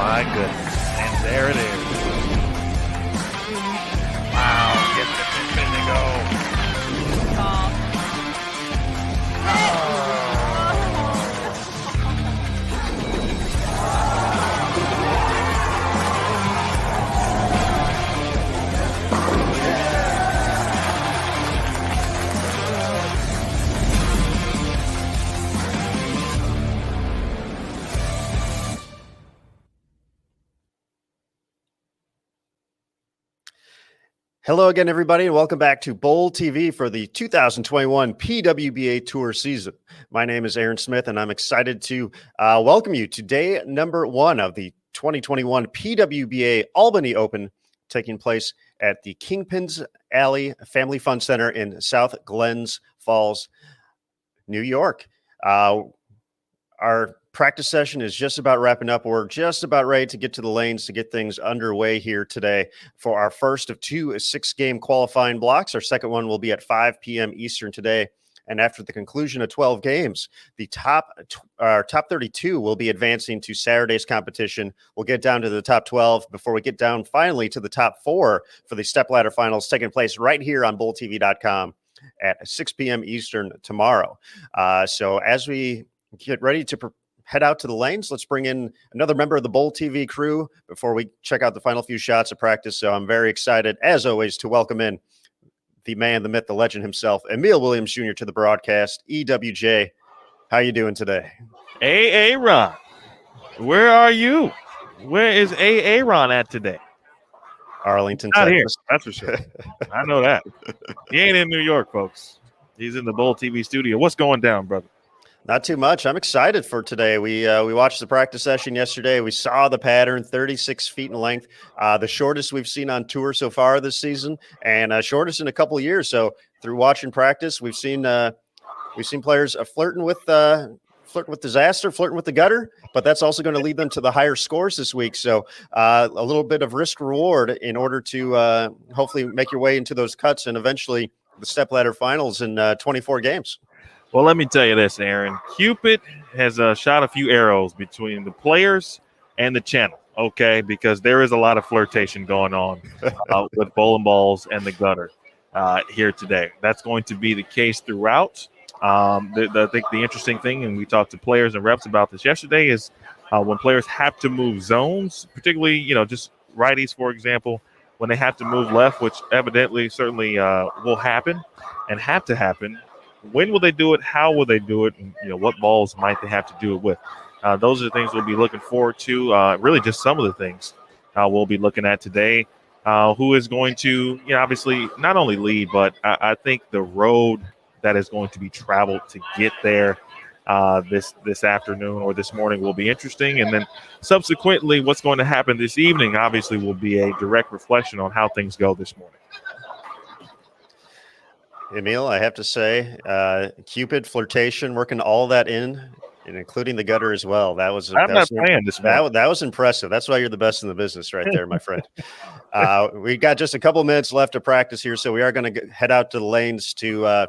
my goodness. And there it is. Wow, get the pin to go. Hello again, everybody, and welcome back to Bowl TV for the 2021 PWBA Tour season. My name is Aaron Smith, and I'm excited to welcome you to day number one of the 2021 PWBA Albany Open, taking place at the Kingpins Alley Family Fun Center in South Glens Falls, New York. Our practice session is just about wrapping up. We're just about ready to get to the lanes to get things underway here today for our first of two 6-game qualifying blocks. Our second one will be at 5 p.m. Eastern today. And after the conclusion of 12 games, the top 32 will be advancing to Saturday's competition. We'll get down to the top 12 before we get down finally to the top 4 for the stepladder finals taking place right here on BowlTV.com at 6 p.m. Eastern tomorrow. So as we get ready to head out to the lanes, let's bring in another member of the Bowl TV crew before we check out the final few shots of practice. So I'm very excited, as always, to welcome in the man, the myth, the legend himself, Emil Williams Jr. to the broadcast. EWJ, how you doing today? Aaron, where are you? Where is Aaron at today? Arlington, Not Texas. here, that's for sure. I know that. He ain't in New York, folks. He's in the Bowl TV studio. What's going down, brother? Not too much. I'm excited for today. We watched the practice session yesterday. We saw the pattern, 36 feet in length, the shortest we've seen on tour so far this season, and shortest in a couple of years. So through watching practice, we've seen players flirting with disaster, flirting with the gutter, but that's also going to lead them to the higher scores this week. So a little bit of risk reward in order to hopefully make your way into those cuts and eventually the stepladder finals in 24 games. Well, let me tell you this, Aaron. Cupid has shot a few arrows between the players and the channel, okay, because there is a lot of flirtation going on with bowling balls and the gutter here today. That's going to be the case throughout. I think the interesting thing, and we talked to players and reps about this yesterday, is when players have to move zones, particularly, just righties, for example, when they have to move left, which evidently certainly will happen and have to happen. When will they do it? How will they do it? And, what balls might they have to do it with? Those are the things we'll be looking forward to. Really just some of the things we'll be looking at today. Who is going to, obviously not only lead, but I think the road that is going to be traveled to get there this afternoon or this morning will be interesting. And then subsequently, what's going to happen this evening, obviously, will be a direct reflection on how things go this morning. Emil, I have to say, Cupid, flirtation, working all that in, and including the gutter as well. That was impressive. That's why you're the best in the business right there, my friend. We got just a couple minutes left of practice here, so we are going to head out to the lanes to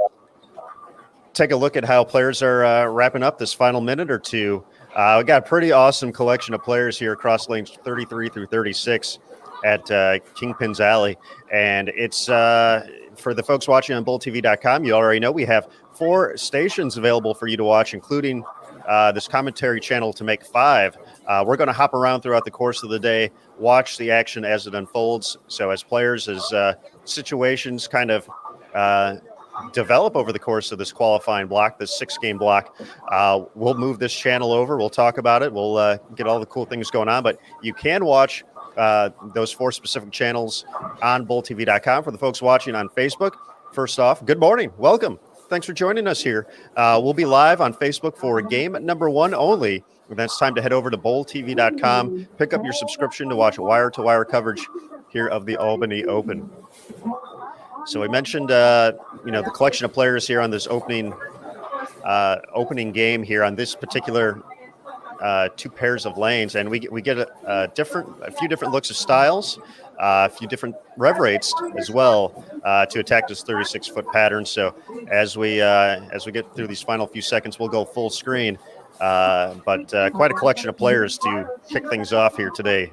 take a look at how players are wrapping up this final minute or two. We got a pretty awesome collection of players here across lanes 33 through 36 at Kingpins Alley, and it's for the folks watching on BowlTV.com, you already know we have 4 stations available for you to watch, including this commentary channel to make 5. We're going to hop around throughout the course of the day, watch the action as it unfolds. So as players, as situations kind of develop over the course of this qualifying block, this 6-game block, we'll move this channel over. We'll talk about it. We'll get all the cool things going on. But you can watch those 4 specific channels on BowlTV.com. For the folks watching on Facebook, first off, good morning. Welcome. Thanks for joining us here. We'll be live on Facebook for game number 1 only. And then it's time to head over to BowlTV.com, pick up your subscription to watch wire-to-wire coverage here of the Albany Open. So we mentioned, the collection of players here on this opening game here on this particular 2 pairs of lanes, and we get a few different looks of styles, a few different rev rates as well to attack this 36-foot pattern. So as we get through these final few seconds, we'll go full screen But quite a collection of players to kick things off here today,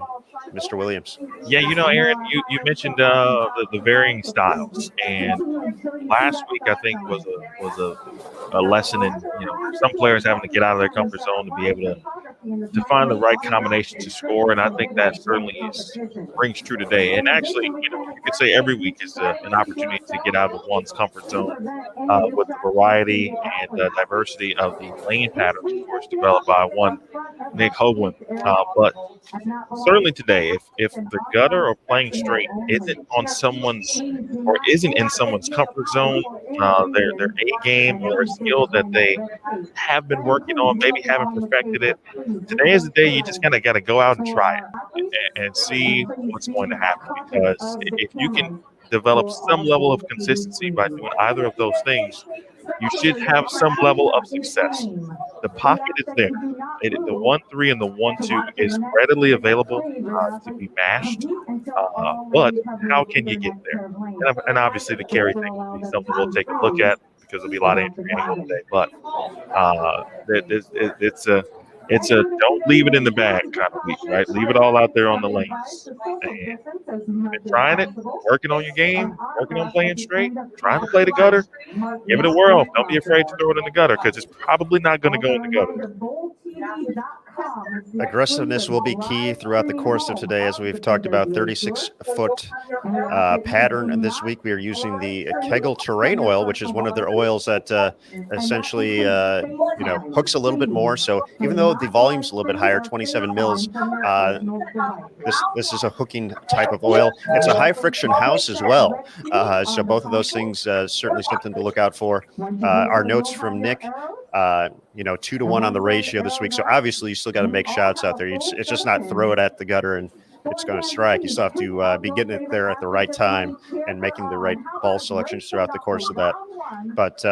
Mr. Williams. Yeah, Aaron, you mentioned the varying styles, and last week I think was a lesson in some players having to get out of their comfort zone to be able to find the right combination to score, and I think that certainly rings true today. And actually, you could say every week is an opportunity to get out of one's comfort zone with the variety and diversity of the lane patterns, of course, developed by one Nick Hoagland. But certainly today, if the gutter or playing straight isn't in someone's comfort zone, their A game or a skill that they have been working on, maybe haven't perfected it, today is the day you just kind of got to go out and try it and see what's going to happen. Because if you can develop some level of consistency by doing either of those things, you should have some level of success. The pocket is there. The 1-3 and the 1-2 is readily available to be mashed. But how can you get there? And obviously the carry thing will be something we'll take a look at because there'll be a lot of injury anyway today. But it's a don't leave it in the bag kind of week, right? Leave it all out there on the lanes. And trying it, working on your game, working on playing straight, trying to play the gutter. Give it a whirl. Don't be afraid to throw it in the gutter because it's probably not going to go in the gutter. Aggressiveness will be key throughout the course of today, as we've talked about. 36-foot pattern, and this week we are using the Kegel terrain oil, which is one of their oils that essentially hooks a little bit more. So even though the volume's a little bit higher, 27 mils, this is a hooking type of oil. It's a high friction house as well, so both of those things certainly something to look out for. Our notes from Nick, 2-to-1 on the ratio this week. So obviously you still got to make shots out there. It's just not throw it at the gutter and it's going to strike. You still have to be getting it there at the right time and making the right ball selections throughout the course of that. But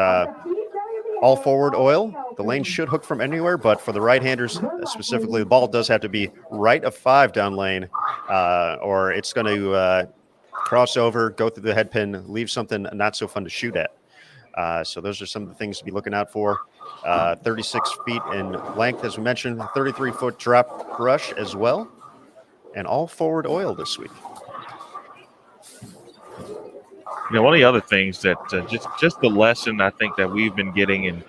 all forward oil, the lane should hook from anywhere, but for the right-handers specifically, the ball does have to be right of 5 down lane, or it's going to cross over, go through the head pin, leave something not so fun to shoot at. So those are some of the things to be looking out for. 36 feet in length, as we mentioned, 33-foot drop brush as well, and all forward oil this week. One of the other things that just the lesson I think that we've been getting, and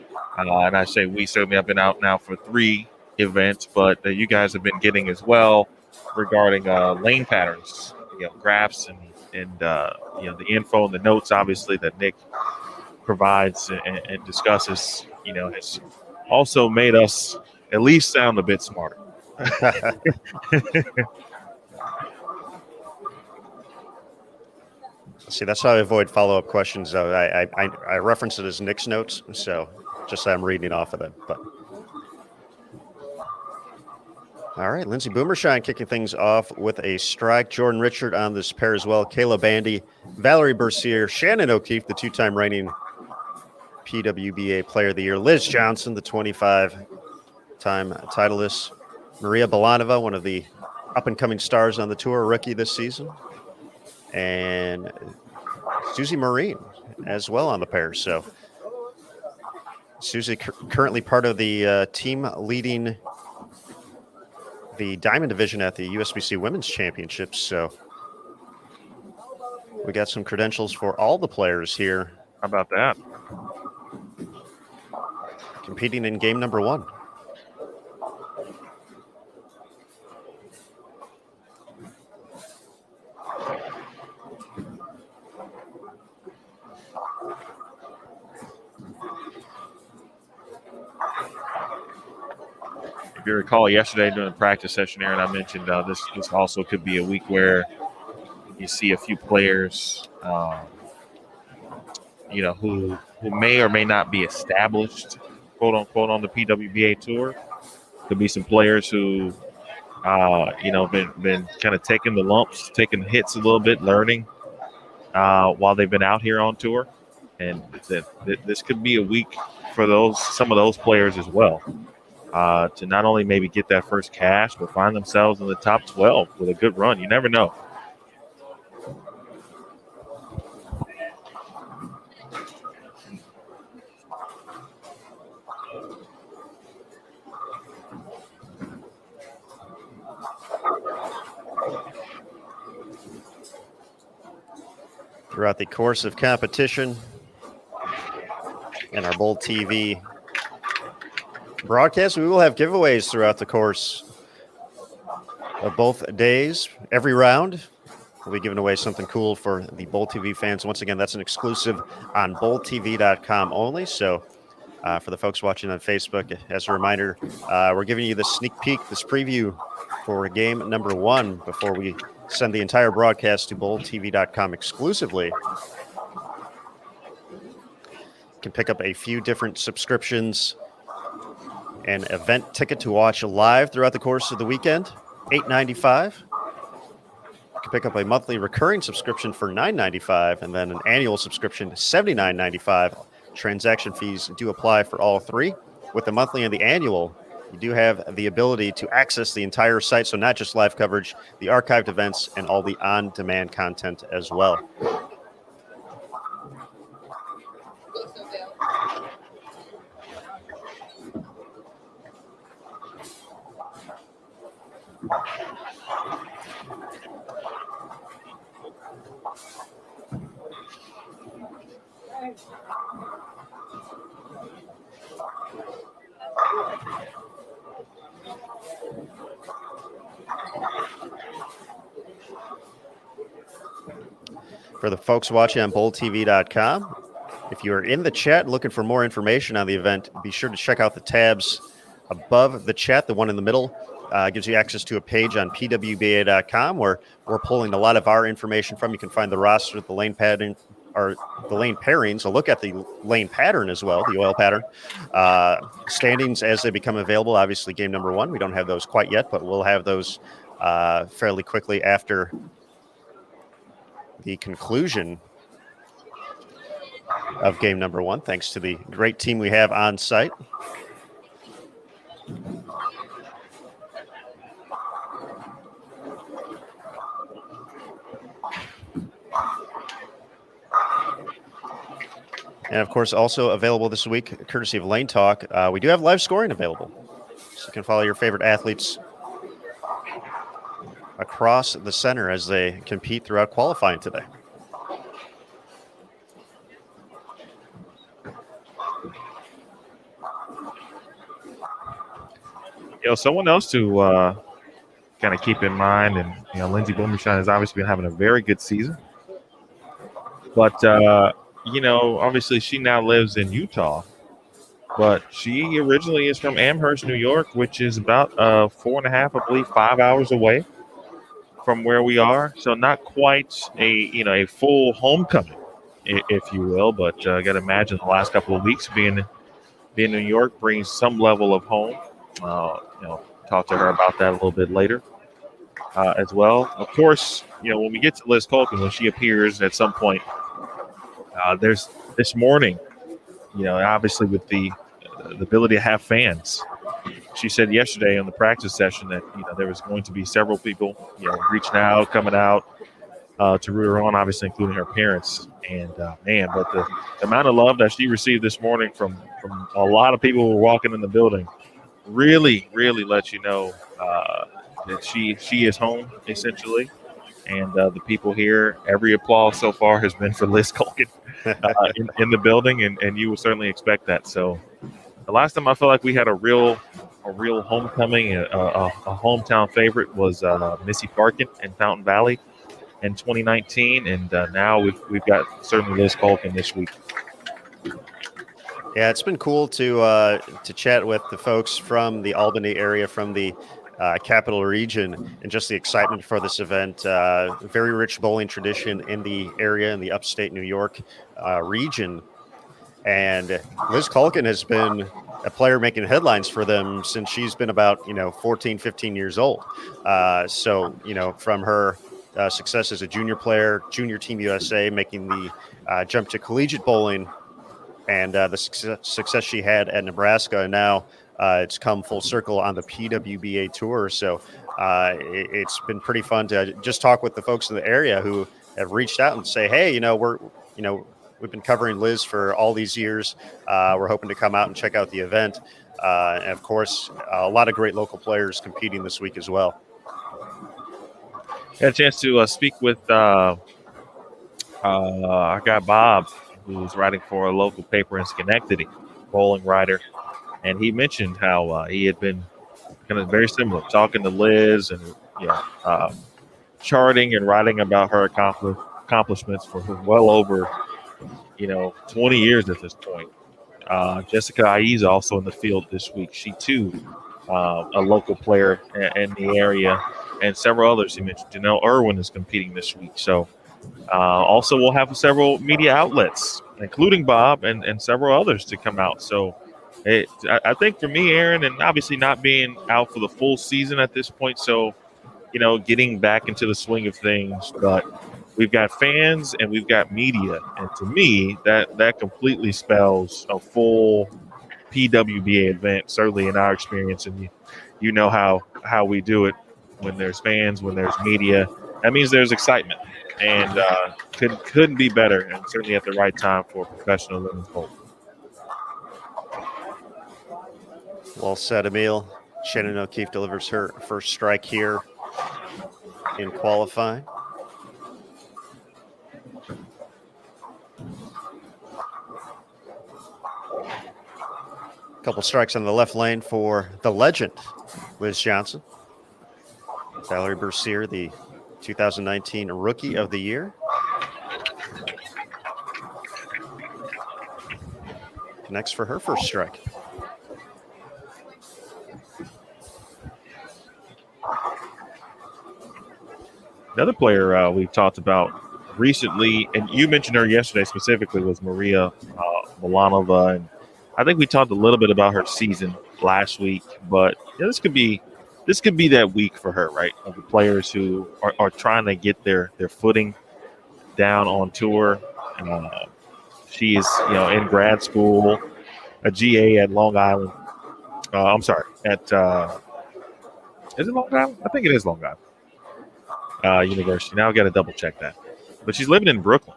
I say we certainly have been out now for 3 events, but you guys have been getting as well regarding lane patterns, graphs and the info and the notes, obviously, that Nick provides and discusses, has also made us at least sound a bit smarter. See, that's how I avoid follow-up questions. I reference it as Nick's notes, so just so I'm reading off of them. But all right, Lindsey Boomershine kicking things off with a strike. Jordan Richard on this pair as well. Kayla Bandy, Valerie Bercier, Shannon O'Keefe, the 2-time reigning PWBA Player of the Year. Liz Johnson, the 25-time titleist. Maria Belanova, one of the up-and-coming stars on the tour, rookie this season. And Susie Marine as well on the pair. So Susie currently part of the team leading the Diamond Division at the USBC Women's Championships. So we got some credentials for all the players here. How about that? Competing in game number 1. If you recall, yesterday during the practice session, Aaron, I mentioned this also could be a week where you see a few players, who may or may not be established, quote unquote, on the PWBA tour. Could be some players who, been kind of taking the lumps, taking the hits a little bit, learning while they've been out here on tour, and this could be a week for some of those players as well. To not only maybe get that first cash, but find themselves in the top 12 with a good run. You never know. throughout the course of competition and our Bowl TV broadcast. We will have giveaways throughout the course of both days. Every round, we'll be giving away something cool for the Bowl TV fans. Once again, that's an exclusive on bowltv.com only. So for the folks watching on Facebook, as a reminder, we're giving you the sneak peek, this preview for game number 1 before we send the entire broadcast to bowltv.com exclusively. You can pick up a few different subscriptions. An event ticket to watch live throughout the course of the weekend, $8.95. You can pick up a monthly recurring subscription for $9.95, and then an annual subscription, $79.95. Transaction fees do apply for all three. With the monthly and the annual, you do have the ability to access the entire site, so not just live coverage, the archived events, and all the on-demand content as well. For the folks watching on bowltv.com, if you are in the chat looking for more information on the event, be sure to check out the tabs above the chat. The one in the middle gives you access to a page on PWBA.com where we're pulling a lot of our information from. You can find the roster, the lane pattern, or the lane pairings. A look at the lane pattern as well, the oil pattern. Standings as they become available. Obviously, game number 1, we don't have those quite yet, but we'll have those fairly quickly after the conclusion of game number 1, thanks to the great team we have on site. And, of course, also available this week, courtesy of Lane Talk, we do have live scoring available. So you can follow your favorite athletes across the center as they compete throughout qualifying today. Someone else to kind of keep in mind, and Lindsey Boomershine has obviously been having a very good season, but obviously she now lives in Utah, but she originally is from Amherst, New York, which is about 4.5, I believe, 5 hours away from where we are. So not quite a full homecoming, if you will, but I got to imagine the last couple of weeks being in New York brings some level of home. Talk to her about that a little bit later as well. Of course, when we get to Liz Culkin, when she appears at some point, there's this morning, obviously with the ability to have fans. She said yesterday on the practice session that there was going to be several people reaching out, coming out to root her on, obviously including her parents. And but the amount of love that she received this morning from a lot of people who were walking in the building really lets you know that she is home essentially. And the people here, every applause so far has been for Liz Culkin in the building, and you would certainly expect that. So the last time I felt like we had a real homecoming, a hometown favorite was Missy Parkin in Fountain Valley in 2019, and now we've got certainly Liz Culkin this week. Yeah, it's been cool to chat with the folks from the Albany area, from the Capital Region, and just the excitement for this event. Very rich bowling tradition in the area, in the upstate New York region. And Liz Culkin has been a player making headlines for them since she's been about 14, 15 years old. So from her success as a junior player, Junior Team USA, making the jump to collegiate bowling, and the success she had at Nebraska, and now it's come full circle on the PWBA tour. So it's been pretty fun to just talk with the folks in the area who have reached out and say, hey, we've been covering Liz for all these years. We're hoping to come out and check out the event. And of course, a lot of great local players competing this week as well. Had a chance to speak with I got Bob, who's writing for a local paper in Schenectady, bowling writer, and he mentioned how he had been kind of very similar, talking to Liz and charting and writing about her accomplishments for well over 20 years at this point. Jessica Aiza also in the field this week. She too, a local player in the area, and several others he mentioned. Janelle Irwin is competing this week. So also we'll have several media outlets, including Bob and several others to come out. So I think for me, Aaron, and obviously not being out for the full season at this point, so getting back into the swing of things, but we've got fans and we've got media, and to me, that completely spells a full PWBA event. Certainly in our experience, and you know how we do it. When there's fans, when there's media, that means there's excitement, and couldn't be better, and certainly at the right time for professional women's bowling. Well said, Emil. Shannon O'Keefe delivers her first strike here in qualifying. A couple strikes on the left lane for the legend, Liz Johnson. Valerie Bercier, the 2019 Rookie of the Year. Connects for her first strike. Another player we've talked about recently, and you mentioned her yesterday specifically, was Maria Milanova, and I think we talked a little bit about her season last week. But this could be that week for her, right? Of the players who are trying to get their footing down on tour. She is in grad school, a GA at Long Island. I'm sorry, at is it Long Island? I think it is Long Island. University. Now I got to double check that. But she's living in Brooklyn,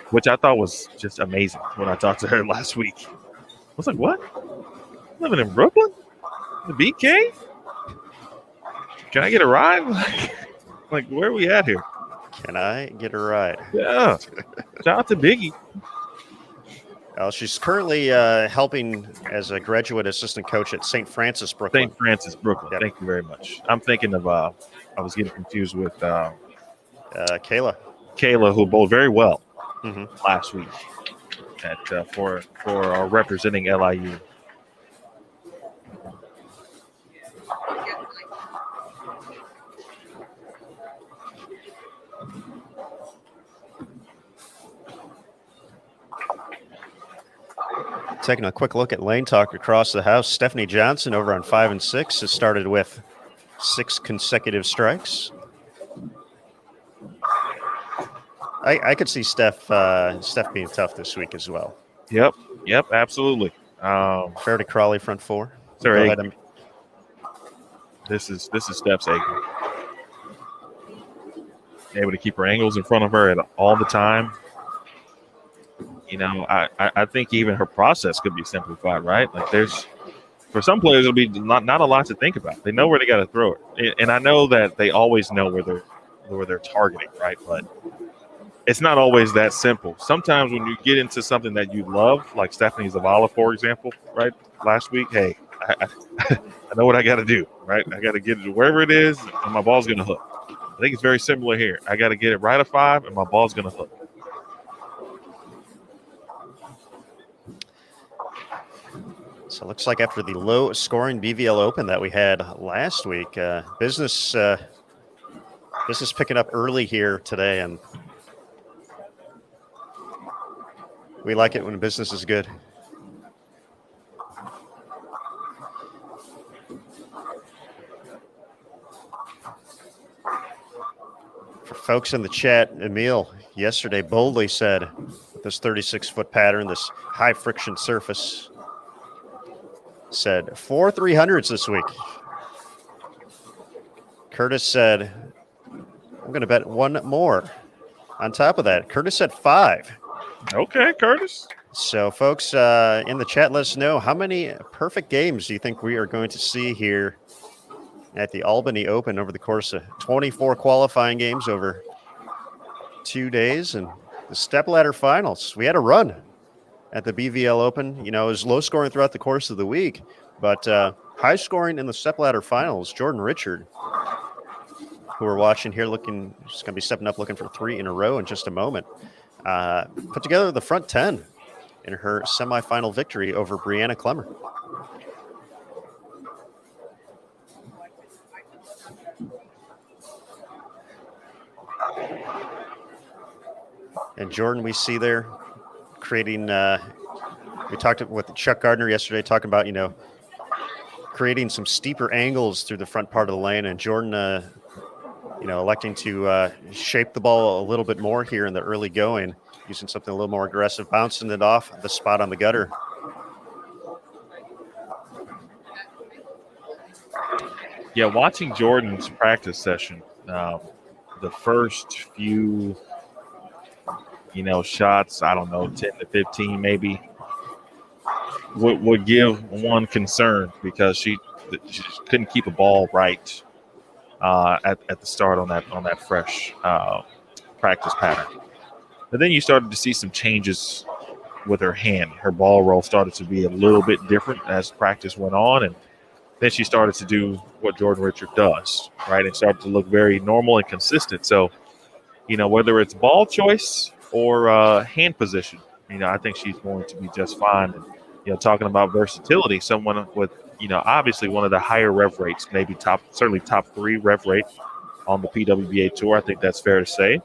which I thought was just amazing when I talked to her last week. I was like, what? Living in Brooklyn? The BK? Can I get a ride? Like where are we at here? Can I get a ride? Yeah. Shout out to Biggie. She's currently helping as a graduate assistant coach at St. Francis, Brooklyn. St. Francis, Brooklyn. Yep. Thank you very much. I'm thinking of I was getting confused with Kayla. Kayla, who bowled very well last week for representing LIU. Taking a quick look at lane talk across the house, Stephanie Johnson over on 5 and 6 has started with 6 consecutive strikes. I could see Steph being tough this week as well. Yep, absolutely. Fair to Crawley front 4. Sorry, go ahead. This is Steph's Aiken. Able to keep her angles in front of her all the time. I think even her process could be simplified, right? Like for some players, it'll be not a lot to think about. They know where they got to throw it. And I know that they always know where they're targeting, right? But it's not always that simple. Sometimes when you get into something that you love, like Stephanie Zavala, for example, right? Last week, hey, I know what I got to do, right? I got to get it to wherever it is, and my ball's going to hook. I think it's very similar here. I got to get it right at 5, and my ball's going to hook. So it looks like after the low-scoring BVL Open that we had last week, business picking up early here today, and we like it when business is good. For folks in the chat, Emil yesterday boldly said, with this 36-foot pattern, this high-friction surface, said 4 300s this week. Curtis said, I'm going to bet one more on top of that. Curtis said 5. Okay, Curtis. So, folks in the chat, let us know how many perfect games do you think we are going to see here at the Albany Open over the course of 24 qualifying games over 2 days and the stepladder finals. We had a run at the BVL Open. You know, it was low scoring throughout the course of the week, but high scoring in the stepladder finals. Jordan Richard, who we're watching here, she's going to be stepping up looking for 3 in a row in just a moment. Put together the front 10 in her semifinal victory over Brianna Clemmer. And Jordan, we see there creating, we talked with Chuck Gardner yesterday, talking about, you know, creating some steeper angles through the front part of the lane. And Jordan, you know, electing to shape the ball a little bit more here in the early going, using something a little more aggressive, bouncing it off the spot on the gutter. Yeah, watching Jordan's practice session, the first few, you know, shots, I don't know, 10 to 15 maybe, would give one concern because she just couldn't keep a ball right at the start on that fresh practice pattern. But then you started to see some changes with her hand. Her ball roll started to be a little bit different as practice went on, and then she started to do what Jordan Richard does, right? And started to look very normal and consistent. So, you know, whether it's ball choice or hand position, you know, I think she's going to be just fine. And, you know, talking about versatility, someone with, you know, obviously one of the higher rev rates, maybe certainly top 3 rev rate on the PWBA tour. I think that's fair to say.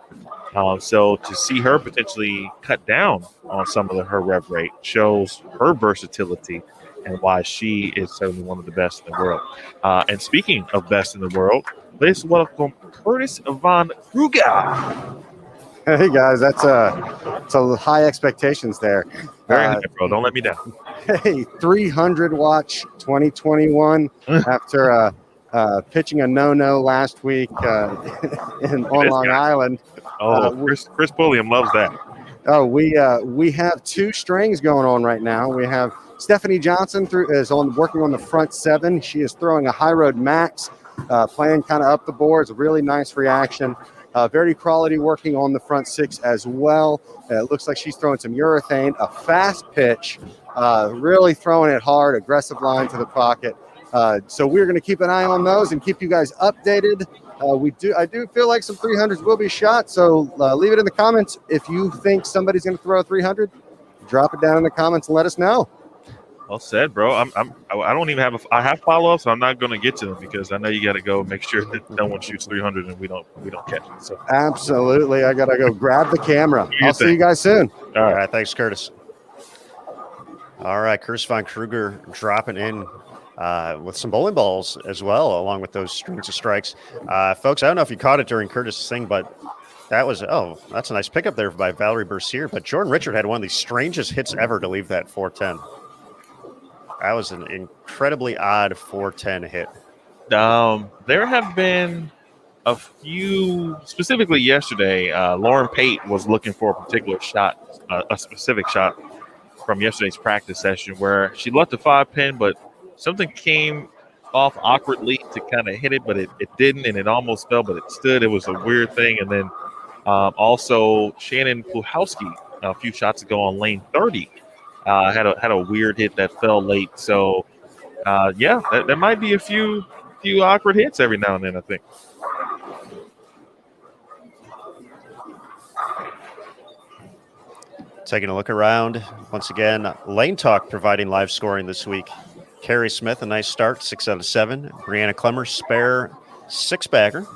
So to see her potentially cut down on some of her rev rate shows her versatility and why she is certainly one of the best in the world. And speaking of best in the world, let's welcome Curtis Von Kruger. Hey guys, that's high expectations there. Very high, bro. Don't let me down. Hey, 300 watch 2021 after pitching a no-no last week on Long Island. Oh, Chris Pulliam loves that. Oh, we have 2 strings going on right now. We have Stephanie Johnson working on the front 7. She is throwing a high road max, playing kind of up the boards. Really nice reaction. Very quality working on the front 6 as well. It looks like she's throwing some urethane, a fast pitch, really throwing it hard, aggressive line to the pocket. So we're going to keep an eye on those and keep you guys updated. I do feel like some 300s will be shot. So leave it in the comments. If you think somebody's going to throw a 300, drop it down in the comments and let us know. Well said, bro. I don't even have I have follow-ups, so I'm not going to get to them because I know you got to go make sure that no one shoots 300 and we don't catch it. So absolutely, I got to go grab the camera. I'll see you guys soon. All right, thanks, Curtis. All right, Curtis Von Kruger dropping in with some bowling balls as well, along with those strings of strikes. Folks, I don't know if you caught it during Curtis' thing, but that's a nice pickup there by Valerie Bercier. But Jordan Richard had one of the strangest hits ever to leave that 410. That was an incredibly odd 410 hit. There have been a few, specifically yesterday, Lauren Pate was looking for a particular shot, a specific shot from yesterday's practice session where she left the 5-pin, but something came off awkwardly to kind of hit it, but it didn't, and it almost fell, but it stood. It was a weird thing. And then also Shannon Puchowski a few shots ago on lane 30 had a weird hit that fell late. So there might be a few awkward hits every now and then, I think. Taking a look around once again, Lane Talk providing live scoring this week. Carrie Smith, a nice start, 6 out of 7. Brianna Clemmer, spare 6-bagger.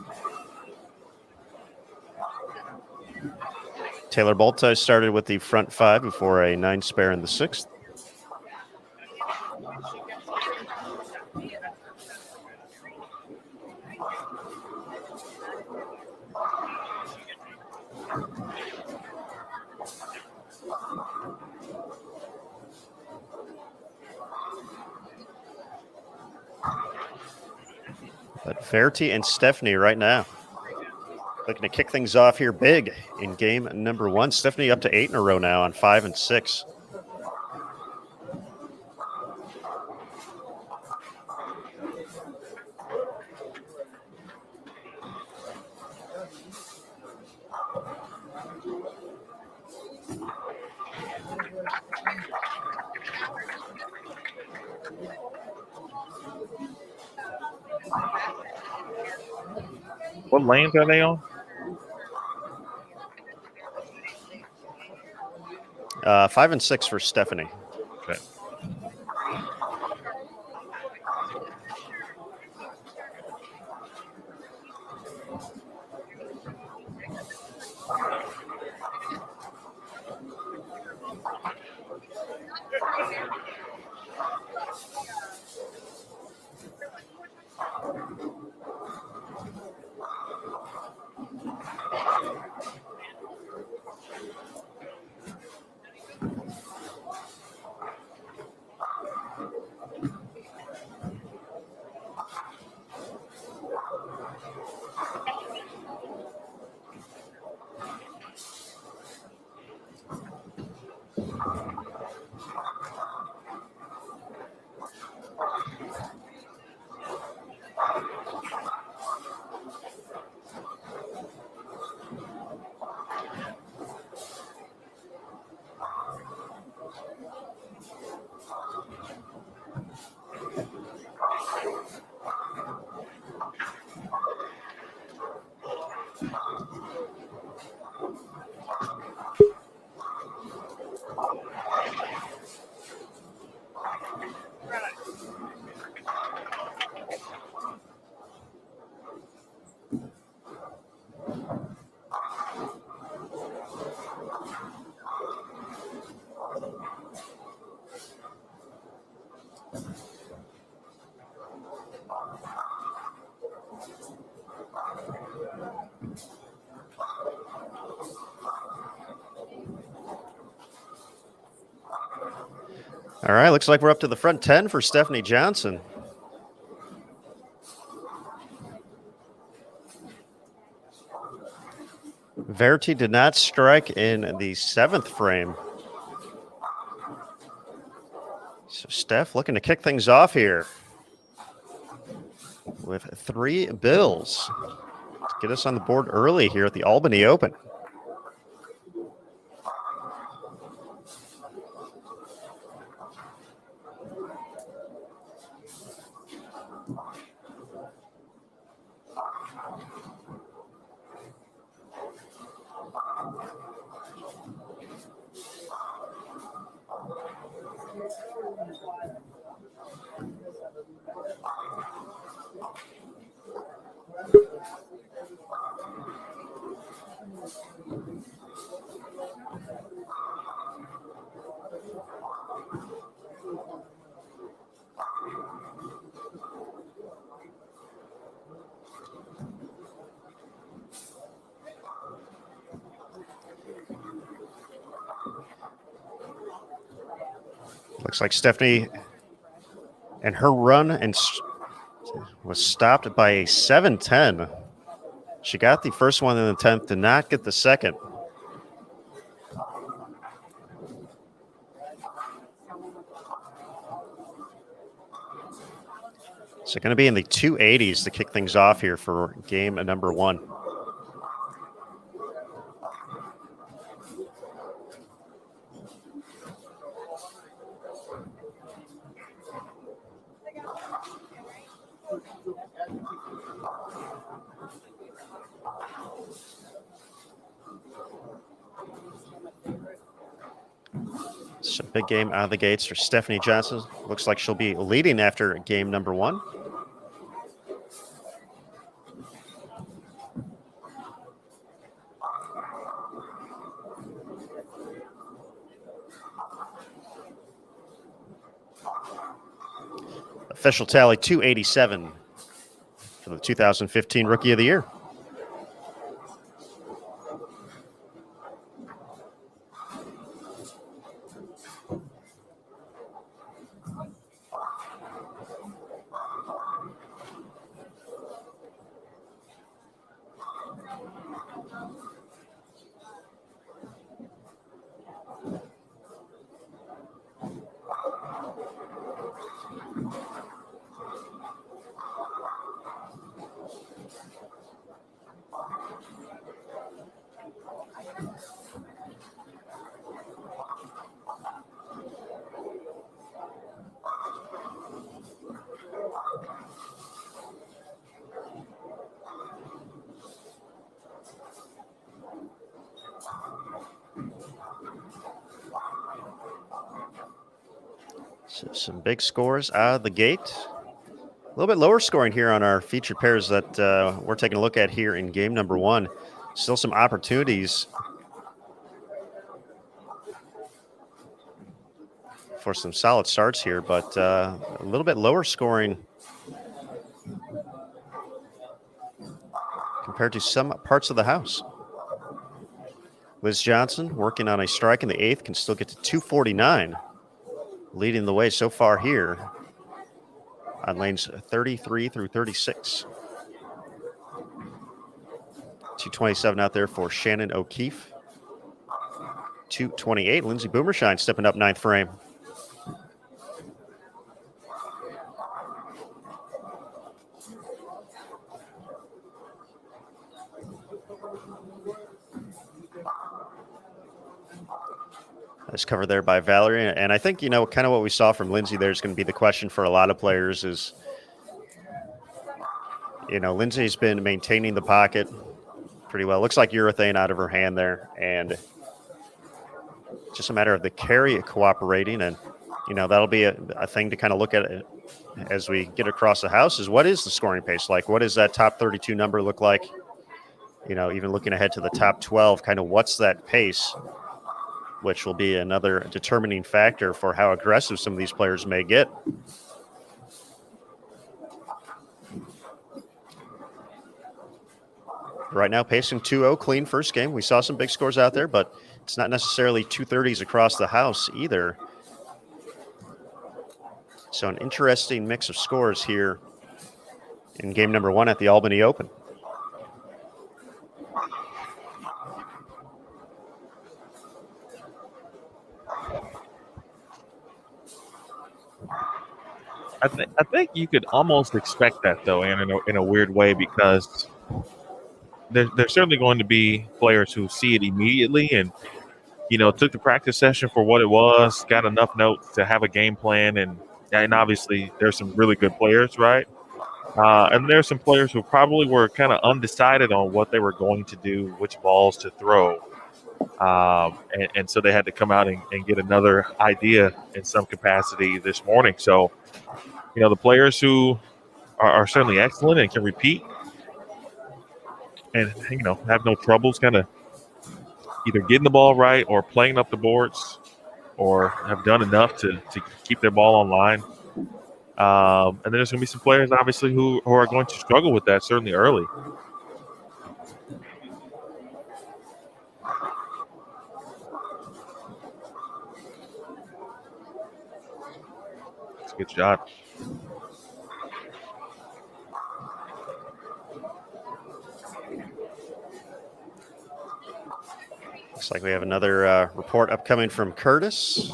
Taylor Bolta started with the front 5 before a 9 spare in the 6th. But Verity and Stephanie right now looking to kick things off here big in game number 1. Stephanie up to 8 in a row now on 5 and 6. What lanes are they on? 5 and 6 for Stephanie. Okay. All right, looks like we're up to the front 10 for Stephanie Johnson. Verity did not strike in the 7th frame. So Steph looking to kick things off here with 3 bills to get us on the board early here at the Albany Open. Looks like Stephanie and her run and was stopped by a 7-10. She got the first one in the 10th, did not get the second. So going to be in the 280s to kick things off here for game number 1. So big game out of the gates for Stephanie Johnson. Looks like she'll be leading after game number 1. Official tally 287 for the 2015 Rookie of the Year. So some big scores out of the gate. A little bit lower scoring here on our featured pairs that we're taking a look at here in game number 1. Still some opportunities for some solid starts here, but a little bit lower scoring compared to some parts of the house. Liz Johnson working on a strike in the 8th, can still get to 249, leading the way so far here on lanes 33 through 36. 227 out there for Shannon O'Keefe. 228, Lindsay Boomershine stepping up 9th frame. That's covered there by Valerie. And I think, kind of what we saw from Lindsay there is going to be the question for a lot of players is, Lindsay's been maintaining the pocket pretty well. Looks like urethane out of her hand there. And it's just a matter of the carry cooperating. And, that'll be a thing to kind of look at it as we get across the house is what is the scoring pace like? What does that top 32 number look like? Even looking ahead to the top 12, kind of what's that pace? Which will be another determining factor for how aggressive some of these players may get. Right now, pacing 2-0, clean first game. We saw some big scores out there, but it's not necessarily 230s across the house either. So an interesting mix of scores here in game number 1 at the Albany Open. I think you could almost expect that, though, and in a weird way, because there's certainly going to be players who see it immediately and, took the practice session for what it was, got enough notes to have a game plan, and obviously there's some really good players, right? And there's some players who probably were kind of undecided on what they were going to do, which balls to throw. And so they had to come out and get another idea in some capacity this morning. So, the players who are certainly excellent and can repeat and, have no troubles kind of either getting the ball right or playing up the boards or have done enough to keep their ball on line. And then there's going to be some players, obviously, who are going to struggle with that certainly early. That's a good shot. Looks like we have another report upcoming from Curtis.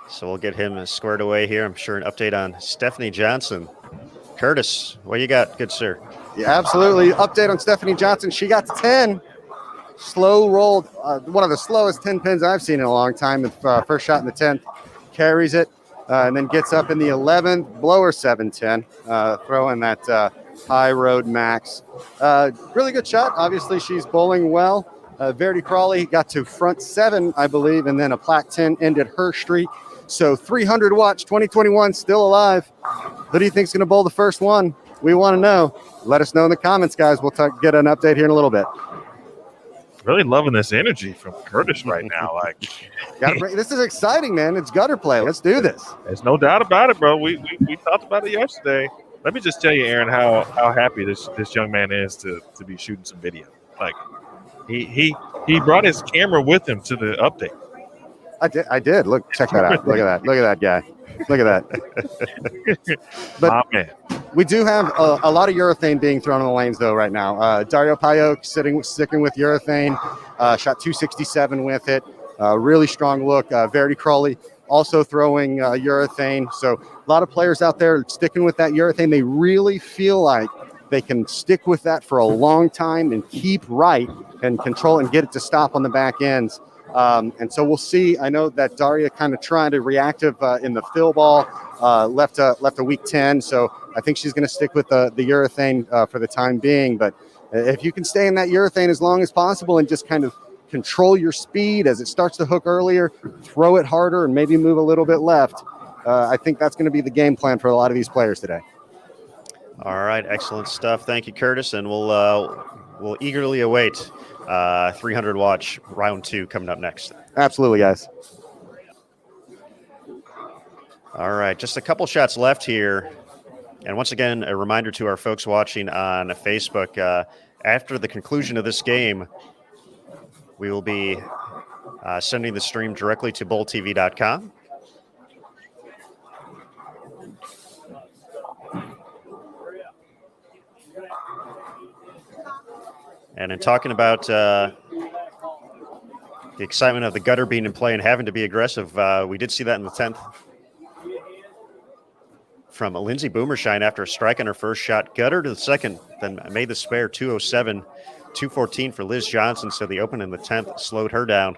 So we'll get him squared away here. I'm sure an update on Stephanie Johnson. Curtis, what you got, good sir? Yeah, absolutely. Update on Stephanie Johnson. She got to 10. Slow rolled. One of the slowest 10 pins I've seen in a long time. The first shot in the 10th. Carries it and then gets up in the 11th. Blower 7-10. Throwing that high road max. Really good shot. Obviously, she's bowling well. Verdi Crawley got to front 7, I believe, and then a plat 10 ended her streak. So 300 watch 2021 still alive. Who do you think is going to bowl the first one? We want to know. Let us know in the comments, guys. We'll get an update here in a little bit. Really loving this energy from Curtis right now. This is exciting, man. It's gutter play. Let's do this. There's no doubt about it, bro. We talked about it yesterday. Let me just tell you, Aaron, how happy this young man is to be shooting some video. Like he brought his camera with him to the update. I did. Look, check that out. Look at that. Look at that guy. Look at that. But man, we do have a lot of urethane being thrown in the lanes, though, right now. Dario Payok sticking with urethane, shot 267 with it. Really strong look. Verdi Crawley also throwing urethane. So a lot of players out there sticking with that urethane. They really feel like they can stick with that for a long time and keep right and control and get it to stop on the back ends. And so we'll see. I know that Daria kind of trying to reactive in the fill ball, left a week 10. So I think she's going to stick with the urethane for the time being. But if you can stay in that urethane as long as possible and just kind of control your speed as it starts to hook earlier, throw it harder, and maybe move a little bit left. I think that's going to be the game plan for a lot of these players today. All right, excellent stuff. Thank you, Curtis, and we'll eagerly await 300 watch round 2 coming up next. Absolutely, guys. All right, just a couple shots left here. And once again, a reminder to our folks watching on Facebook, after the conclusion of this game, we will be sending the stream directly to bowltv.com. And in talking about the excitement of the gutter being in play and having to be aggressive, we did see that in the 10th from Lindsay Boomershine after a strike on her first shot. Gutter to the second, then made the spare 207, 214 for Liz Johnson. So the open in the 10th slowed her down.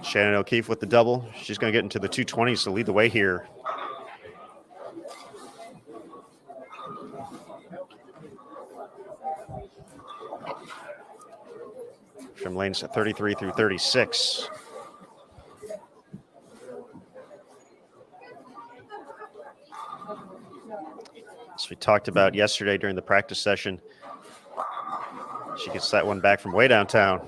Shannon O'Keefe with the double. She's going to get into the 220s to lead the way here. From lanes 33 through 36. As we talked about yesterday during the practice session, she gets that one back from way downtown.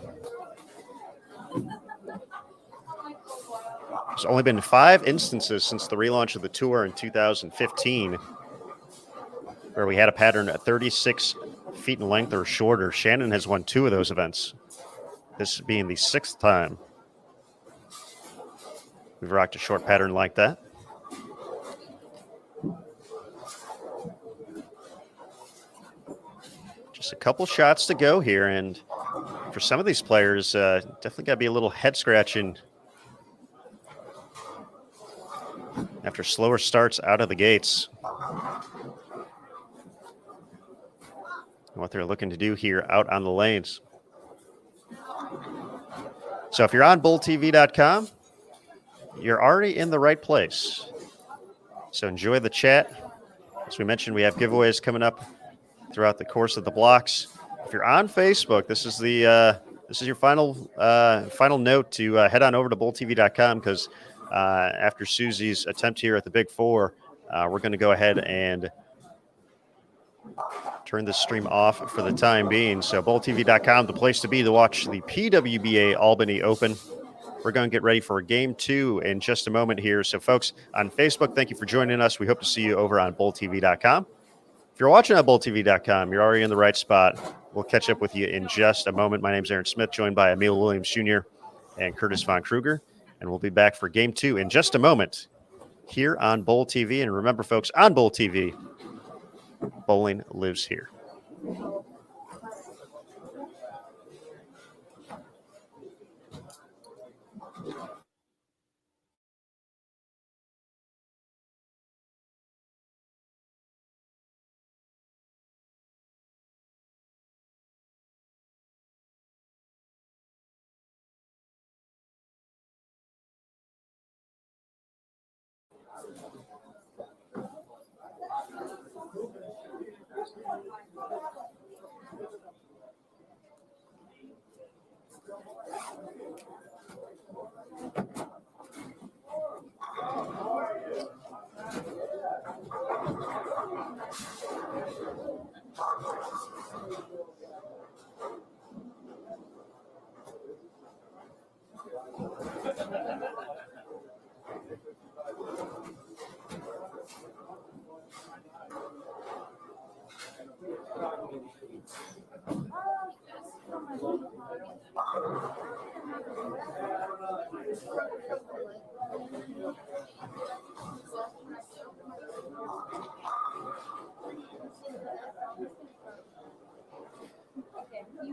There's only been 5 instances since the relaunch of the tour in 2015 where we had a pattern at 36 feet in length or shorter. Shannon has won 2 of those events. This being the 6th time we've rocked a short pattern like that. Just a couple shots to go here, and for some of these players, definitely got to be a little head scratching after slower starts out of the gates. And what they're looking to do here out on the lanes. So if you're on bowltv.com, you're already in the right place. So enjoy the chat. As we mentioned, we have giveaways coming up throughout the course of the blocks. If you're on Facebook, this is your final note to head on over to bowltv.com, because after Susie's attempt here at the Big Four, we're going to go ahead and turn this stream off for the time being. So bowltv.com, the place to be to watch the PWBA Albany Open. We're going to get ready for game 2 in just a moment here. So folks on Facebook, thank you for joining us. We hope to see you over on bowltv.com. If you're watching on bowltv.com, you're already in the right spot. We'll catch up with you in just a moment. My name is Aaron Smith, joined by Emil Williams Jr. and Curtis Von Kruger. And we'll be back for game 2 in just a moment here on Bowl TV. And remember, folks, on Bowl TV, bowling lives here.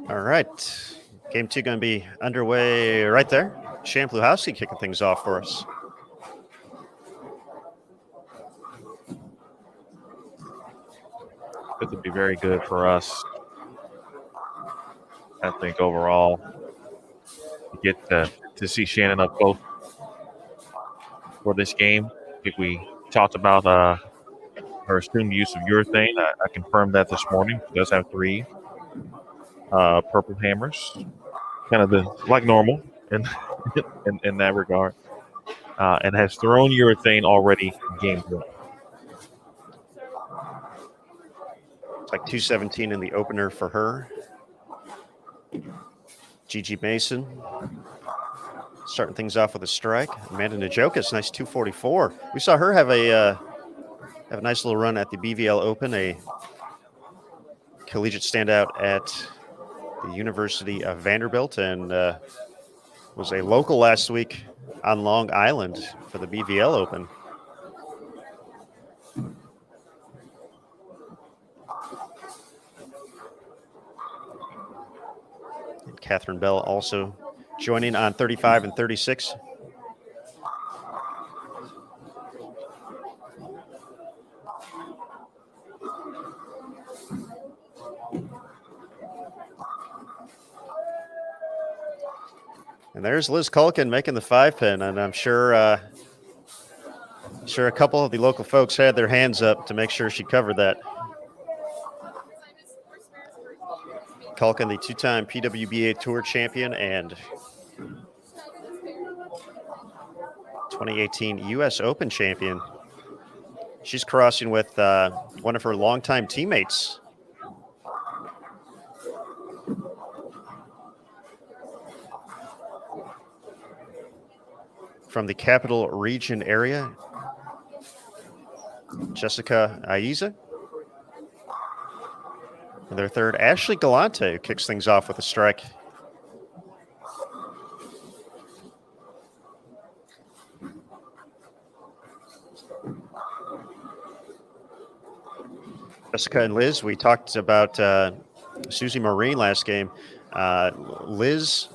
All right. Game 2 going to be underway right there. Shane Pluhowski kicking things off for us. This would be very good for us. I think overall, to get to see Shannon up close for this game. I think we talked about her assumed use of urethane. I confirmed that this morning. She does have 3. Purple hammers, kind of like normal in, in that regard, and has thrown urethane already game 1. It's like 217 in the opener for her. Gigi Mason starting things off with a strike. Amanda Najokas, nice 244. We saw her have a nice little run at the BVL Open, a collegiate standout at the University of Vanderbilt, and was a local last week on Long Island for the BVL Open. And Catherine Bell also joining on 35 and 36. And there's Liz Culkin making the 5-pin, and I'm sure a couple of the local folks had their hands up to make sure she covered that. Culkin, the 2-time PWBA Tour champion and 2018 U.S. Open champion. She's crossing with one of her longtime teammates. From the Capital Region area, Jessica Aiza. And their third, Ashley Galante, who kicks things off with a strike. Jessica and Liz, we talked about Susie Marine last game. Liz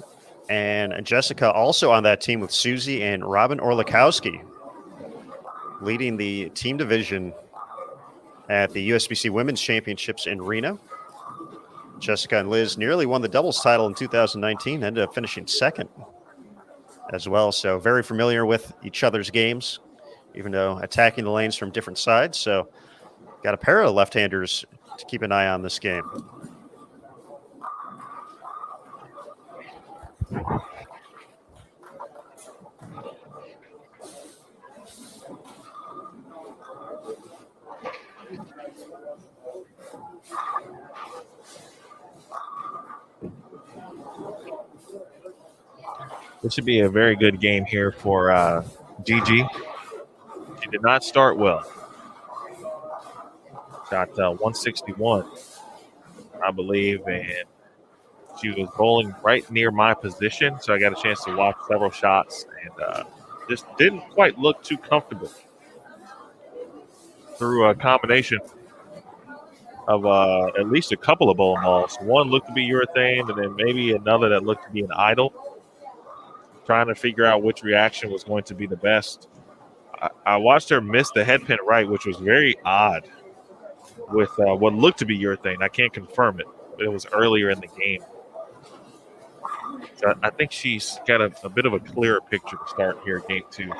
and Jessica also on that team with Susie and Robin Orlikowski, leading the team division at the USBC Women's Championships in Reno. Jessica and Liz nearly won the doubles title in 2019, ended up finishing second as well. So very familiar with each other's games, even though attacking the lanes from different sides. So got a pair of left-handers to keep an eye on this game. This should be a very good game here for Gigi. She did not start well. Shot 161, I believe, and she was bowling right near my position, so I got a chance to watch several shots, and just didn't quite look too comfortable through a combination of at least a couple of bowling balls. One looked to be urethane, and then maybe another that looked to be an idle. Trying to figure out which reaction was going to be the best. I watched her miss the head pin right, which was very odd with what looked to be urethane. I can't confirm it, but it was earlier in the game. So I think she's got a bit of a clearer picture to start here game 2.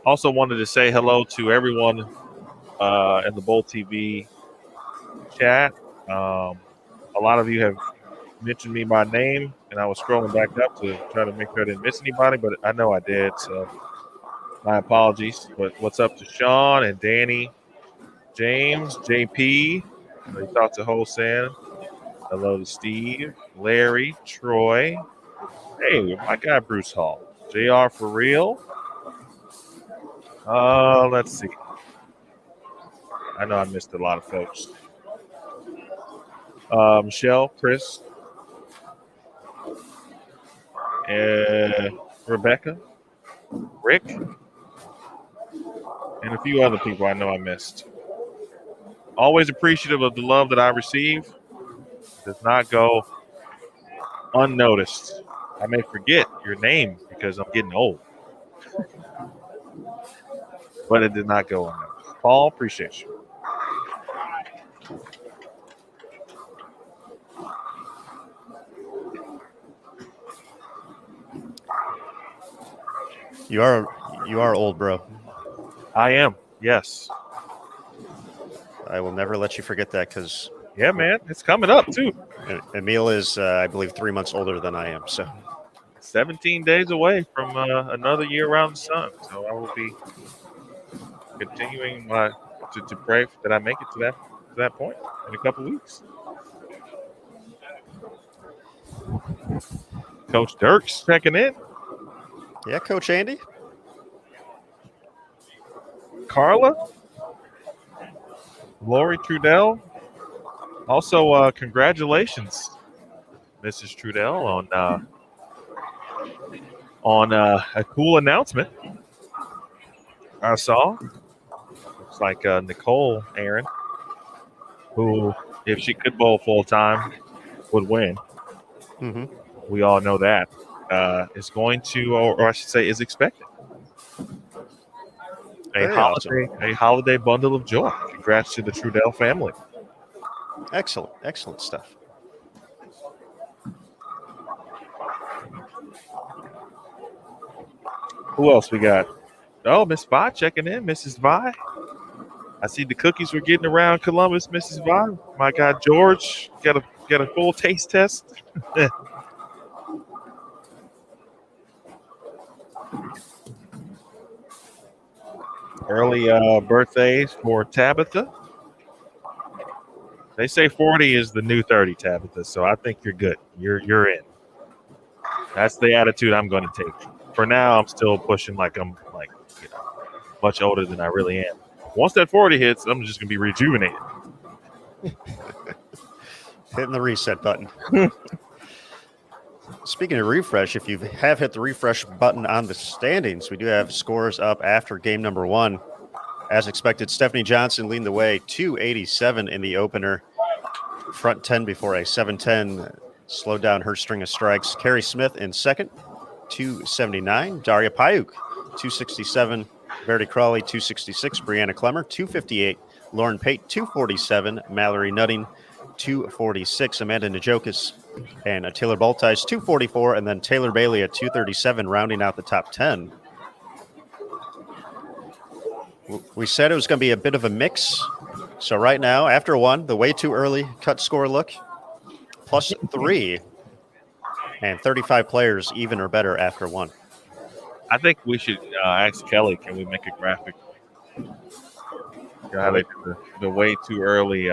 Also wanted to say hello to everyone in the Bowl TV chat. A lot of you have mentioned me by name, and I was scrolling back up to try to make sure I didn't miss anybody, but I know I did, so my apologies. But what's up to Sean and Danny, James, JP, we talked to Hosan. Hello to Steve, Larry, Troy. Hey, my guy Bruce Hall. JR for real. Let's see. I know I missed a lot of folks. Michelle, Chris, Rebecca, Rick, and a few other people I know I missed. Always appreciative of the love that I receive. Does not go unnoticed. I may forget your name because I'm getting old. But it did not go unnoticed. Paul, appreciate you. You are old, bro. I am. Yes. I will never let you forget that because. Yeah, man, it's coming up too. Emil is, I believe, 3 months older than I am. So 17 days away from another year around the sun. So I will be continuing to pray that I make it to that point in a couple weeks. Coach Dirks checking in. Yeah, Coach Andy. Carla. Lori Trudell. Also, congratulations, Mrs. Trudell, on a cool announcement I saw. Looks like Nicole Aaron, who, if she could bowl full time, would win. Mm-hmm. We all know that. Is going to, or I should say, is expected. A holiday bundle of joy. Congrats to the Trudell family. Excellent stuff. Who else we got? Oh, Miss Vi checking in. Mrs. Vi. I see the cookies were getting around Columbus, Mrs. Vi. My God, George got a full taste test. Early birthdays for Tabitha. They say 40 is the new 30, Tabitha. So I think you're good. You're in. That's the attitude I'm going to take. For now, I'm still pushing like I'm much older than I really am. Once that 40 hits, I'm just going to be rejuvenated. Hitting the reset button. Speaking of refresh, if you have hit the refresh button on the standings, we do have scores up after game number 1. As expected, Stephanie Johnson leading the way, 287 in the opener. Front 10 before a 7-10 slowed down her string of strikes. Carrie Smith in second, 279. Daria Payuk, 267. Verity Crawley, 266. Brianna Clemmer, 258. Lauren Pate, 247. Mallory Nutting, 246. Amanda Najokas and Taylor Baltice, 244. And then Taylor Bailey at 237, rounding out the top 10. We said it was going to be a bit of a mix. So right now, after 1, the way too early cut score look, +3. And 35 players even or better after 1. I think we should ask Kelly, can we make a graphic? How they do the way too early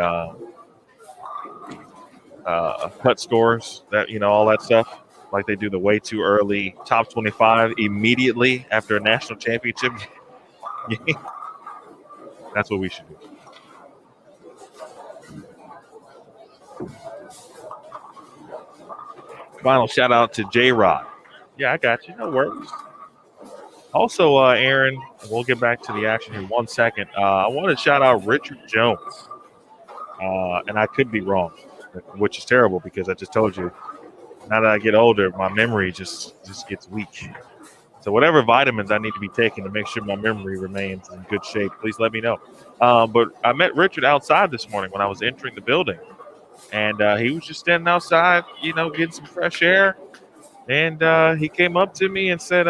cut scores, that all that stuff. Like they do the way too early top 25 immediately after a national championship game. That's what we should do. Final shout out to J-Rod. Yeah, I got you. No worries. Also, Aaron, we'll get back to the action in 1 second. I want to shout out Richard Jones. And I could be wrong, which is terrible because I just told you, now that I get older, my memory just gets weak. So whatever vitamins I need to be taking to make sure my memory remains in good shape, please let me know. But I met Richard outside this morning when I was entering the building. And he was just standing outside, getting some fresh air. And he came up to me and said,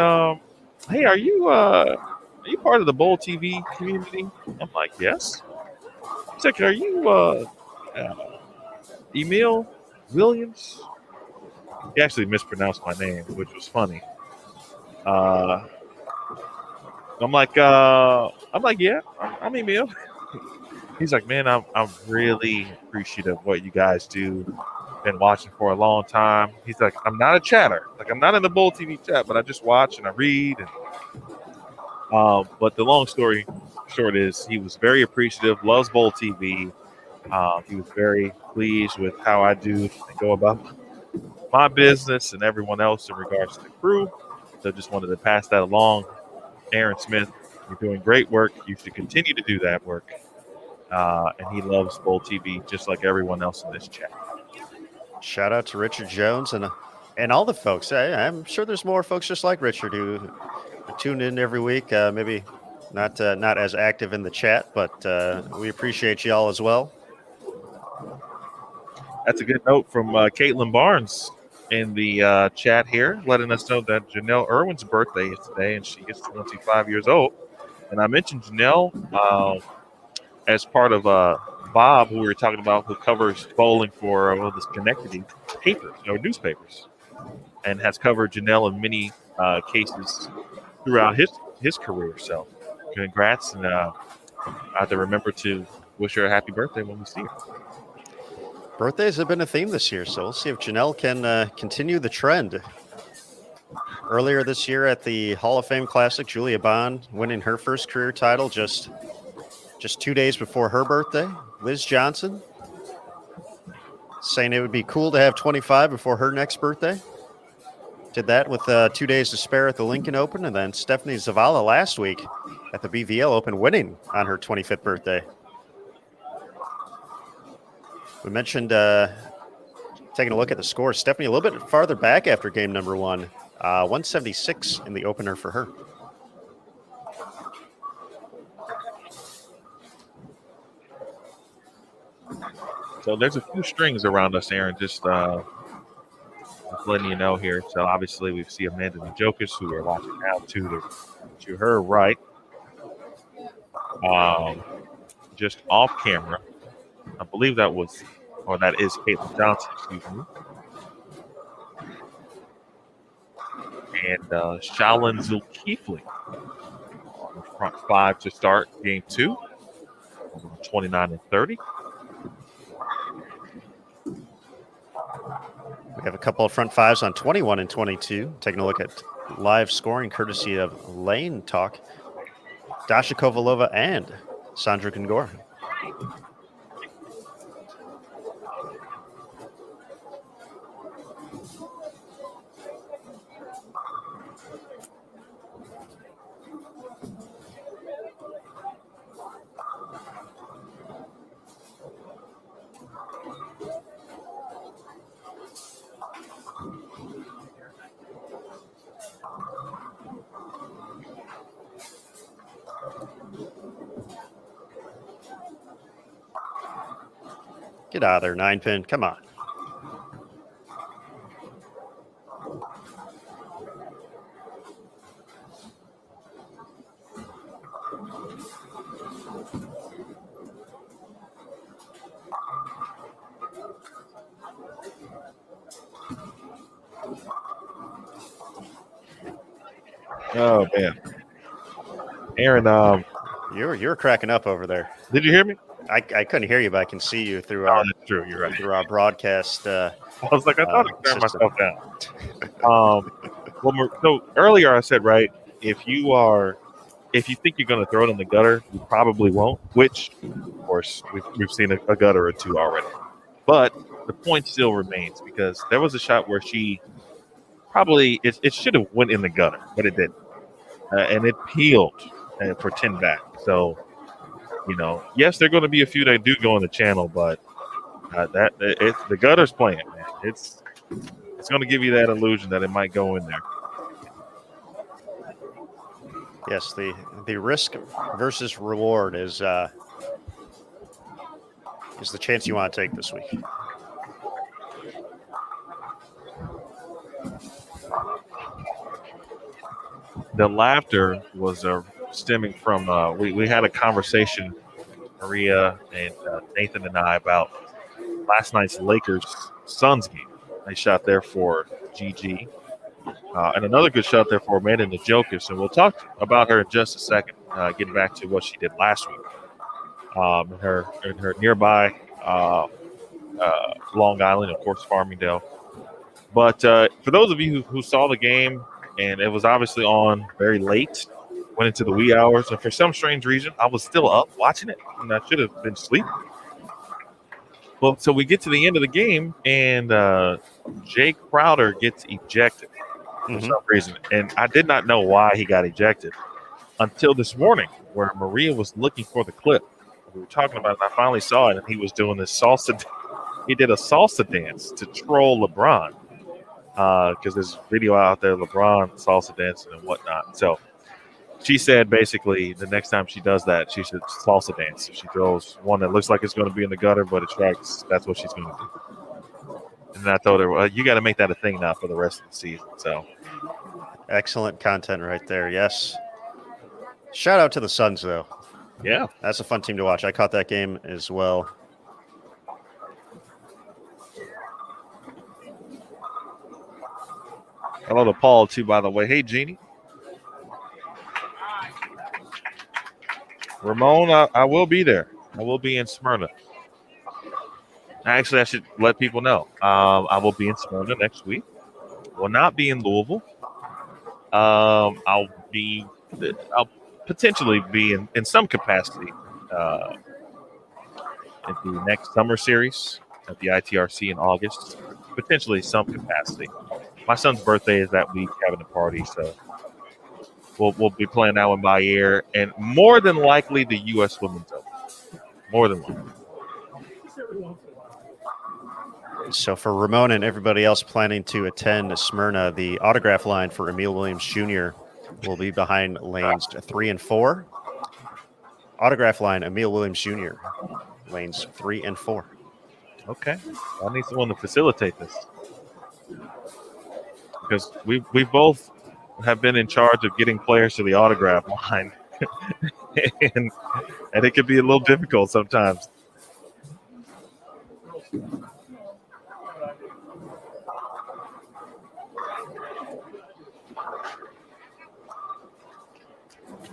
hey, are you part of the Bowl TV community? I'm like, yes. He's like, are you Emil Williams? He actually mispronounced my name, which was funny. I'm like, yeah, I'm Emil. He's like, man, I'm really appreciative of what you guys do. Been watching for a long time. He's like, I'm not a chatter. Like, I'm not in the Bowl TV chat, but I just watch and I read. And but the long story short is he was very appreciative, loves Bowl TV. He was very pleased with how I do and go about my business and everyone else in regards to the crew. So just wanted to pass that along. Aaron Smith, you're doing great work. You should continue to do that work. And he loves Bowl TV just like everyone else in this chat. Shout out to Richard Jones and all the folks. I'm sure there's more folks just like Richard who tune in every week. Maybe not as active in the chat, but we appreciate you all as well. That's a good note from Caitlin Barnes in the chat here, letting us know that Janelle Irwin's birthday is today, and she is 25 years old. And I mentioned Janelle as part of Bob, who we were talking about, who covers bowling for the Schenectady papers or newspapers, and has covered Janelle in many cases throughout his career. So, congrats, and I have to remember to wish her a happy birthday when we see her. Birthdays have been a theme this year, so we'll see if Janelle can continue the trend. Earlier this year at the Hall of Fame Classic, Julia Bond winning her first career title just 2 days before her birthday. Liz Johnson saying it would be cool to have 25 before her next birthday. Did that with 2 days to spare at the Lincoln Open. And then Stephanie Zavala last week at the BVL Open, winning on her 25th birthday. We mentioned taking a look at the scores. Stephanie a little bit farther back after game number one. 176 in the opener for her. So there's a few strings around us, Aaron, just letting you know here. So obviously we see Amanda Njokas, who we're watching now to her right. Just off camera. I believe that is Caitlin Johnson, excuse me. And Shalyn Zulkifli on front five to start game two, 29 and 30. We have a couple of front fives on 21 and 22. Taking a look at live scoring courtesy of Lane Talk. Dasha Kovalova and Sandra Gongor. Get out of there, 9-pin. Come on. Oh man, Aaron, you're cracking up over there. Did you hear me? I couldn't hear you, but I can see you through our. That's true. You're right. Through our broadcast. I was like, I thought I turned myself down. So earlier I said, right, if you think you're going to throw it in the gutter, you probably won't. Which, of course, we've seen a gutter or two already. But the point still remains because there was a shot where she probably it should have went in the gutter, but it didn't, and it peeled for 10 back. So. Yes, there are going to be a few that do go in the channel, but the gutter's playing, man. It's going to give you that illusion that it might go in there. Yes, the risk versus reward is the chance you want to take this week. The laughter was stemming from we had a conversation, Maria and Nathan and I, about last night's Lakers-Suns game. They shot there for GG. And another good shot there for Amanda Njokas. And we'll talk about her in just a second, getting back to what she did last week. In her nearby Long Island, of course, Farmingdale. But for those of you who saw the game, and it was obviously on very late, went into the wee hours, and for some strange reason, I was still up watching it, and I should have been sleeping. Well, so we get to the end of the game, and Jay Crowder gets ejected for some reason, and I did not know why he got ejected until this morning, where Maria was looking for the clip. We were talking about it, and I finally saw it, and he was doing this salsa. He did a salsa dance to troll LeBron, because there's video out there, LeBron salsa dancing and whatnot. So she said basically the next time she does that, she should salsa dance. If she throws one that looks like it's going to be in the gutter, but it strikes, that's what she's going to do. And I told her, well, you got to make that a thing now for the rest of the season. So excellent content right there. Yes. Shout out to the Suns, though. Yeah. That's a fun team to watch. I caught that game as well. Hello to Paul, too, by the way. Hey, Jeannie. Ramon, I will be there. I will be in Smyrna. Actually, I should let people know. I will be in Smyrna next week. Will not be in Louisville. I'll potentially be in some capacity at the next summer series at the ITRC in August. Potentially some capacity. My son's birthday is that week, having a party, so we'll be playing that one by ear, and more than likely the U.S. Women's Open. More than likely. So for Ramon and everybody else planning to attend Smyrna, the autograph line for Emil Williams Jr. will be behind lanes 3 and 4. Autograph line, Emil Williams Jr., lanes 3 and 4. Okay. I need someone to facilitate this. Because we both have been in charge of getting players to the autograph line. and it can be a little difficult sometimes.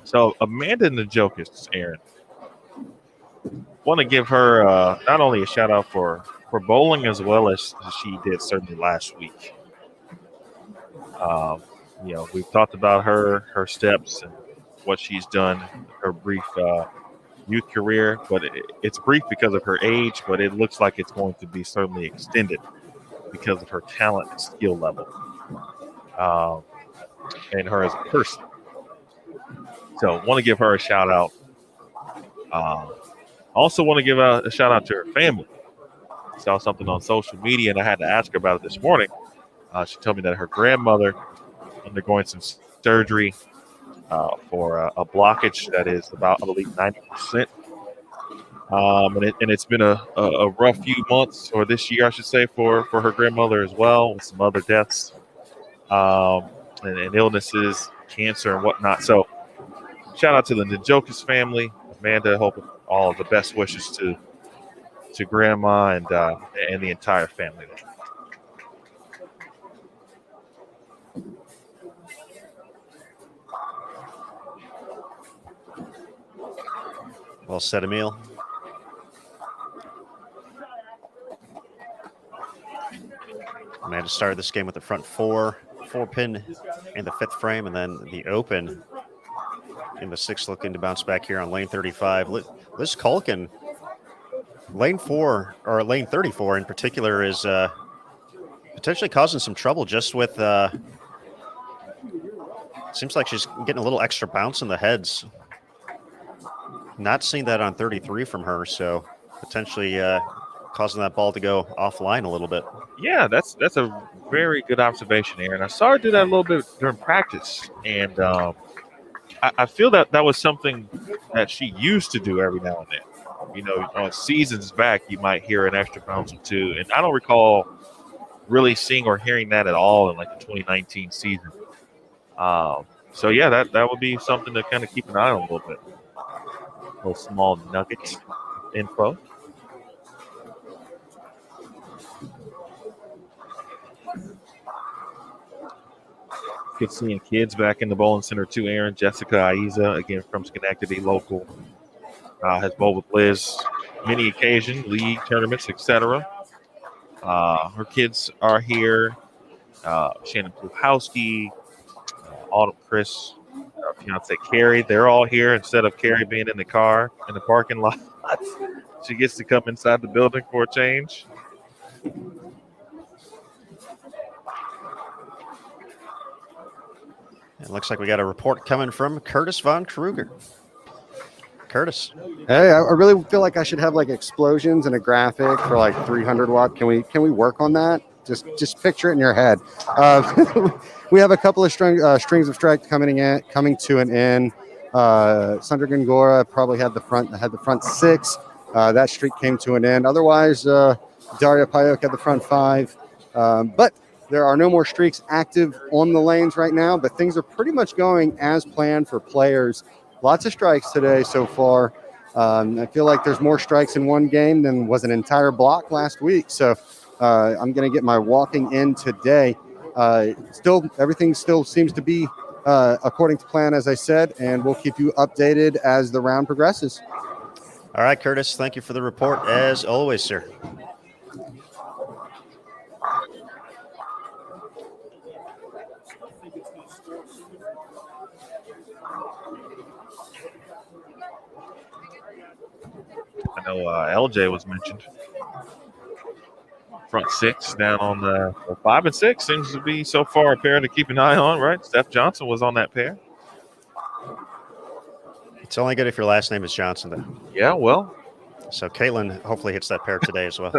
So Amanda Najokis, Aaron, want to give her not only a shout out for bowling as well as she did certainly last week. We've talked about her steps and what she's done, her brief youth career, but it's brief because of her age, but it looks like it's going to be certainly extended because of her talent and skill level and her as a person. So want to give her a shout out. Also want to give a shout out to her family. Saw something on social media and I had to ask her about it this morning. She told me that her grandmother undergoing some surgery for a blockage that is about, I believe, 90%. And it's been a rough few months, or this year, I should say, for her grandmother as well, with some other deaths and illnesses, cancer and whatnot. So shout out to the Najokis family. Amanda, hope all of the best wishes to grandma and the entire family. Well said, Emil. Amanda started this game with the front four pin in the 5th frame, and then the open in the 6th, looking to bounce back here on lane 35. Liz Culkin, lane 4, or lane 34 in particular, is potentially causing some trouble just with, seems like she's getting a little extra bounce in the heads. Not seeing that on 33 from her, so potentially causing that ball to go offline a little bit. Yeah, that's a very good observation, Aaron. I saw her do that a little bit during practice, and I feel that was something that she used to do every now and then. You know, on seasons back, you might hear an extra bounce or two, and I don't recall really seeing or hearing that at all in like the 2019 season. So yeah, that would be something to kind of keep an eye on a little bit. Little small nuggets info. Good seeing kids back in the bowling center too, Aaron. Jessica Aiza, again from Schenectady, local, has bowled with Liz many occasions, league tournaments, etc. Her kids are here. Shannon Pluhowski, Autumn Chris, fiance Carrie, they're all here instead of Carrie being in the car in the parking lot. She gets to come inside the building for a change. It looks like we got a report coming from Curtis Von Kruger. Curtis. Hey, I really feel like I should have like explosions and a graphic for like 300 watt. Can we work on that? Just picture it in your head. We have a couple of strings of strike coming to an end. Sandra Gongora probably had the front 6. That streak came to an end. Otherwise, Daria Payok had the front 5. But there are no more streaks active on the lanes right now. But things are pretty much going as planned for players lots of strikes today so far. I feel like there's more strikes in one game than was an entire block last week. So I'm going to get my walking in today. Everything still seems to be according to plan, as I said, and we'll keep you updated as the round progresses. All right, Curtis, thank you for the report, as always, sir. I know LJ was mentioned. Front six down on the 5 and 6 seems to be so far a pair to keep an eye on, right? Steph Johnson was on that pair. It's only good if your last name is Johnson, though. Yeah, well. So Caitlin hopefully hits that pair today as well.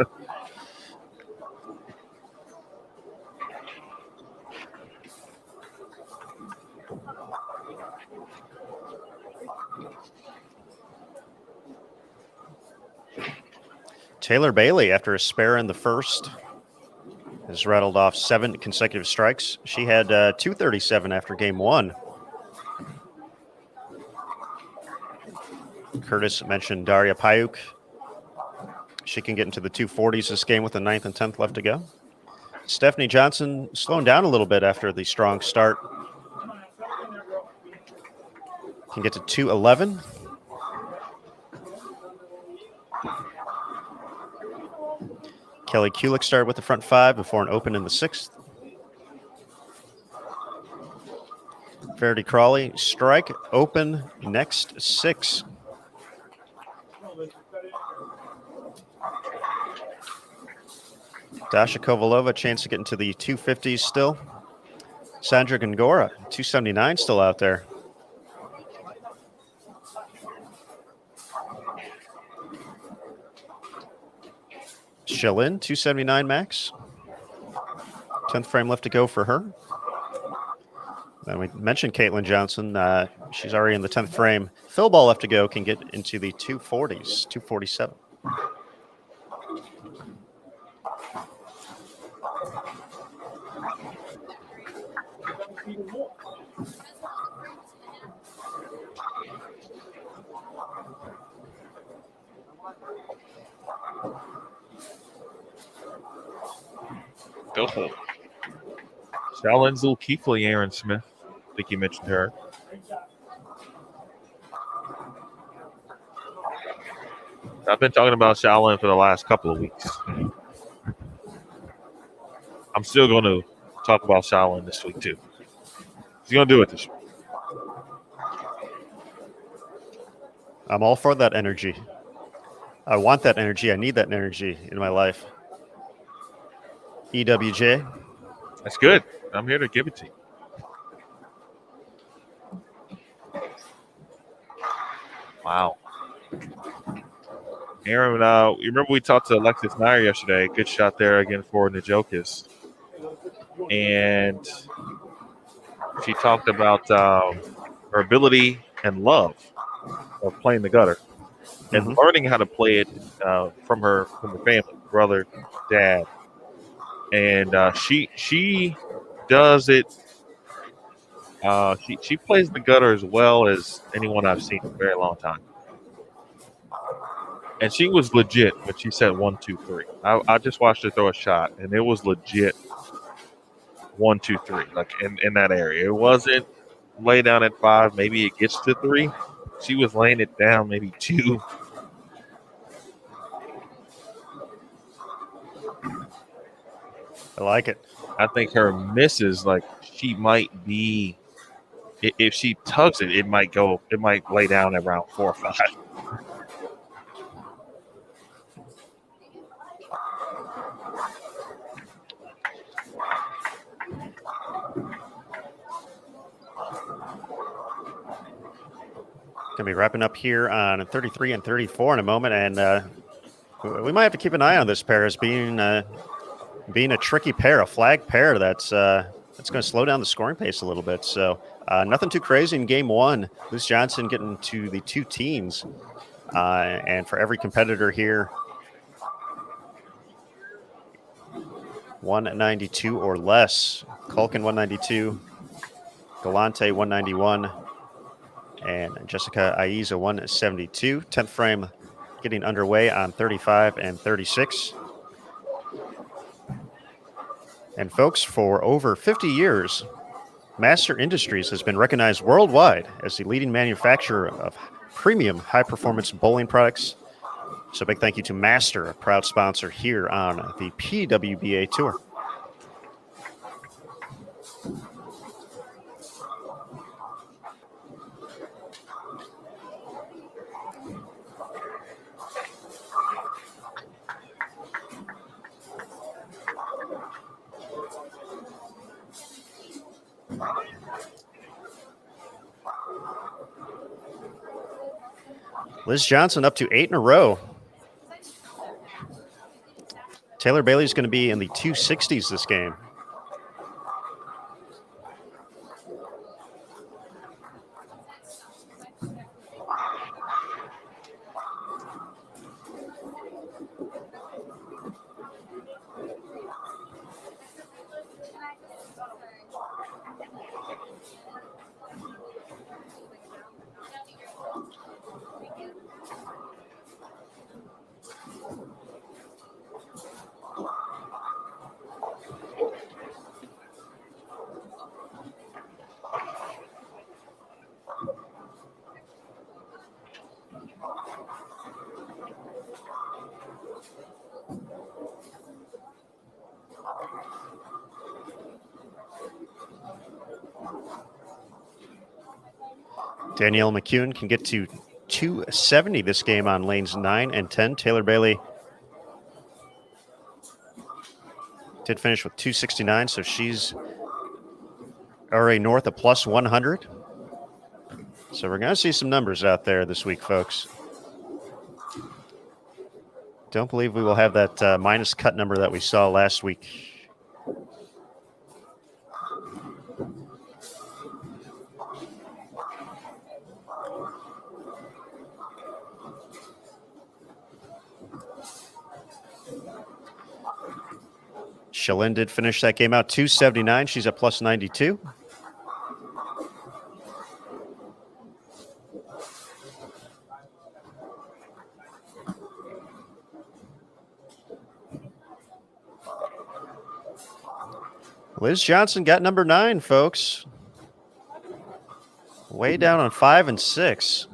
Taylor Bailey, after a spare in the first, has rattled off 7 consecutive strikes. She had 237 after game 1. Curtis mentioned Daria Payuk. She can get into the 240s this game with the 9th and 10th left to go. Stephanie Johnson slowing down a little bit after the strong start. Can get to 211. Kelly Kulik started with the front 5 before an open in the 6th. Verity Crawley, strike, open, next 6. Dasha Kovalova, chance to get into the 250s still. Sandra Gongora, 279 still out there. Shilin, 279 max. 10th frame left to go for her. Then we mentioned Caitlin Johnson. She's already in the 10th frame. Fill ball left to go, can get into the 240s, 247. Go for it. Shaolin Zulkifli, Aaron Smith. I think you mentioned her. I've been talking about Shaolin for the last couple of weeks. I'm still going to talk about Shaolin this week, too. He's going to do it this week. I'm all for that energy. I want that energy. I need that energy in my life. EWJ. That's good. I'm here to give it to you. Wow. Aaron, you remember we talked to Alexis Nair yesterday. Good shot there again for Njokas. And she talked about her ability and love of playing the gutter and learning how to play it from her family, brother, dad. And she does it. She plays the gutter as well as anyone I've seen in a very long time. And she was legit when she said 1, 2, 3. I just watched her throw a shot, and it was legit 1, 2, 3, like in that area. It wasn't lay down at 5. Maybe it gets to 3. She was laying it down maybe 2. I like it. I think her misses, like she might be, if she tugs it, it might lay down at around 4 or 5. Going to be wrapping up here on 33 and 34 in a moment, and we might have to keep an eye on this pair as being a tricky pair, a flag pair that's going to slow down the scoring pace a little bit. So nothing too crazy in game 1. Liz Johnson getting to the 2 teens, and for every competitor here, 192 or less. Culkin 192, Galante 191. And Jessica Aiza 172. 10th frame getting underway on 35 and 36. And folks, for over 50 years, Master Industries has been recognized worldwide as the leading manufacturer of premium high-performance bowling products. So big thank you to Master, a proud sponsor here on the PWBA Tour. Liz Johnson up to 8 in a row. Taylor Bailey's going to be in the 260s this game. Danielle McCune can get to 270 this game on lanes 9 and 10. Taylor Bailey did finish with 269, so she's already north of plus 100. So we're going to see some numbers out there this week, folks. Don't believe we will have that minus cut number that we saw last week. Shalyn did finish that game out 279. She's at plus 92. Liz Johnson got number 9, folks. Way down on 5 and 6.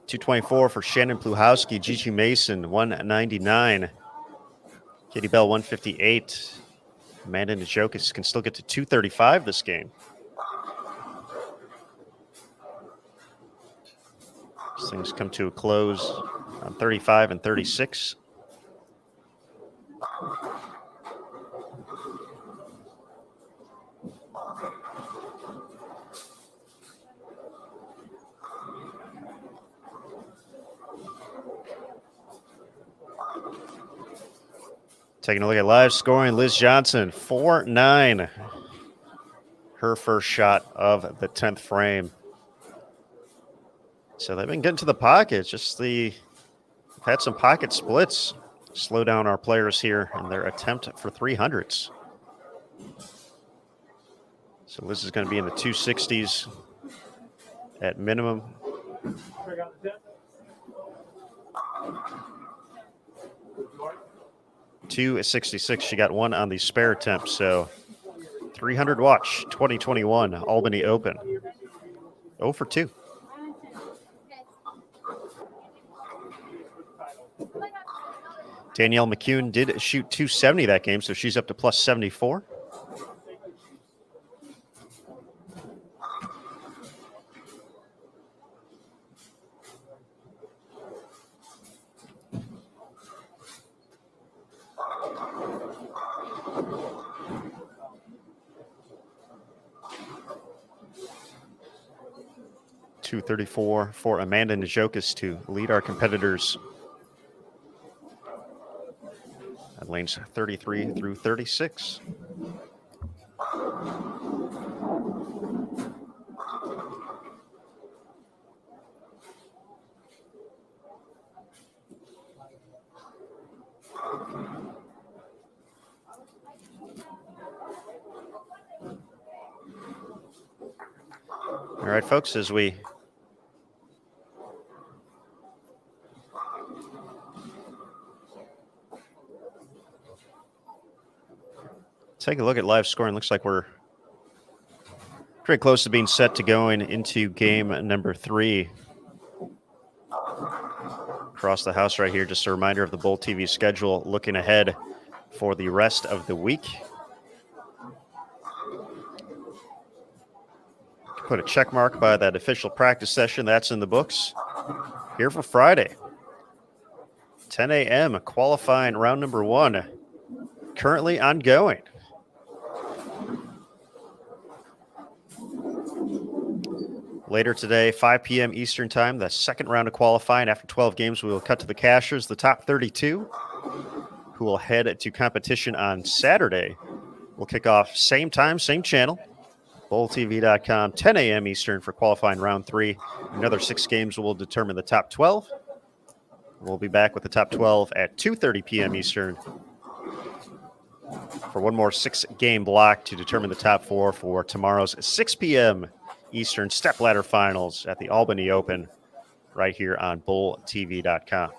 $224 for Shannon Pluhowski, Gigi Mason, $199. Katie Bell, $158. Amanda Najokis can still get to $235 this game. These things come to a close on 35 and 36. Taking a look at live scoring, Liz Johnson, 4-9. Her first shot of the 10th frame. So they've been getting to the pocket. We've had some pocket splits. Slow down our players here in their attempt for 300s. So Liz is going to be in the 260s at minimum. $266. She got one on the spare attempt. So 300 watch 2021 Albany Open. 0 for 2. Danielle McCune did shoot 270 that game, so she's up to plus 74. 2:34 for Amanda Njokas to lead our competitors at lanes 33 through 36. All right, folks, as we take a look at live scoring, looks like we're pretty close to being set to going into game number 3. Across the house right here, just a reminder of the Bowl TV schedule looking ahead for the rest of the week. Put a check mark by that official practice session. That's in the books. Here for Friday, 10 a.m., qualifying round number 1, currently ongoing. Later today, 5 p.m. Eastern time, the second round of qualifying. After 12 games, we will cut to the cashers, the top 32, who will head to competition on Saturday. We'll kick off same time, same channel, bowltv.com, 10 a.m. Eastern for qualifying round 3. Another 6 games will determine the top 12. We'll be back with the top 12 at 2:30 p.m. Eastern for one more 6-game block to determine the top 4 for tomorrow's 6 p.m. Eastern stepladder finals at the Albany Open right here on bowltv.com.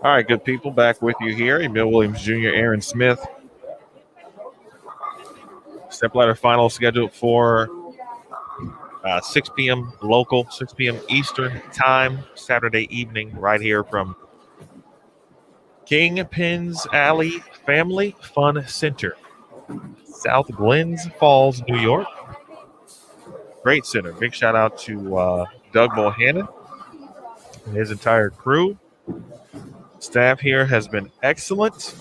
All right, good people, back with you here. Emil Williams Jr., Aaron Smith. Stepladder final scheduled for 6 p.m. local, 6 p.m. Eastern time, Saturday evening, right here from Kingpin's Alley Family Fun Center, South Glens Falls, New York. Great center. Big shout out to Doug Bohannon and his entire crew. Staff here has been excellent.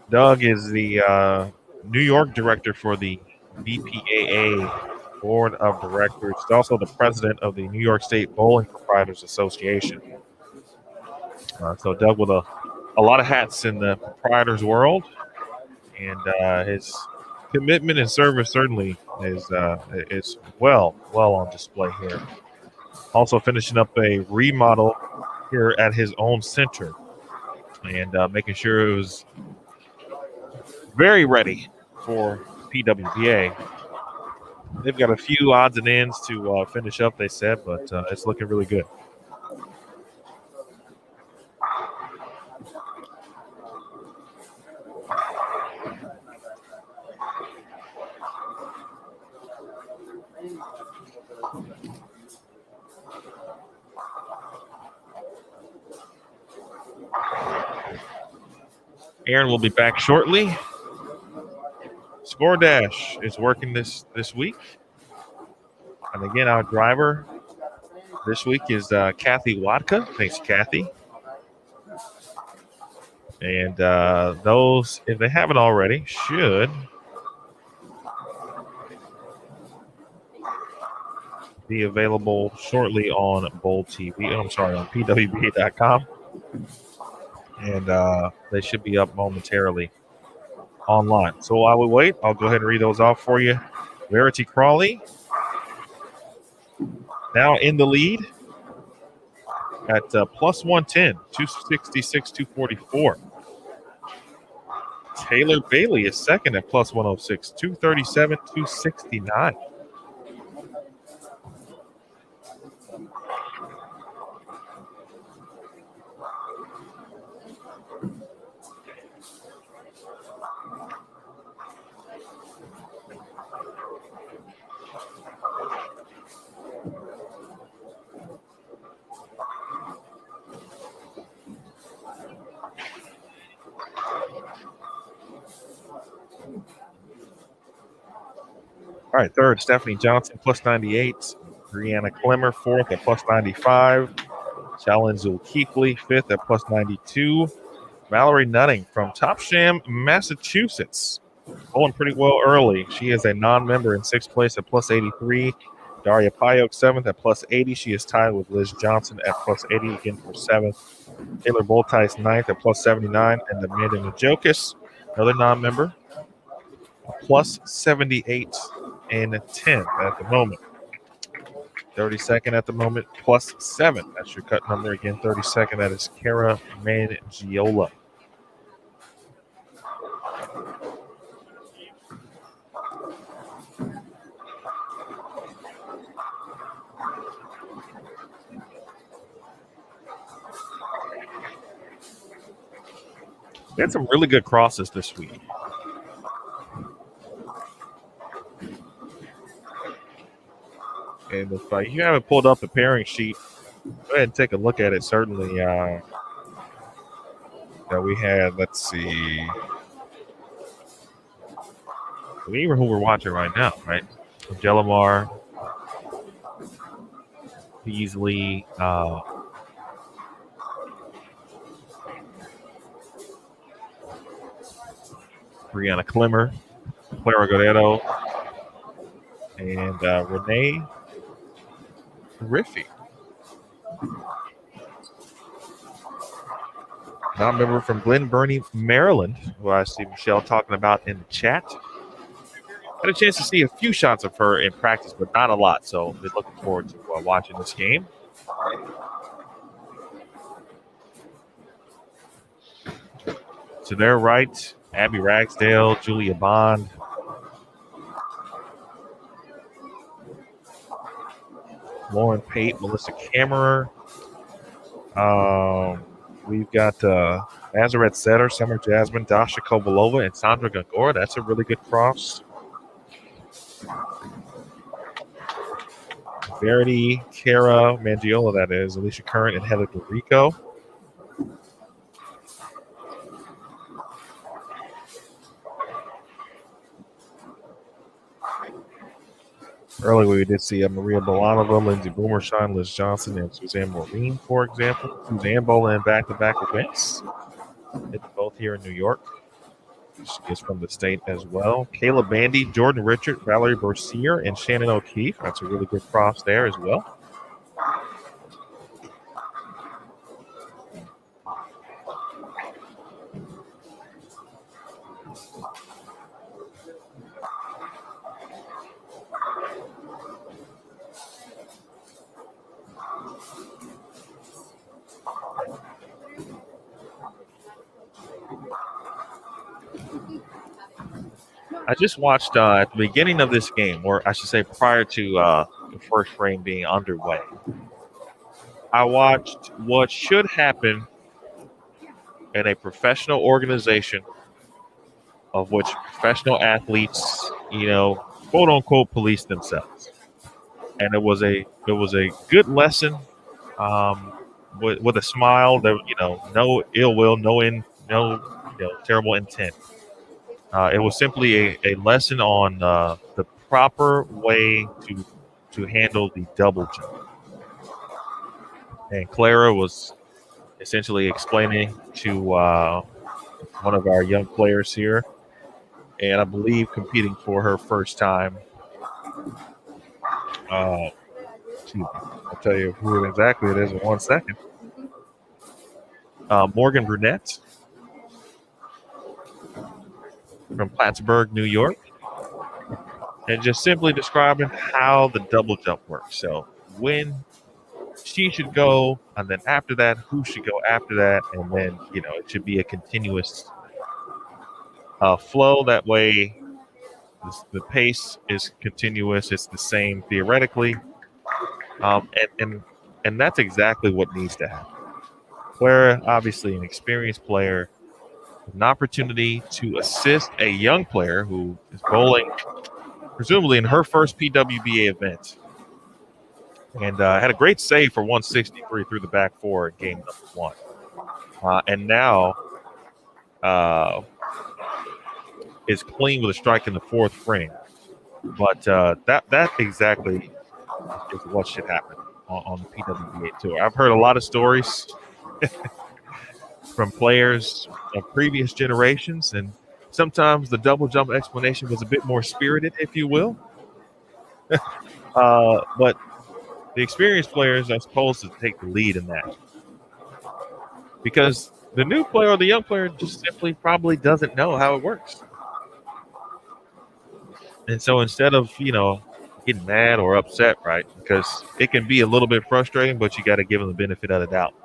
Doug is the New York director for the PWBA Board of Directors. He's also the president of the New York State Bowling Proprietors Association. So Doug with a lot of hats in the proprietors world, and his commitment and service certainly is well on display here. Also finishing up a remodel here at his own center and making sure it was very ready for PWBA. They've got a few odds and ends to finish up, they said, but it's looking really good. Aaron will be back shortly. Score Dash is working this week. And again, our driver this week is Kathy Watka. Thanks, Kathy. And those, if they haven't already, should be available shortly on Bowl TV. I'm sorry, on PWBA.com. And they should be up momentarily online. So while we wait, I'll go ahead and read those off for you. Verity Crawley now in the lead at plus 110, 266, 244. Taylor Bailey is second at plus 106, 237, 269. All right, third, Stephanie Johnson, plus 98. Brianna Clemmer, fourth at plus 95. Challen Zulkifli, fifth at plus 92. Mallory Nutting from Topsham, Massachusetts, going pretty well early. She is a non-member in sixth place at plus 83. Daria Payok, seventh at plus 80. She is tied with Liz Johnson at plus 80 again for seventh. Taylor Boltice, ninth at plus 79. And Amanda Najokis, another non-member, plus 78 and 10 at the moment. 32nd at the moment, plus 7. That's your cut number again. 32nd, that is Kara Mangiola. We had some really good crosses this week. And if you haven't pulled up the pairing sheet, go ahead and take a look at it. Certainly, that we had, let's see, even who we're watching right now, right? Jellamar, Beasley, Brianna Clemmer, Clara Guerrero, and Renee Riffy. Non-member from Glen Burnie, Maryland, who I see Michelle talking about in the chat. Had a chance to see a few shots of her in practice, but not a lot. So we're looking forward to watching this game. To their right, Abby Ragsdale, Julia Bond. Lauren Pate, Melissa Kammerer. We've got Nazareth Setter, Summer Jasmine, Dasha Kovalova, and Sandra Gongora. That's a really good cross. Verity, Kara Mangiola, that is, Alicia Curran, and Heather DeRico. Earlier, we did see Maria Bolanova, Lindsay Boomershine, Liz Johnson, and Suzanne Maureen, for example. Suzanne bowling in back-to-back events. It's both here in New York. She is from the state as well. Kayla Bandy, Jordan Richard, Valerie Bercier, and Shannon O'Keefe. That's a really good cross there as well. I just watched at the beginning of this game, or I should say prior to the first frame being underway, I watched what should happen in a professional organization of which professional athletes, quote unquote, police themselves. And it was a good lesson with a smile. That no ill will, no terrible intent. It was simply a lesson on the proper way to handle the double jump. And Clara was essentially explaining to one of our young players here, and I believe competing for her first time. I'll tell you who exactly it is in 1 second. Morgan Brunette from Plattsburgh, New York, and just simply describing how the double jump works. So when she should go, and then after that, who should go after that, and then it should be a continuous flow. That way, the pace is continuous. It's the same theoretically, and that's exactly what needs to happen. Clara, obviously an experienced player, an opportunity to assist a young player who is bowling, presumably in her first PWBA event, and had a great save for 163 through the back four in game number 1, and now is clean with a strike in the fourth frame. But that exactly is what should happen on the PWBA tour. I've heard a lot of stories from players of previous generations, and sometimes the double jump explanation was a bit more spirited, if you will. But the experienced players are supposed to take the lead in that, because the new player or the young player just simply probably doesn't know how it works. And so instead of, getting mad or upset, right, because it can be a little bit frustrating, but you got to give them the benefit of the doubt.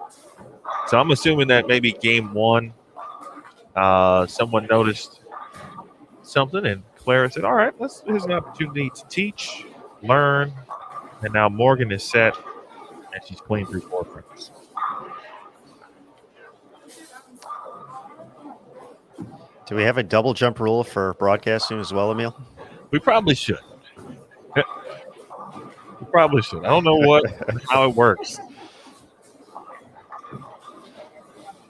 So I'm assuming that maybe game 1, someone noticed something, and Clara said, all right, here's an opportunity to teach, learn, and now Morgan is set, and she's clean through 4 frames. Do we have a double jump rule for broadcasting as well, Emil? We probably should. We probably should. I don't know how it works.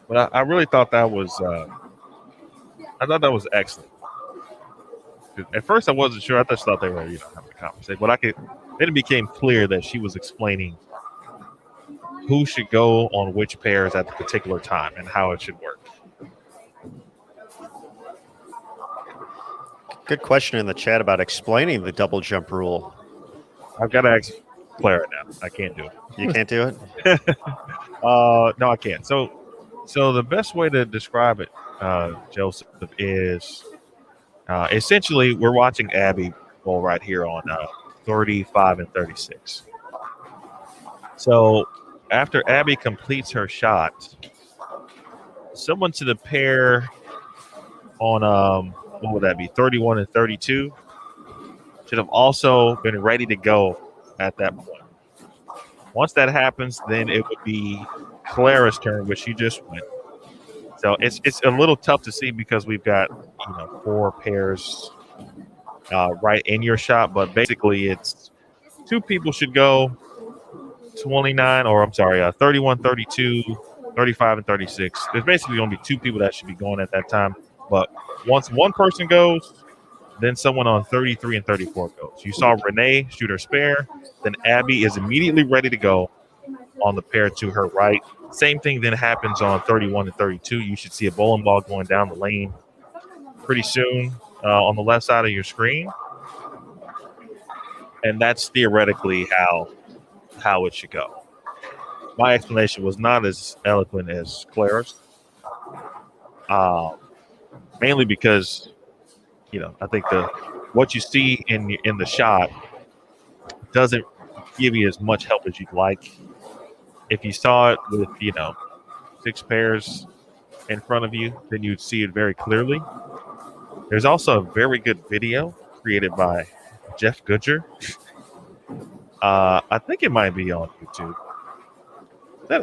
But I really thought that was excellent. At first, I wasn't sure. I just thought they were, having a conversation. But then it became clear that she was explaining who should go on which pairs at the particular time and how it should work. Good question in the chat about explaining the double jump rule. I've got to ask Clara now. I can't do it. You can't do it? No, I can't. So the best way to describe it, Joseph, is essentially we're watching Abby bowl right here on 35 and 36. So after Abby completes her shot, someone to the pair on what would that be, 31 and 32, should have also been ready to go at that point. Once that happens, then it would be Clara's turn, which she just went. So it's a little tough to see because we've got 4 pairs right in your shot, but basically it's 2 people should go 31, 32, 35, and 36. There's basically only 2 people that should be going at that time. But once one person goes, then someone on 33 and 34 goes. You saw Renee shoot her spare. Then Abby is immediately ready to go on the pair to her right. Same thing then happens on 31 and 32. You should see a bowling ball going down the lane pretty soon on the left side of your screen. And that's theoretically how it should go. My explanation was not as eloquent as Clara's, mainly because I think what you see in the shot doesn't give you as much help as you'd like. If you saw it with 6 pairs in front of you, then you'd see it very clearly. There's also a very good video created by Jeff Goodger. I think it might be on YouTube.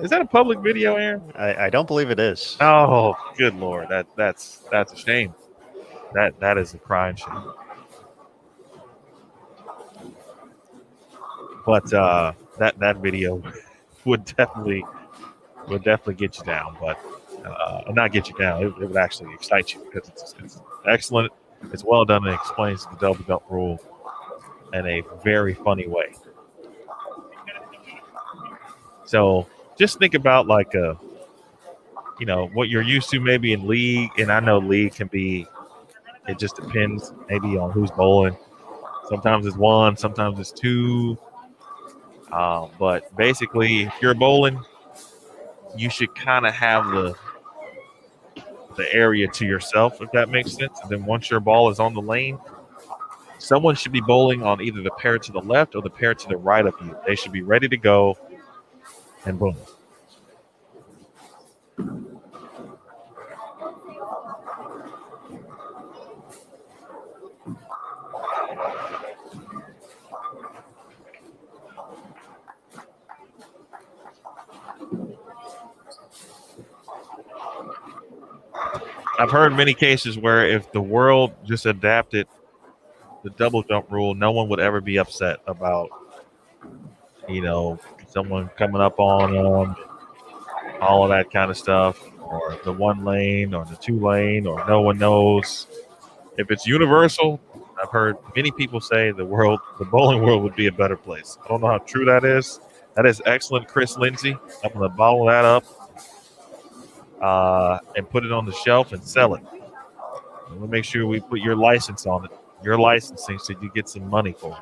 Is that a public video, Aaron? I don't believe it is. Oh, good Lord. That's a shame. That is a crying shame. But that video would definitely get you down, but not get you down. It would actually excite you because it's excellent. It's well done and explains the double jump rule in a very funny way. So just think about what you're used to maybe in league, and I know league can be. It just depends maybe on who's bowling. Sometimes it's 1, sometimes it's 2. But basically, if you're bowling, you should kind of have the area to yourself, if that makes sense. And then once your ball is on the lane, someone should be bowling on either the pair to the left or the pair to the right of you. They should be ready to go, and boom. I've heard many cases where if the world just adapted the double jump rule, no one would ever be upset about, someone coming up on them, all of that kind of stuff, or the 1 lane or the 2 lane, or no one knows. If it's universal, I've heard many people say the bowling world would be a better place. I don't know how true that is. That is excellent, Chris Lindsay. I'm going to bottle that up. And put it on the shelf and sell it. And we'll make sure we put your license on it, your licensing, so you get some money for it.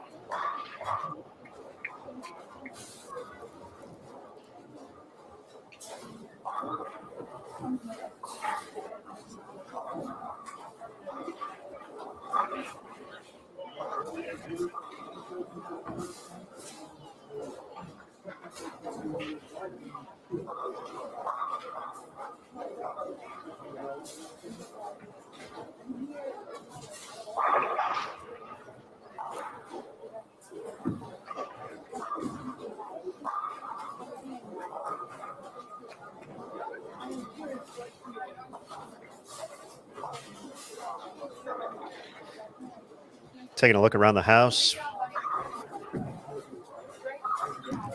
Taking a look around the house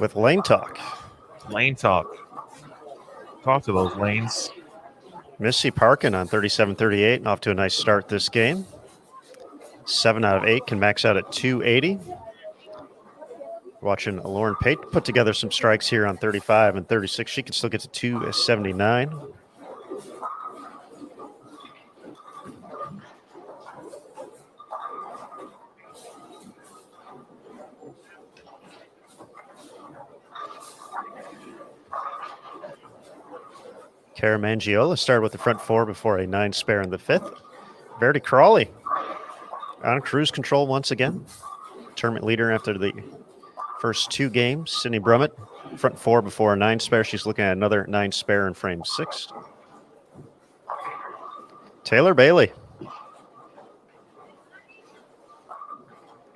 with Lane Talk. Lane Talk. Talk to those lanes. Missy Parkin on 37-38 and off to a nice start this game. 7 out of 8 can max out at 280. Watching Lauren Pate put together some strikes here on 35 and 36. She can still get to 279. Cara Mangiola started with the front 4 before a 9 spare in the 5th. Verity Crawley on cruise control once again. Tournament leader after the first 2 games. Sydney Brummett, front 4 before a 9 spare. She's looking at another 9 spare in frame 6. Taylor Bailey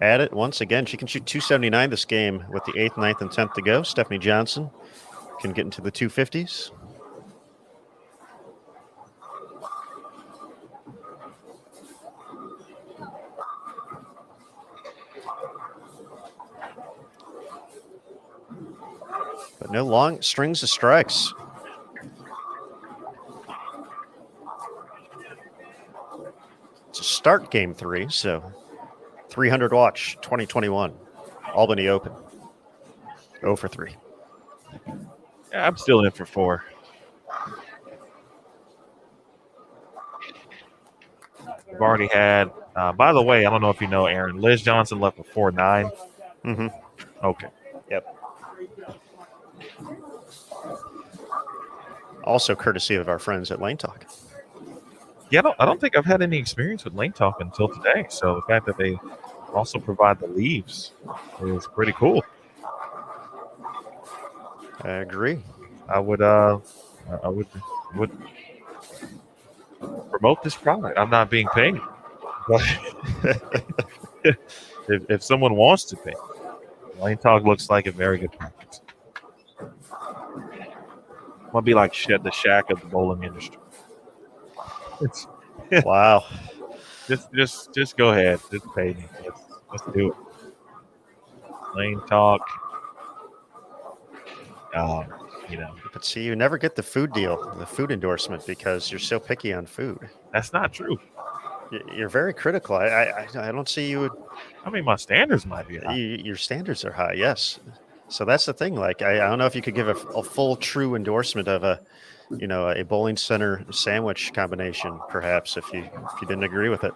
at it once again. She can shoot 279 this game with the 8th, 9th, and 10th to go. Stephanie Johnson can get into the 250s. But no long strings of strikes. To start game 3, so 300 watch 2021 Albany Open. 0 for 3. Yeah, I'm still in for 4. We've already had, by the way, I don't know if you know, Aaron, Liz Johnson left with 4-9. Mm-hmm. Okay. Yep. Also courtesy of our friends at Lane Talk. Yeah, I don't think I've had any experience with Lane Talk until today. So the fact that they also provide the leaves is pretty cool. I agree. I would promote this product. I'm not being paid. But if someone wants to pay, Lane Talk looks like a very good practice. Might be like the Shack of the bowling industry. Wow. Just go ahead. Just pay me. Let's do it. Lane Talk. But see, you never get the food deal, the food endorsement, because you're so picky on food. That's not true. You're very critical. I don't see you. I mean, my standards might be high. Your standards are high, yes. So that's the thing. Like, I don't know if you could give a full, true endorsement of a bowling center sandwich combination, perhaps, if you didn't agree with it.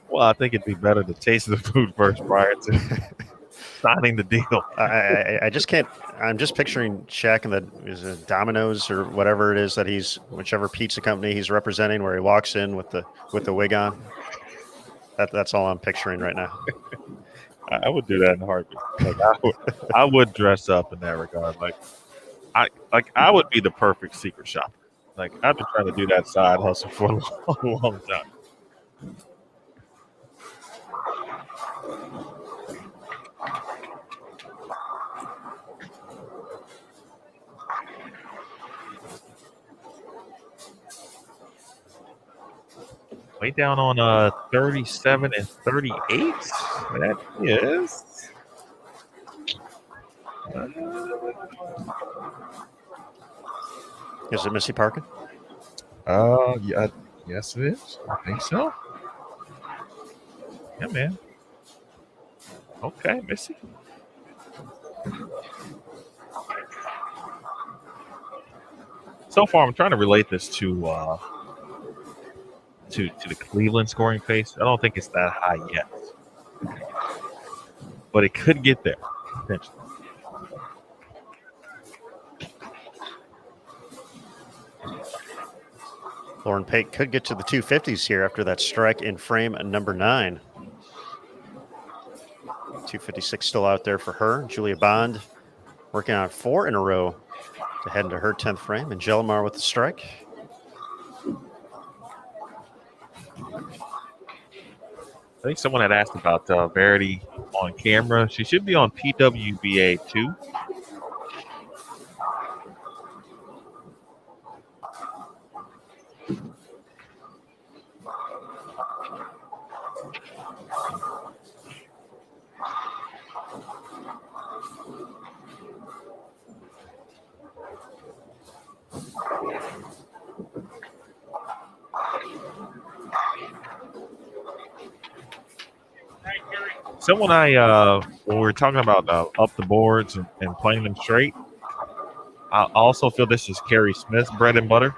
Well, I think it'd be better to taste the food first prior to signing the deal. I just can't. I'm just picturing Shaq in the Domino's or whatever it is that whichever pizza company he's representing, where he walks in with the wig on. That's all I'm picturing right now. I would do that in a heartbeat. I would dress up in that regard. I would be the perfect secret shopper. Like, I've been trying to do that side hustle for a long time. Way down on 37 and 38. That is. Is it Missy Parkin? Yeah, yes, it is. I think so. Yeah, man. Okay, Missy. So far, I'm trying to relate this to the Cleveland scoring pace. I don't think it's that high yet, but it could get there potentially. Lauren Pate could get to the 250s here after that strike in frame number 9. 256 still out there for her. Julia Bond working on 4 in a row to head into her 10th frame. And Jellamar with the strike. I think someone had asked about Verity on camera. She should be on PWBA too. Someone when we were talking about up the boards and playing them straight, I also feel this is Carrie Smith's bread and butter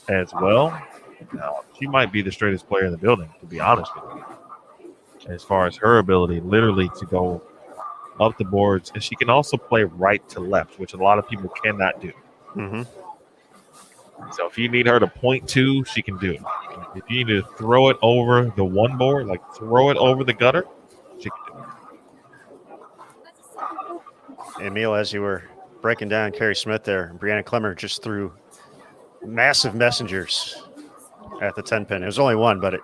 as well. She might be the straightest player in the building, to be honest with you, as far as her ability literally to go up the boards. And she can also play right to left, which a lot of people cannot do. Mm-hmm. So if you need her to point to, she can do it. If you need to throw it over the one board, like throw it over the gutter, she can do it. Emil, as you were breaking down Carrie Smith there, Brianna Clemmer just threw massive messengers at the 10 pin. It was only one, but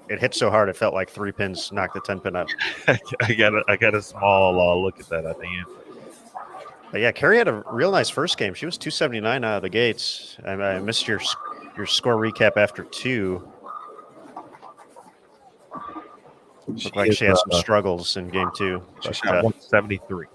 it hit so hard it felt like 3 pins knocked the 10 pin out. I got a small look at that at the end. But yeah, Carrie had a real nice first game. She was 279 out of the gates. I missed your score recap after 2. Looked like she had some struggles in game 2. She shot 173.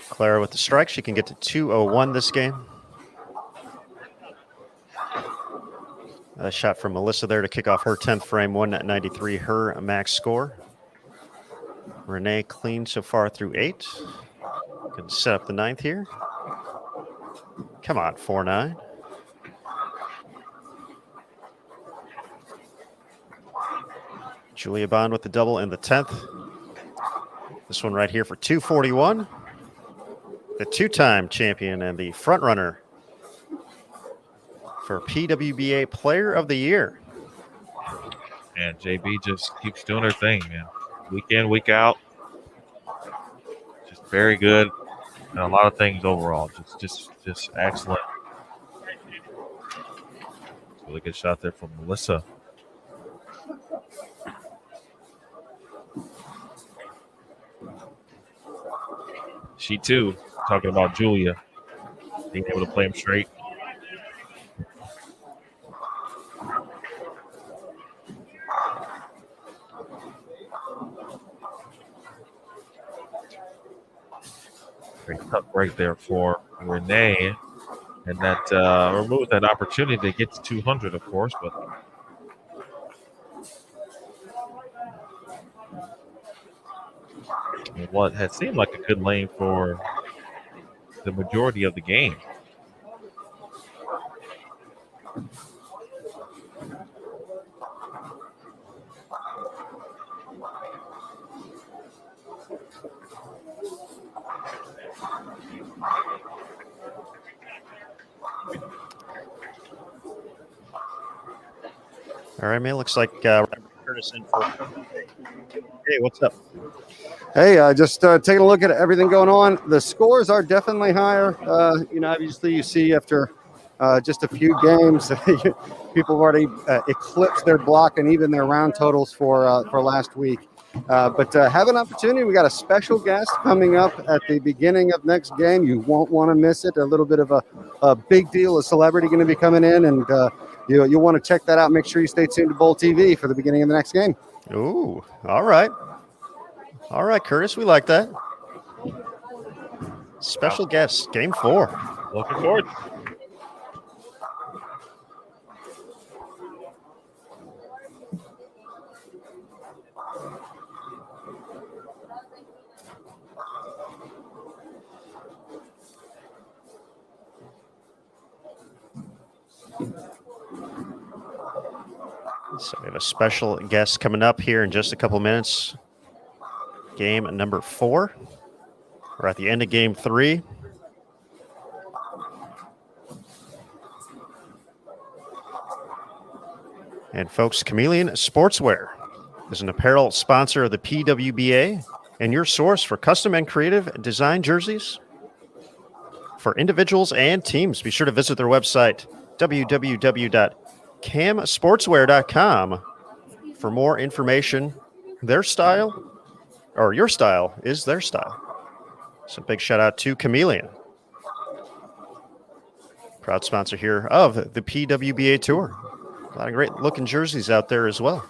Clara with the strike. She can get to 201 this game. A shot from Melissa there to kick off her 10th frame, 193, her max score. Renee clean so far through 8. Can set up the 9th here. Come on, 4-9. Julia Bond with the double in the 10th. This one right here for 241. The 2-time champion and the front runner for PWBA Player of the Year. And JB just keeps doing her thing, man. Week in, week out. Just very good. And a lot of things overall. Just excellent. Really good shot there from Melissa. She too, talking about Julia being able to play him straight. Great tough right there for Renee. And that removed that opportunity to get to 200, of course, but what had seemed like a good lane for the majority of the game. All right, man. Looks like Curtis in for. Hey, what's up? Hey, just taking a look at everything going on. The scores are definitely higher. Obviously you see after just a few games, people have already eclipsed their block and even their round totals for last week. But have an opportunity. We got a special guest coming up at the beginning of next game. You won't want to miss it. A little bit of a big deal, a celebrity going to be coming in, and you'll want to check that out. Make sure you stay tuned to Bowl TV for the beginning of the next game. Ooh, all right. All right, Curtis, we like that. Special guest, game 4. Looking forward. So we have a special guest coming up here in just a couple minutes. Game number 4. We're at the end of game 3. And folks, Chameleon Sportswear is an apparel sponsor of the PWBA and your source for custom and creative design jerseys for individuals and teams. Be sure to visit their website, www.camsportswear.com, for more information. Their style, or your style, is their style. So big shout out to Chameleon, proud sponsor here of the PWBA Tour. A lot of great looking jerseys out there as well.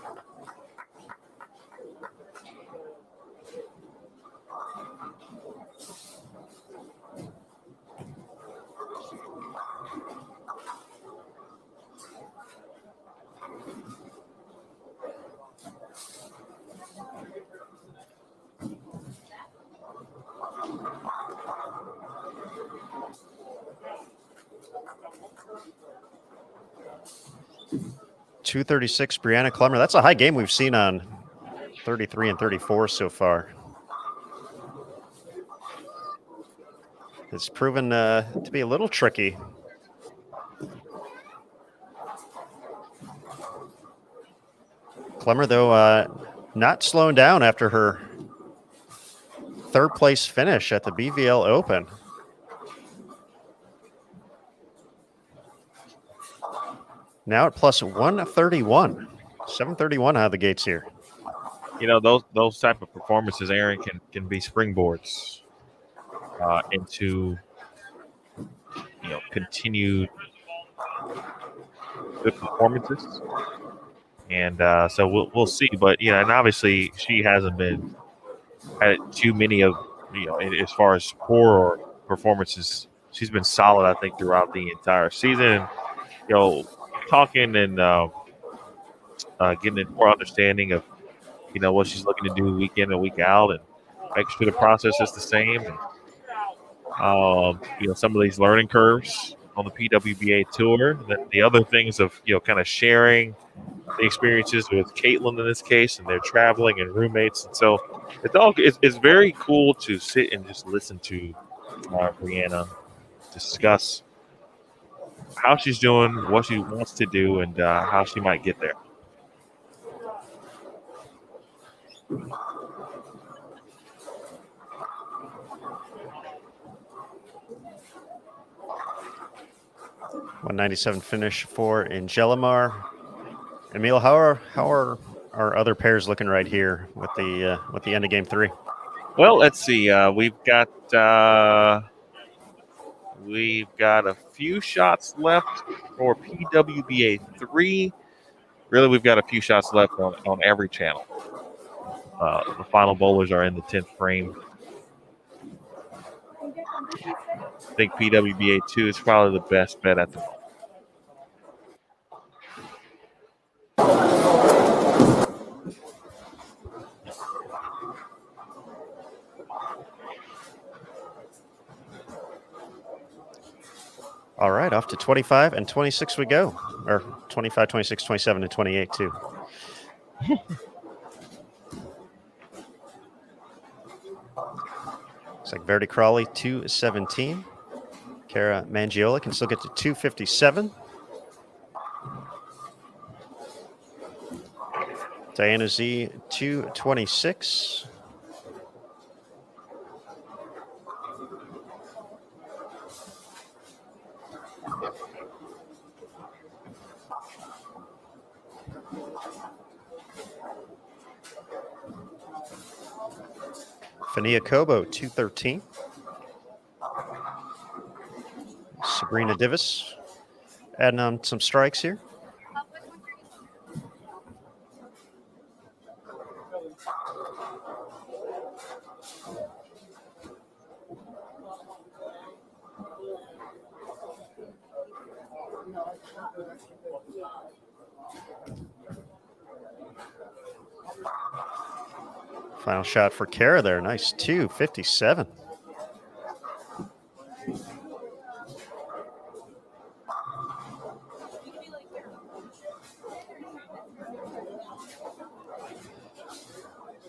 .236, Brianna Clemmer. That's a high game we've seen on 33 and 34 so far. It's proven to be a little tricky. Clemmer, though, not slowing down after her third-place finish at the BVL Open. Now at plus 131. 731 out of the gates here. You know, those type of performances, Aaron, can be springboards into, you know, continued good performances. And so we'll see. But, you know, and obviously she hasn't been had too many of, you know, as far as poor performances. She's been solid, I think, throughout the entire season. You know, talking and getting a more understanding of, you know, what she's looking to do week in and week out, and making sure the process is the same. And, you know, some of these learning curves on the PWBA tour. The other things of, you know, kind of sharing the experiences with Caitlin in this case, and they're traveling and roommates. And so it's very cool to sit and just listen to Brianna discuss how she's doing, what she wants to do, and how she might get there. .197 finish for Angelimar. Emil, how are our other pairs looking right here with the end of game 3? Well, let's see. We've got a few shots left for PWBA 3. Really, we've got a few shots left on every channel. The final bowlers are in the 10th frame. I think PWBA 2 is probably the best bet at the moment. All right, off to 25 and 26 we go. Or 25, 26, 27, and 28 too. Looks like Verdi Crawley 217. Cara Mangiola can still get to 257. Diana Z 226. Fania Kobo 213. Sabrina Divis adding on some strikes here. Final shot for Cara there. Nice 257.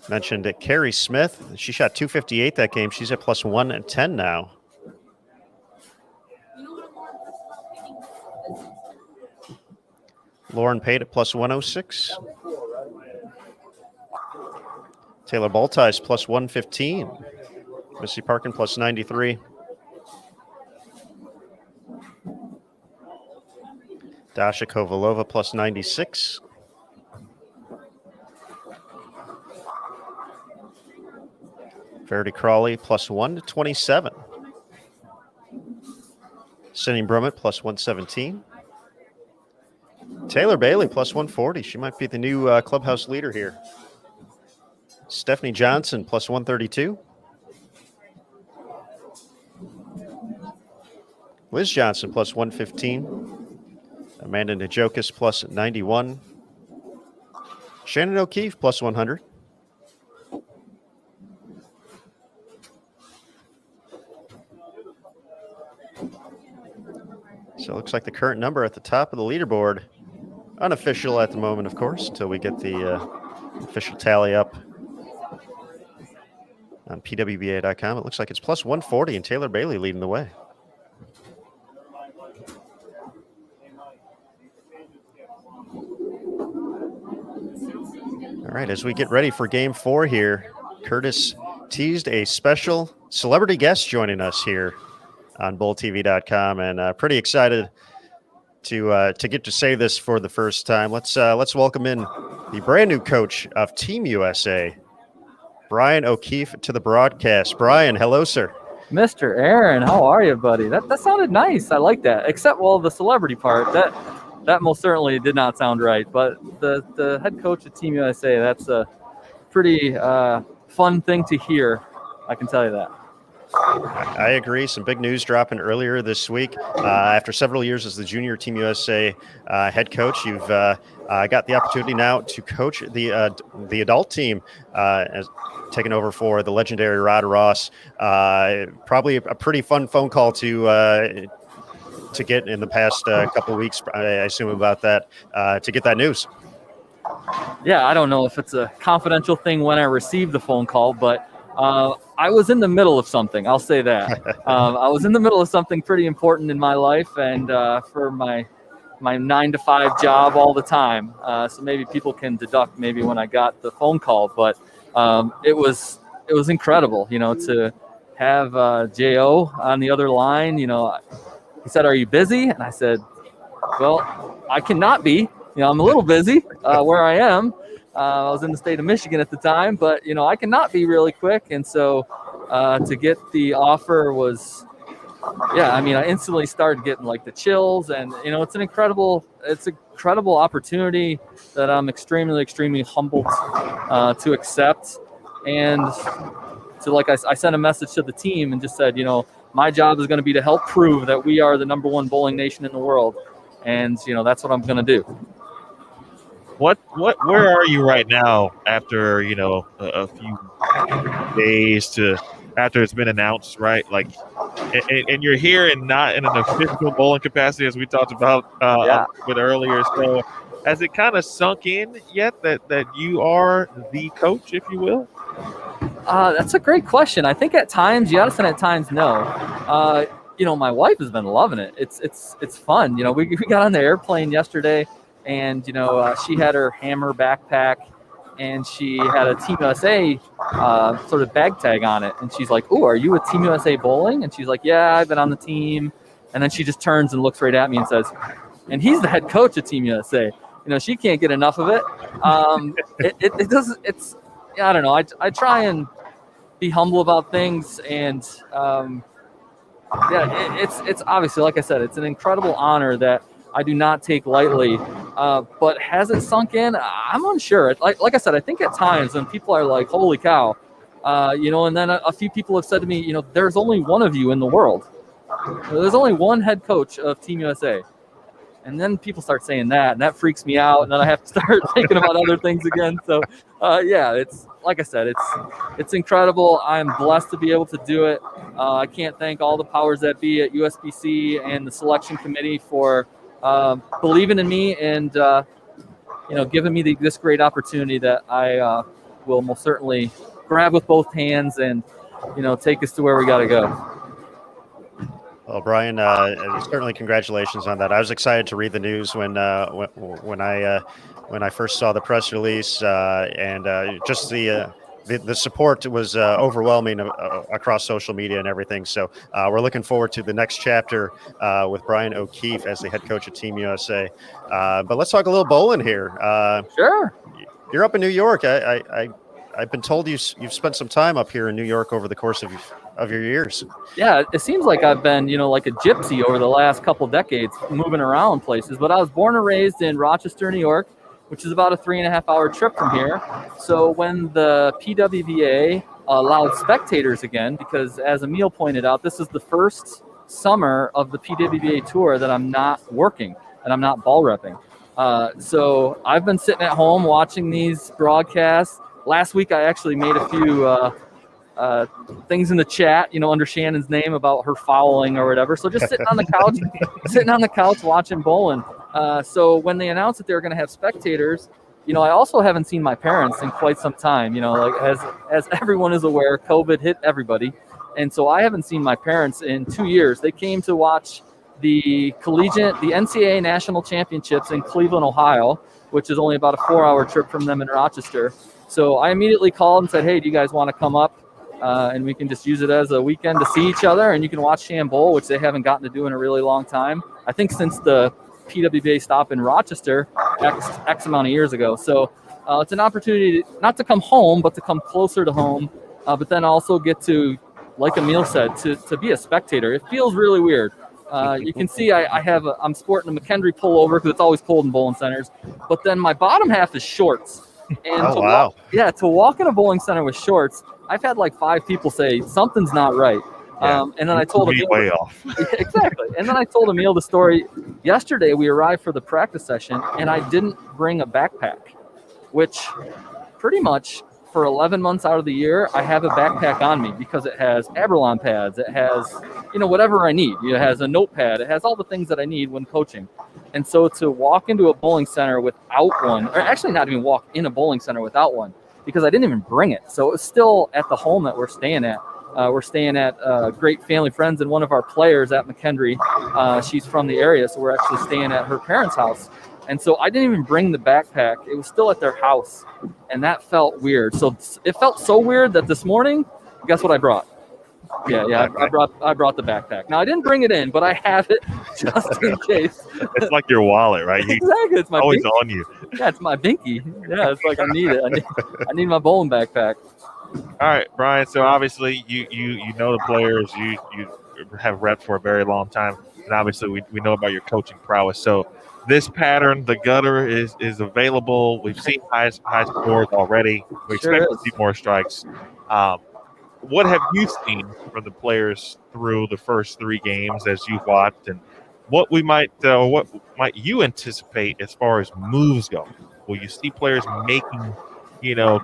Mentioned that Carrie Smith, she shot 258 that game. She's at plus 110 now. Lauren Pate at plus 106. Taylor Baltice plus 115. Missy Parkin plus 93. Dasha Kovalova plus 96. Verdi Crawley plus 127. Cindy Brummett plus 117. Taylor Bailey plus 140. She might be the new clubhouse leader here. Stephanie Johnson plus 132. Liz Johnson plus 115. Amanda Najokis plus 91. Shannon O'Keefe plus 100. So it looks like the current number at the top of the leaderboard, unofficial at the moment, of course, until we get the official tally up on PWBA.com. It looks like it's plus 140 and Taylor Bailey leading the way. All right, as we get ready for game 4 here, Curtis teased a special celebrity guest joining us here on BullTV.com, and pretty excited to get to say this for the first time. Let's welcome in the brand new coach of Team USA, Brian O'Keefe, to the broadcast. Brian, hello, sir. Mr. Aaron, how are you, buddy? That sounded nice. I like that. Except, well, the celebrity part, that most certainly did not sound right. But the head coach of Team USA, that's a pretty fun thing to hear. I can tell you that. I agree. Some big news dropping earlier this week. After several years as the junior Team USA head coach, you've got the opportunity now to coach the adult team, as taking over for the legendary Rod Ross. Probably a pretty fun phone call to get in the past couple of weeks, I assume, about that, to get that news. Yeah, I don't know if it's a confidential thing when I received the phone call, but I was in the middle of something. I'll say that. I was in the middle of something pretty important in my life, and for my 9-to-5 job all the time. So maybe people can deduct maybe when I got the phone call, but it was incredible, to have J.O. on the other line. He said, "Are you busy?" And I said, "Well, I cannot be. I'm a little busy where I am." I was in the state of Michigan at the time, but, I cannot be really quick. And so to get the offer was, I instantly started getting like the chills, and, it's an incredible opportunity that I'm extremely, extremely humbled to accept. And so like I sent a message to the team and just said, my job is going to be to help prove that we are the #1 bowling nation in the world. And, that's what I'm going to do. Where are you right now after, a few days after it's been announced, right? Like, and you're here and not in an official bowling capacity, as we talked about a bit earlier. So has it kind of sunk in yet that you are the coach, if you will? That's a great question. I think at times yes, and at times no. My wife has been loving it. It's fun. We got on the airplane yesterday, and she had her Hammer backpack, and she had a Team USA sort of bag tag on it, and she's like, "Oh, are you a Team USA bowling?" And she's like, "Yeah, I've been on the team." And then she just turns and looks right at me and says, "And he's the head coach of Team USA." She can't get enough of it. It doesn't. It's, I don't know. I try and be humble about things, and it's obviously, like I said, it's an incredible honor that I do not take lightly. But has it sunk in? I'm unsure. Like I said, I think at times when people are like, "Holy cow," and then a few people have said to me, "There's only one of you in the world. There's only one head coach of Team USA." And then people start saying that, and that freaks me out. And then I have to start thinking about other things again. So, it's like I said, it's incredible. I'm blessed to be able to do it. I can't thank all the powers that be at USBC and the selection committee for believing in me and giving me this great opportunity that I will most certainly grab with both hands and take us to where we got to go. Well, Brian, certainly congratulations on that. I was excited to read the news when I first saw the press release, and just the support was overwhelming across social media and everything. So we're looking forward to the next chapter with Brian O'Keefe as the head coach of Team USA. But let's talk a little bowling here. Sure. You're up in New York. I've been told you've spent some time up here in New York over the course of your years. Yeah, it seems like I've been, like a gypsy over the last couple decades, moving around places. But I was born and raised in Rochester, New York, which is about a 3.5-hour trip from here. So when the PWBA allowed spectators again, because as Emil pointed out, this is the first summer of the PWBA tour that I'm not working and I'm not ball repping. So I've been sitting at home watching these broadcasts. Last week I actually made a few things in the chat, under Shannon's name about her fouling or whatever. So just sitting on the couch watching bowling. So when they announced that they were going to have spectators, I also haven't seen my parents in quite some time. As everyone is aware, COVID hit everybody. And so I haven't seen my parents in 2 years. They came to watch the NCAA National Championships in Cleveland, Ohio, which is only about a 4-hour trip from them in Rochester. So I immediately called and said, hey, do you guys want to come up? And we can just use it as a weekend to see each other, and you can watch Shan bowl, which they haven't gotten to do in a really long time. I think since the PWBA stop in Rochester X amount of years ago. So it's an opportunity not to come home, but to come closer to home, but then also get to, like Emil said, to be a spectator. It feels really weird. You can see I'm sporting a McKendree pullover because it's always cold in bowling centers, but then my bottom half is shorts. And to walk in a bowling center with shorts, I've had like 5 people say something's not right. Yeah, and then I told Emil way off. Exactly. And then I told Emil the story. Yesterday we arrived for the practice session, and I didn't bring a backpack, which pretty much for 11 months out of the year, I have a backpack on me because it has Aberlon pads. It has, whatever I need. It has a notepad. It has all the things that I need when coaching. And so to walk into a bowling center without one, or actually not even walk in a bowling center without one, because I didn't even bring it. So it was still at the home that we're staying at. We're staying at great family friends, and one of our players at McKendree, she's from the area, so we're actually staying at her parents' house. And so I didn't even bring the backpack. It was still at their house, and that felt weird. So it felt so weird that this morning, guess what I brought? Yeah, I brought the backpack. Now I didn't bring it in, but I have it just in case. It's like your wallet, right? Exactly, it's my always binky. On you. Yeah, it's my binky. Yeah, it's like I need it. I need my bowling backpack. All right, Brian. So obviously you know the players. You have repped for a very long time, and obviously we know about your coaching prowess. So this pattern, the gutter is available. We've seen high scores already. We expect to see more strikes. What have you seen from the players through the first 3 games as you've watched, and what might you anticipate as far as moves go? Will you see players making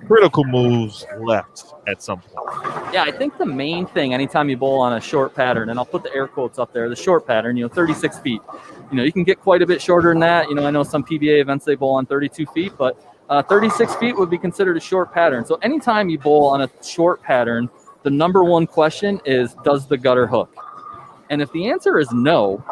critical moves left at some point? Yeah, I think the main thing anytime you bowl on a short pattern, and I'll put the air quotes up there, the short pattern, 36 feet. You can get quite a bit shorter than that. I know some PBA events they bowl on 32 feet, but 36 feet would be considered a short pattern. So anytime you bowl on a short pattern, the number one question is, does the gutter hook? And if the answer is no,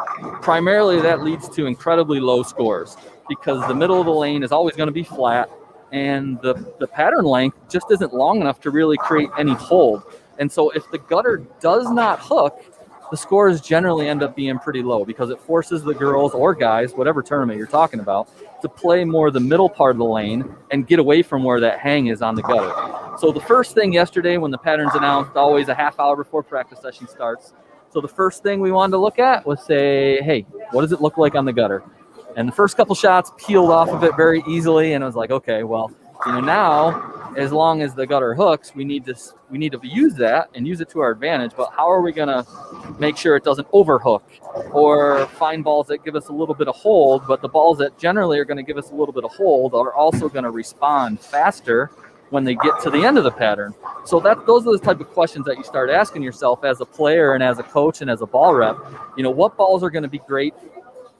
primarily that leads to incredibly low scores because the middle of the lane is always going to be flat, and the pattern length just isn't long enough to really create any hold. And so if the gutter does not hook, the scores generally end up being pretty low because it forces the girls or guys, whatever tournament you're talking about, to play more the middle part of the lane and get away from where that hang is on the gutter. So the first thing yesterday when the pattern's announced, always a half hour before practice session starts. So the first thing we wanted to look at was say, hey, what does it look like on the gutter? And the first couple shots peeled off of it very easily, and I was like, okay, well, now as long as the gutter hooks, we need to use that and use it to our advantage. But how are we going to make sure it doesn't overhook or find balls that give us a little bit of hold, but the balls that generally are going to give us a little bit of hold are also going to respond faster when they get to the end of the pattern? So those are the type of questions that you start asking yourself as a player and as a coach and as a ball rep. What balls are going to be great?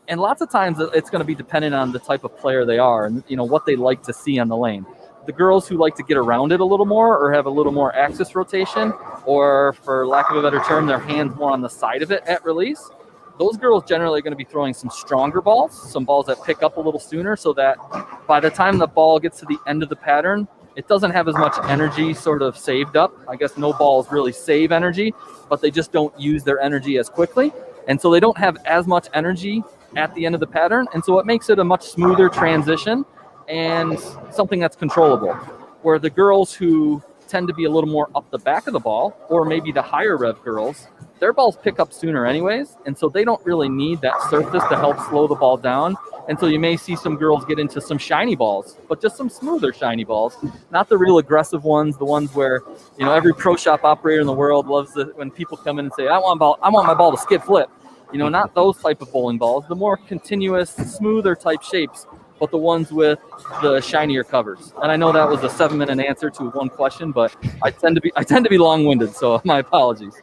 And lots of times it's going to be dependent on the type of player they are and, what they like to see on the lane. The girls who like to get around it a little more or have a little more axis rotation, or for lack of a better term, their hands more on the side of it at release, those girls generally are going to be throwing some stronger balls, some balls that pick up a little sooner so that by the time the ball gets to the end of the pattern, it doesn't have as much energy sort of saved up. I guess no balls really save energy, but they just don't use their energy as quickly. And so they don't have as much energy at the end of the pattern. And so it makes it a much smoother transition and something that's controllable. Where the girls who tend to be a little more up the back of the ball, or maybe the higher rev girls, their balls pick up sooner anyways. And so they don't really need that surface to help slow the ball down. And so you may see some girls get into some shiny balls, but just some smoother shiny balls, not the real aggressive ones, the ones where, every pro shop operator in the world loves it when people come in and say, I want my ball to skip flip. Not those type of bowling balls, the more continuous, smoother type shapes but the ones with the shinier covers. And I know that was a 7-minute answer to one question, but I tend to be long-winded, so my apologies.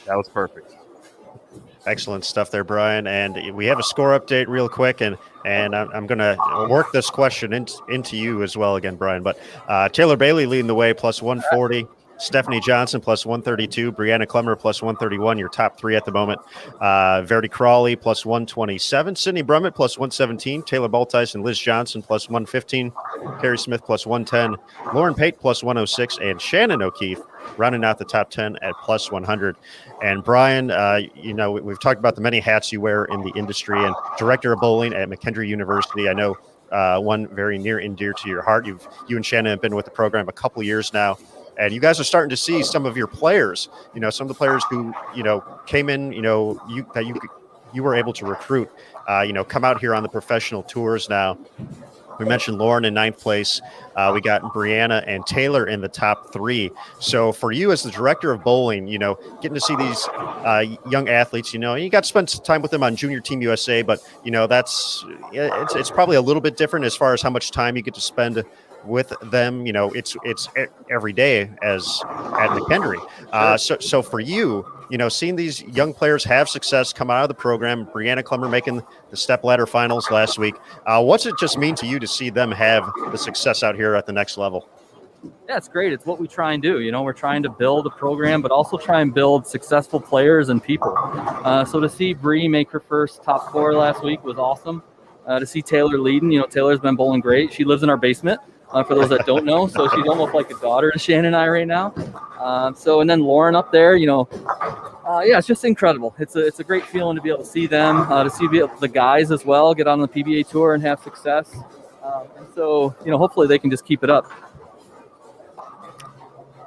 That was perfect. Excellent stuff there, Brian. And we have a score update real quick, and I'm going to work this question into you as well again, Brian. But Taylor Bailey leading the way, plus 140. Stephanie Johnson, plus 132. Brianna Clemmer, plus 131. Your top three at the moment. Verity Crawley, plus 127. Sydney Brummett, plus 117. Taylor Baltice and Liz Johnson, plus 115. Carrie Smith, plus 110. Lauren Pate, plus 106. And Shannon O'Keefe, rounding out the top 10 at plus 100. And Brian, we've talked about the many hats you wear in the industry, and director of bowling at McKendree University. I know one very near and dear to your heart. You and Shannon have been with the program a couple years now, and you guys are starting to see some of your players. Some of the players who came in, you were able to recruit. Come out here on the professional tours now. We mentioned Lauren in 9th place. We got Brianna and Taylor in the top 3. So for you as the director of bowling, getting to see these young athletes, you got to spend some time with them on Junior Team USA, but it's probably a little bit different as far as how much time you get to spend with them. It's every day as at McKendree. So for you, seeing these young players have success come out of the program, Brianna Clemmer making the step ladder finals last week. What's it just mean to you to see them have the success out here at the next level? Yeah, it's great. It's what we try and do. We're trying to build a program, but also try and build successful players and people. So to see Bree make her first top 4 last week was awesome. To see Taylor leading, Taylor's been bowling great. She lives in our basement. For those that don't know, so she's almost like a daughter to Shannon and I right now. And then Lauren up there, it's just incredible. It's a great feeling to be able to see them, to see the guys as well get on the PBA tour and have success. Hopefully they can just keep it up.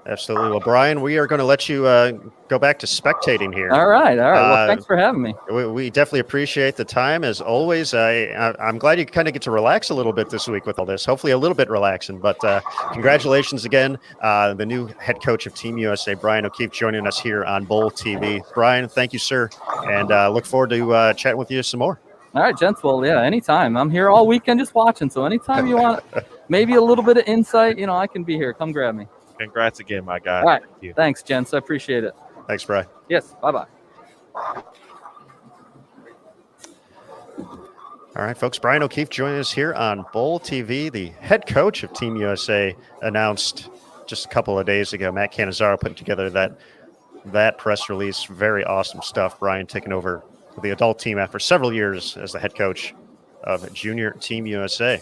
Absolutely. Well, Brian, we are going to let you go back to spectating here. All right. Well, thanks for having me. We definitely appreciate the time, as always. I'm glad you kind of get to relax a little bit this week with all this. Hopefully a little bit relaxing. But congratulations again, the new head coach of Team USA, Brian O'Keefe, joining us here on Bowl TV. Brian, thank you, sir, and look forward to chatting with you some more. All right, gents. Well, yeah, anytime. I'm here all weekend just watching. So anytime you want maybe a little bit of insight, I can be here. Come grab me. Congrats again, my guy. All right. Thank you. Thanks, gents. I appreciate it. Thanks, Brian. Yes. Bye-bye. All right, folks. Brian O'Keefe joining us here on Bowl TV. The head coach of Team USA announced just a couple of days ago. Matt Cannizzaro putting together that press release. Very awesome stuff. Brian taking over the adult team after several years as the head coach of Junior Team USA.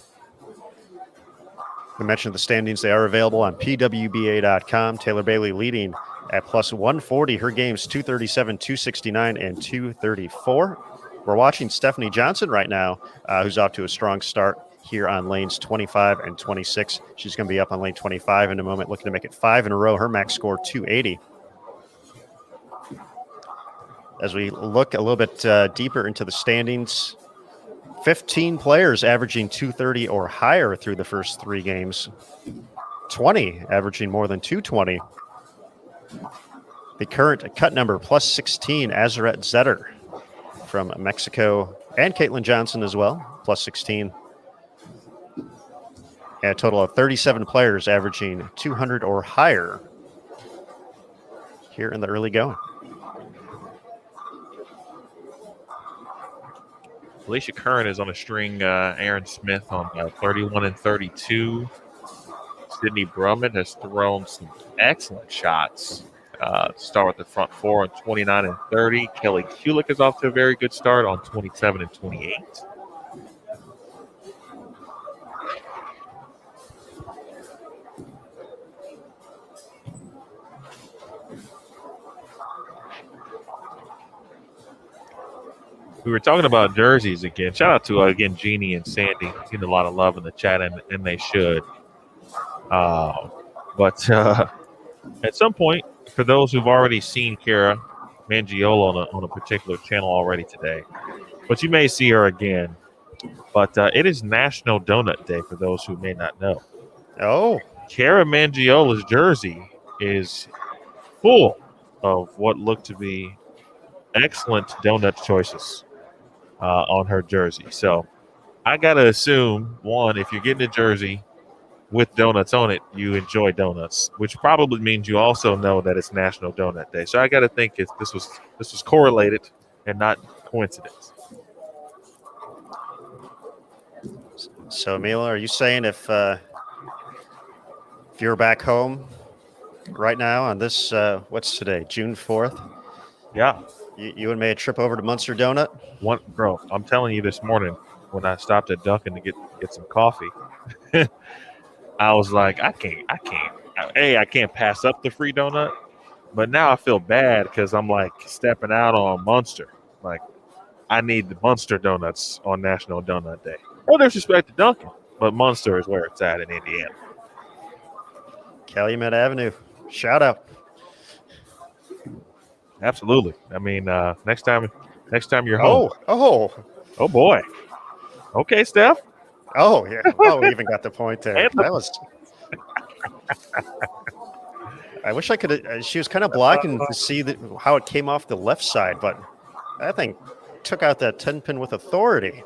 We mentioned the standings. They are available on PWBA.com. Taylor Bailey leading at plus 140. Her games 237, 269, and 234. We're watching Stephanie Johnson right now, who's off to a strong start here on lanes 25 and 26. She's going to be up on lane 25 in a moment, looking to make it 5 in a row. Her max score 280. As we look a little bit deeper into the standings, 15 players averaging 230 or higher through the first 3 games. 20 averaging more than 220. The current cut number, plus 16, Azeret Zetter from Mexico, and Caitlin Johnson as well, plus 16. And a total of 37 players averaging 200 or higher here in the early going. Alicia Curran is on a string. Aaron Smith on 31 and 32. Sydney Brummett has thrown some excellent shots. Start with the front 4 on 29 and 30. Kelly Kulik is off to a very good start on 27 and 28. We were talking about jerseys again. Shout out to, again, Jeannie and Sandy. Getting a lot of love in the chat, and they should. But at some point, for those who've already seen Kara Mangiola on a particular channel already today, but you may see her again. But it is National Donut Day for those who may not know. Oh. Kara Mangiola's jersey is full of what look to be excellent donut choices on her jersey. So I gotta assume, one, if you're getting a jersey with donuts on it, you enjoy donuts, which probably means you also know that it's National Donut Day. So I gotta think this was correlated and not coincidence. So, Mila, are you saying if you're back home right now on this, what's today, June 4th? Yeah. You and me a trip over to Munster Donut? Bro, I'm telling you, this morning when I stopped at Dunkin' to get some coffee, I was like, I can't. I can't pass up the free donut, but now I feel bad because I'm like stepping out on Munster. Like, I need the Munster donuts on National Donut Day. No disrespect to Dunkin', but Munster is where it's at in Indiana. Calumet Avenue. Shout out. Absolutely. I mean, next time you're home. Oh boy. Okay, Steph. Oh yeah. Oh, we even got the point there. That was. I wish I could. She was kind of blocking to see how it came off the left side, but that thing took out that 10-pin with authority.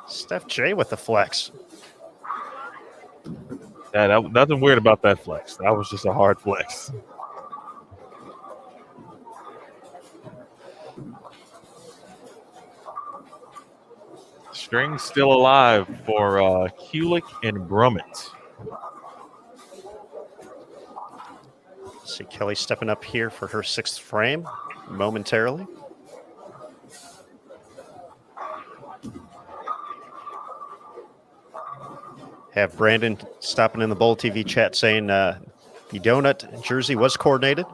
Steph J with the flex. Yeah, nothing weird about that flex. That was just a hard flex. String's still alive for Kulik and Brummett. See Kelly stepping up here for her 6th frame momentarily. Have Brandon stopping in the Bowl TV chat saying the donut jersey was coordinated.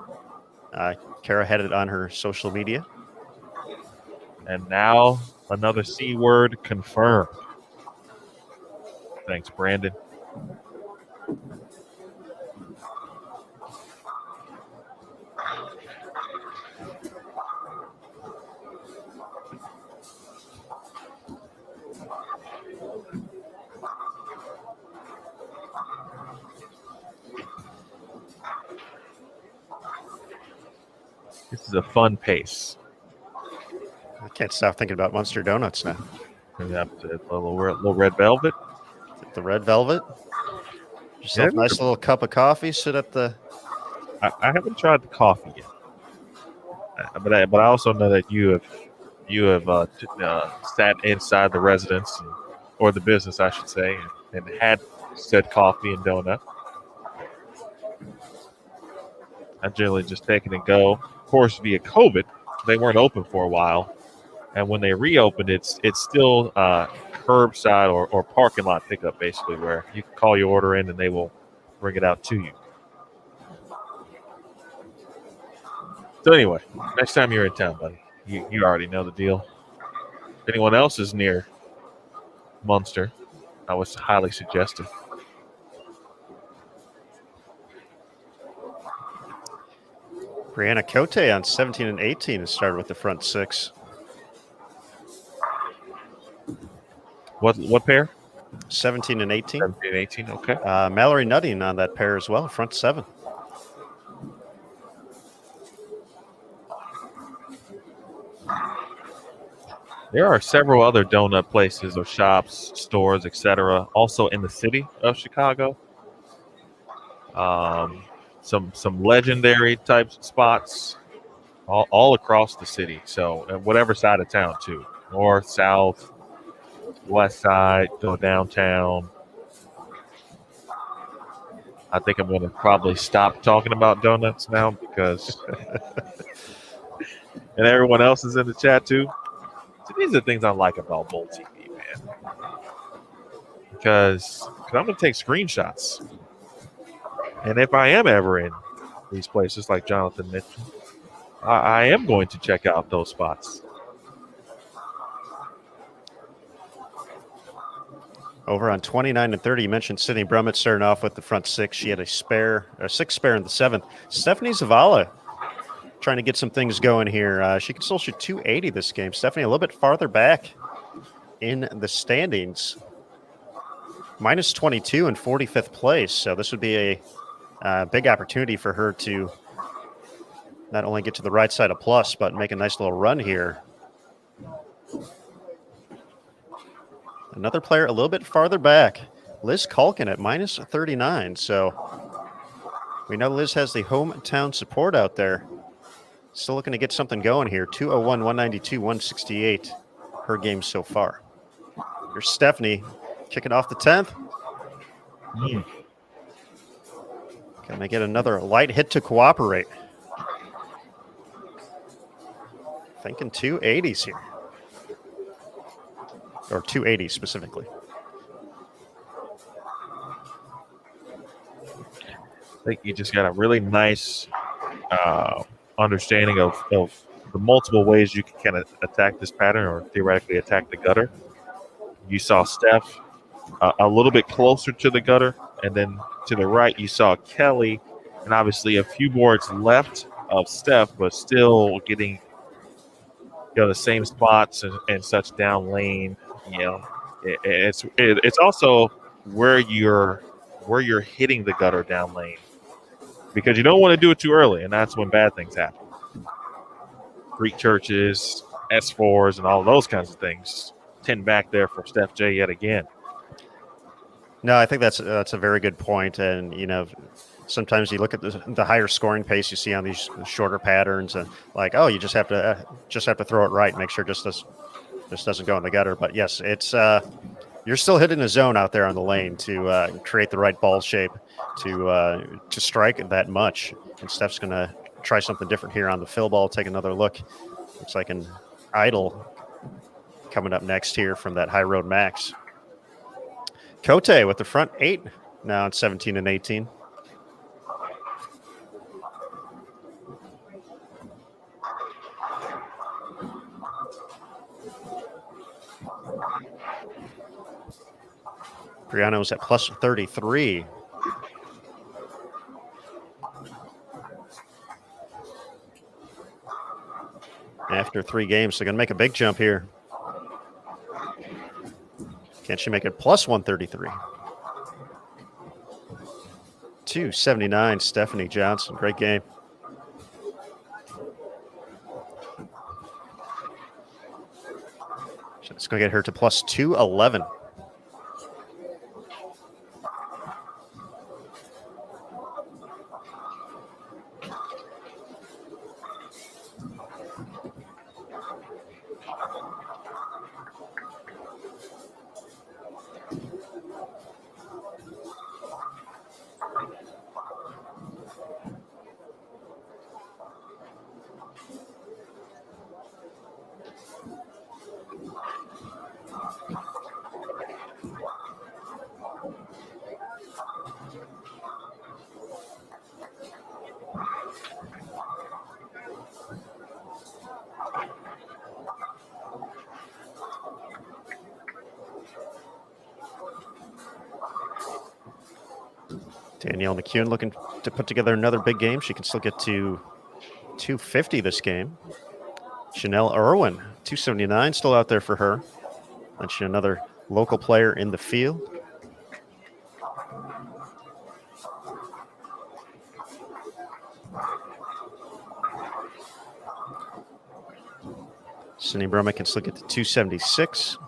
Kara had it on her social media. And now another C word confirmed. Thanks, Brandon. This is a fun pace. I can't stop thinking about Munster Donuts now. Yeah, a little red velvet. The red velvet. Just a nice little cup of coffee. Sit at the. I haven't tried the coffee yet, but I also know that you have sat inside the residence or the business, I should say, and had said coffee and donut. I generally just take it and go. Of course, via COVID, they weren't open for a while. And when they reopened, it's still curbside or parking lot pickup, basically, where you can call your order in and they will bring it out to you. So anyway, next time you're in town, buddy, you already know the deal. If anyone else is near Munster, I would highly suggest it. Brianna Cote on 17 and 18 has started with the front 6. What pair? 17 and 18. 17 and 18, okay. Mallory Nutting on that pair as well, front 7. There are several other donut places or shops, stores, etc., also in the city of Chicago. Some legendary type spots all across the city. So whatever side of town too, north, south, west side, go downtown. I think I'm going to probably stop talking about donuts now because, and everyone else is in the chat too. So these are the things I like about Bowl TV, man. Because I'm going to take screenshots. And if I am ever in these places like Jonathan mentioned, I am going to check out those spots. Over on 29 and 30, you mentioned Sydney Brummett starting off with the front 6. She had a 6 spare in the 7th. Stephanie Zavala trying to get some things going here. She can still shoot 280 this game. Stephanie a little bit farther back in the standings. Minus 22 in 45th place. So this would be a big opportunity for her to not only get to the right side of plus, but make a nice little run here. Another player a little bit farther back, Liz Culkin at minus 39. So we know Liz has the hometown support out there. Still looking to get something going here. 201, 192, 168 her game so far. Here's Stephanie kicking off the 10th. Can they get another light hit to cooperate? Thinking 280s here. Or 280 specifically. I think you just got a really nice understanding of the multiple ways you can kind of attack this pattern or theoretically attack the gutter. You saw Steph a little bit closer to the gutter, and then to the right you saw Kelly, and obviously a few boards left of Steph, but still getting the same spots and such down lane. It's also where you're hitting the gutter down lane, because you don't want to do it too early, and that's when bad things happen. Greek churches, S4s, and all those kinds of things. 10 back there for Steph J yet again. No, I think that's a very good point. And, sometimes you look at the higher scoring pace you see on these shorter patterns and like, oh, you just have to throw it right and make sure it just doesn't go in the gutter. But yes, it's you're still hitting a zone out there on the lane to create the right ball shape to strike that much. And Steph's going to try something different here on the fill ball. Take another look. Looks like an idle coming up next here from that high road max. Cote with the front 8 now at 17 and 18. Brianna was at plus 33. After 3 games, they're going to make a big jump here. Can she make it plus 133? 279, Stephanie Johnson. Great game. It's going to get her to plus 211. Danielle McCune looking to put together another big game. She can still get to 250 this game. Chanel Irwin, 279, still out there for her. Mention another local player in the field. Cindy Brummett can still get to 276.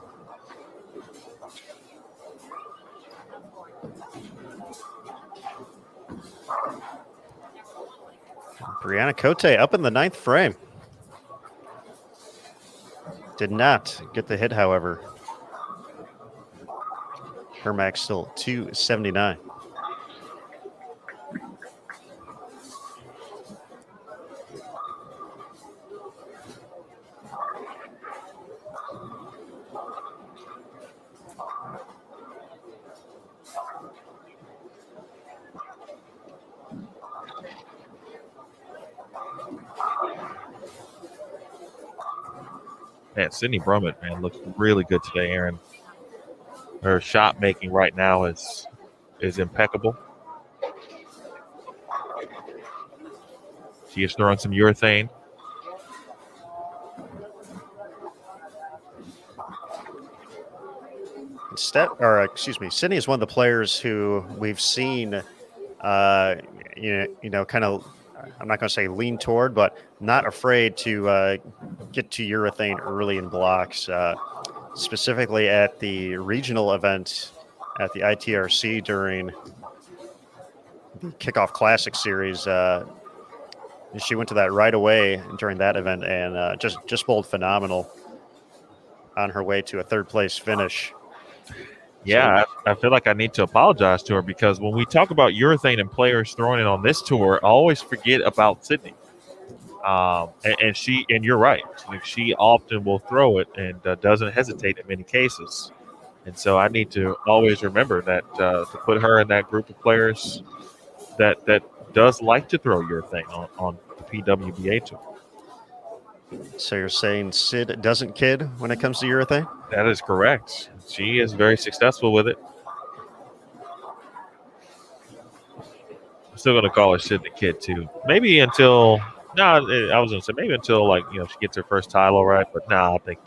Brianna Cote up in the 9th frame. Did not get the hit, however. Her max still 279. Man, Sydney Brummett, man, looks really good today, Aaron. Her shot making right now is impeccable. She is throwing some urethane. Sydney is one of the players who we've seen, kind of, I'm not going to say lean toward, but not afraid to get to urethane early in blocks. specifically at the regional event at the ITRC during the Kickoff Classic Series. She went to that right away during that event and just bowled phenomenal on her way to a third-place finish. Yeah, I feel like I need to apologize to her because when we talk about urethane and players throwing it on this tour, I always forget about Sydney. And you're right. She often will throw it and doesn't hesitate in many cases. And so I need to always remember that to put her in that group of players that does like to throw urethane on the PWBA tour. So you're saying Sid doesn't kid when it comes to urethane? That is correct. She is very successful with it. I'm still going to call her Sid the Kid, too. Maybe until – no, I was going to say maybe until, like, you know, she gets her first title right. But, no, I think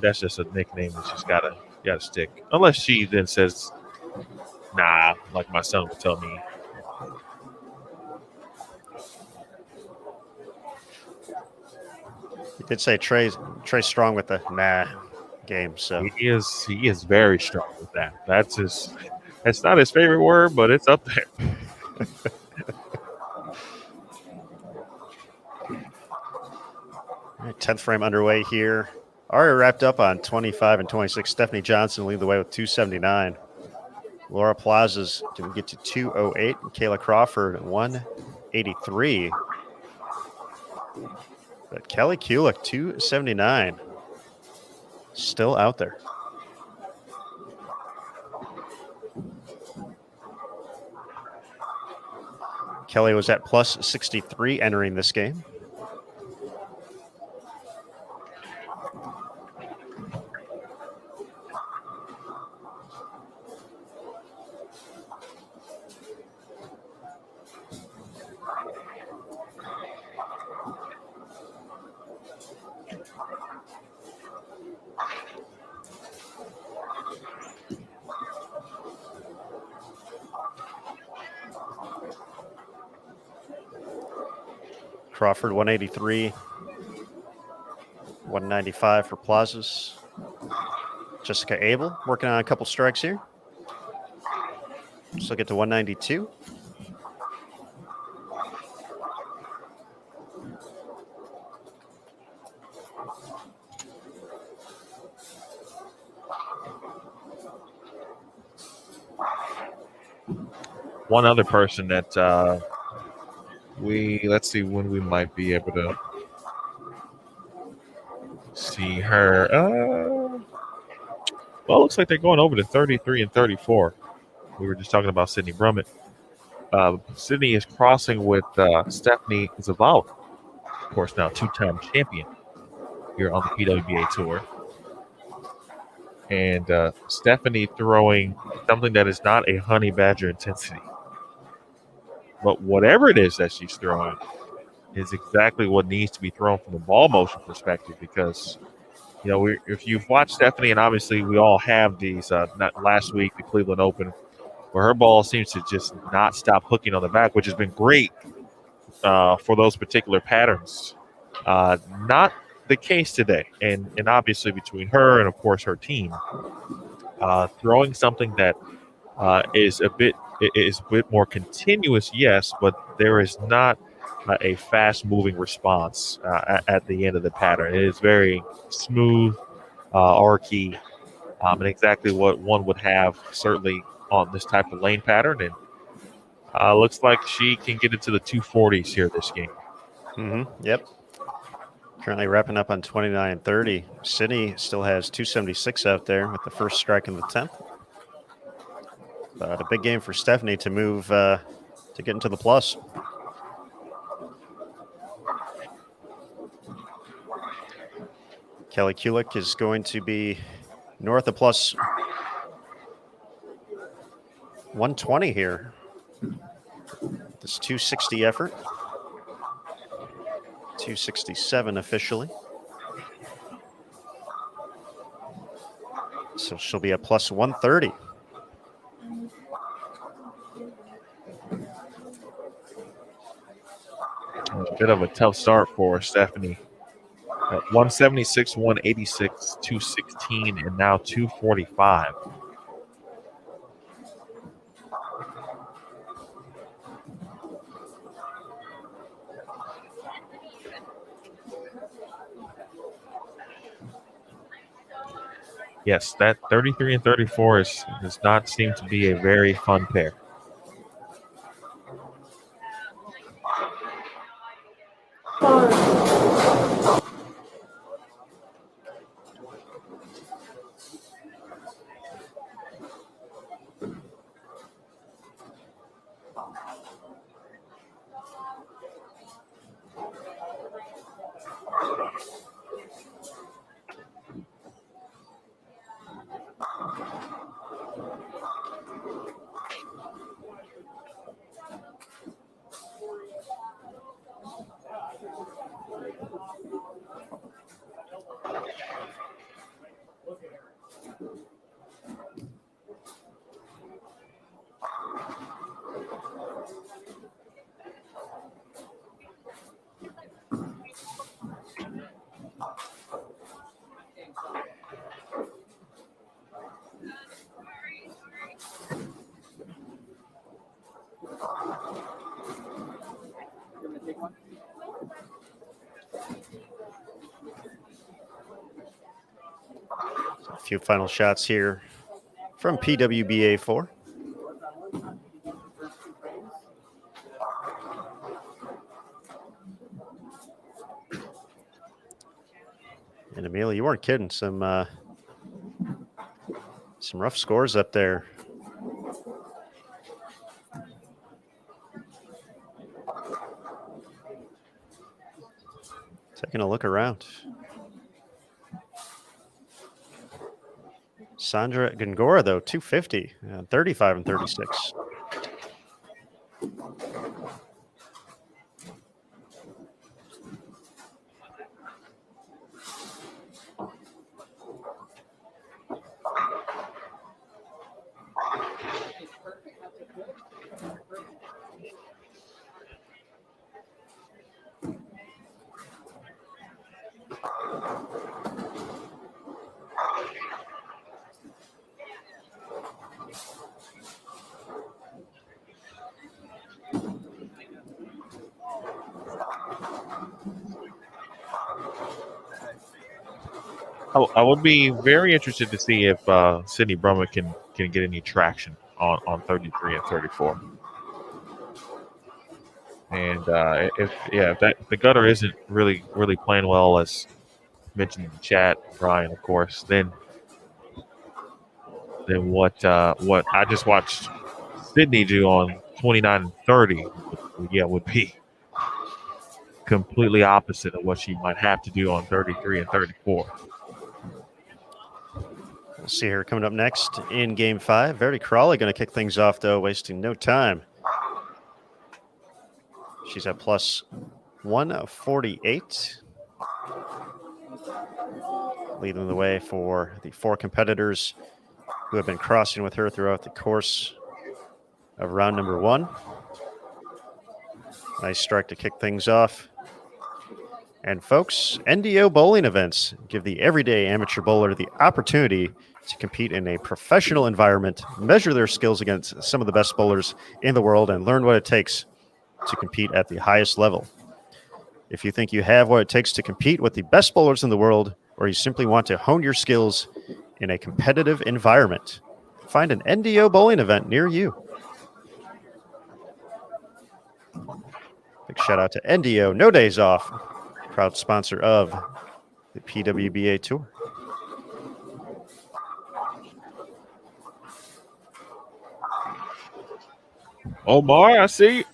that's just a nickname that she's got to stick. Unless she then says, nah, like my son would tell me. You did say Trey's strong with the nah game, so he is very strong with that. That's not his favorite word, but it's up there. All right, 10th frame underway here. Already wrapped up on 25 and 26. Stephanie Johnson lead the way with 279. Laura Plazas didn't get to 208. And Kayla Crawford 183. But Kelly Kulik 279. Still out there. Kelly was at plus 63 entering this game. Crawford 183, 195 for Plazas. Jessica Abel working on a couple strikes here. Still get to 192. One other person that let's see when we might be able to see her. Well, it looks like they're going over to 33 and 34. We were just talking about Sydney Brummett. Sydney is crossing with Stephanie Zavala, of course, now two-time champion here on the PWBA tour. And Stephanie throwing something that is not a honey badger intensity. But whatever it is that she's throwing is exactly what needs to be thrown from the ball motion perspective because, you know, if you've watched Stephanie, and obviously we all have these, not last week, the Cleveland Open, where her ball seems to just not stop hooking on the back, which has been great for those particular patterns. Not the case today. And obviously between her and, of course, her team, throwing something that is a bit more continuous, yes, but there is not a fast-moving response at the end of the pattern. It is very smooth, archy, and exactly what one would have certainly on this type of lane pattern. And looks like she can get into the 240s here this game. Mm-hmm. Yep. Currently wrapping up on 29 and 30. Sydney still has 276 out there with the first strike in the 10th. But a big game for Stephanie to move to get into the plus. Kelly Kulik is going to be north of plus 120 here. This 260 effort. 267 officially. So she'll be at plus 130. A bit of a tough start for Stephanie 176, 186, 216, and now 245. Yes, that 33 and 34 does not seem to be a very fun pair. A few final shots here from PWBA 4. And Amelia, you weren't kidding. Some rough scores up there. Taking a look around. Sandra Gongora, though, 250, 35 and 36. I would be very interested to see if Sydney Brummer can get any traction on 33 and 34. And if the gutter isn't really playing well, as mentioned in the chat, Brian, of course, then what I just watched Sydney do on 29 and 30, would be completely opposite of what she might have to do on 33 and 34. We'll see her coming up next in Game 5. Verity Crawley going to kick things off, though, wasting no time. She's at plus 148. Leading the way for the 4 competitors who have been crossing with her throughout the course of round number 1. Nice strike to kick things off. And folks, NDO bowling events give the everyday amateur bowler the opportunity to compete in a professional environment, measure their skills against some of the best bowlers in the world, and learn what it takes to compete at the highest level. If you think you have what it takes to compete with the best bowlers in the world, or you simply want to hone your skills in a competitive environment, find an NDO bowling event near you. Big shout out to NDO, No Days Off, proud sponsor of the PWBA Tour. Omar, I see.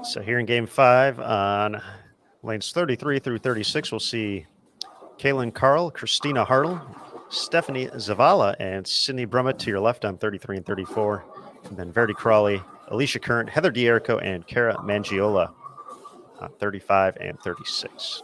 So here in Game 5 on lanes 33 through 36, we'll see Kaylin Carl, Christina Hartle, Stephanie Zavala, and Sydney Brummett to your left on 33 and 34. And then Verdi Crawley, Alicia Current, Heather D'Erico, and Cara Mangiola on 35 and 36.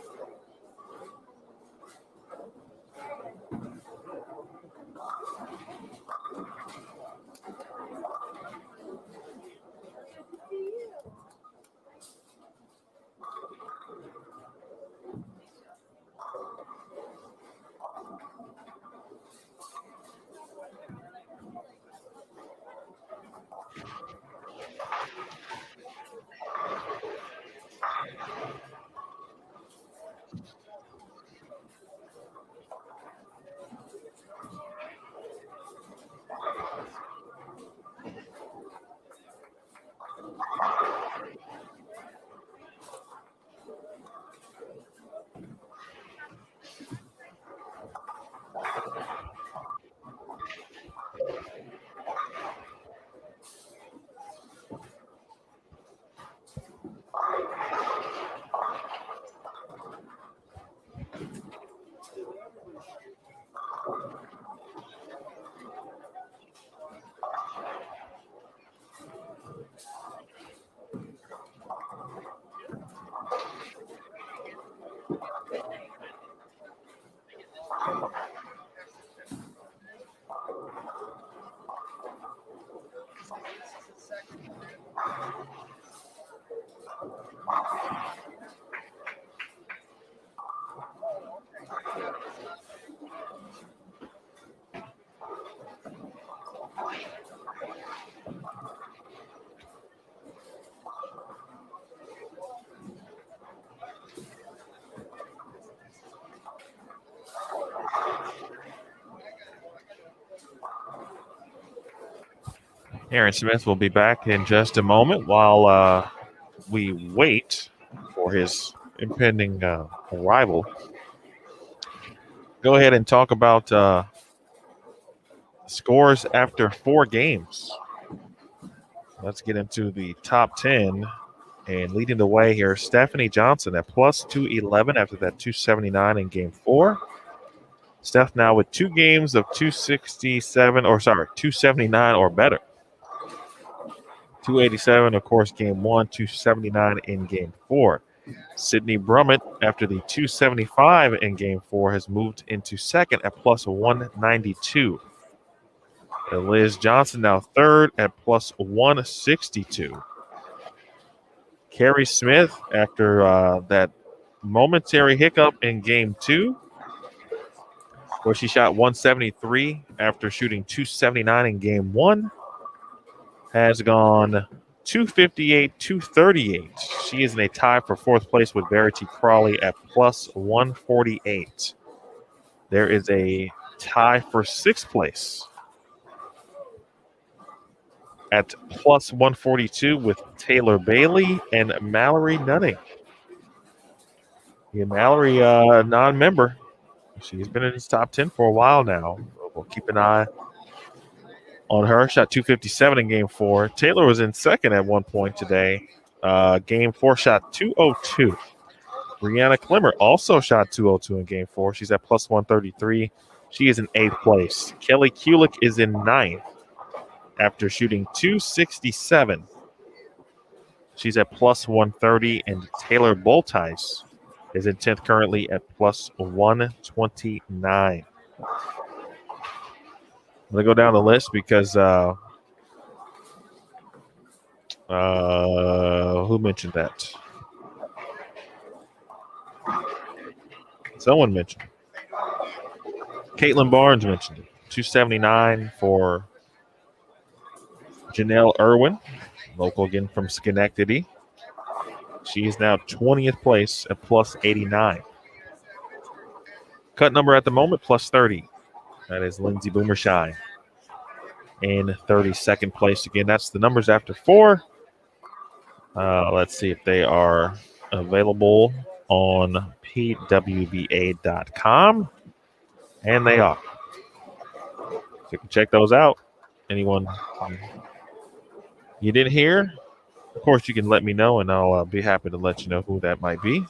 Aaron Smith will be back in just a moment while we wait for his impending arrival. Go ahead and talk about scores after 4 games. Let's get into the top 10. And leading the way here, Stephanie Johnson at plus 211 after that 279 in game 4. Steph now with 2 games of 279 or better. 287, of course, game 1, 279 in game 4. Sydney Brummett, after the 275 in game 4, has moved into second at plus 192. And Liz Johnson now third at plus 162. Carrie Smith, after that momentary hiccup in game 2, where she shot 173 after shooting 279 in game 1, has gone 258, 238. She is in a tie for 4th place with Verity Crawley at plus 148. There is a tie for 6th place at plus 142 with Taylor Bailey and Mallory Nutting. Yeah, Mallory, non-member. She's been in his top 10 for a while now. We'll keep an eye on her. Shot 257 in game 4. Taylor was in second at one point today. Game 4 shot 202. Brianna Klimmer also shot 202 in game 4. She's at plus 133. She is in 8th place. Kelly Kulik is in 9th after shooting 267. She's at plus 130. And Taylor Boltice is in 10th currently at plus 129. I'm going to go down the list because who mentioned that? Someone mentioned it. Caitlin Barnes mentioned it. 279 for Janelle Irwin, local again from Schenectady. She is now 20th place at plus 89. Cut number at the moment, plus 30. That is Lindsay Boomershine in 32nd place. Again, that's the numbers after 4. Let's see if they are available on PWBA.com. And they are. So you can check those out. Anyone you didn't hear? Of course, you can let me know, and I'll be happy to let you know who that might be.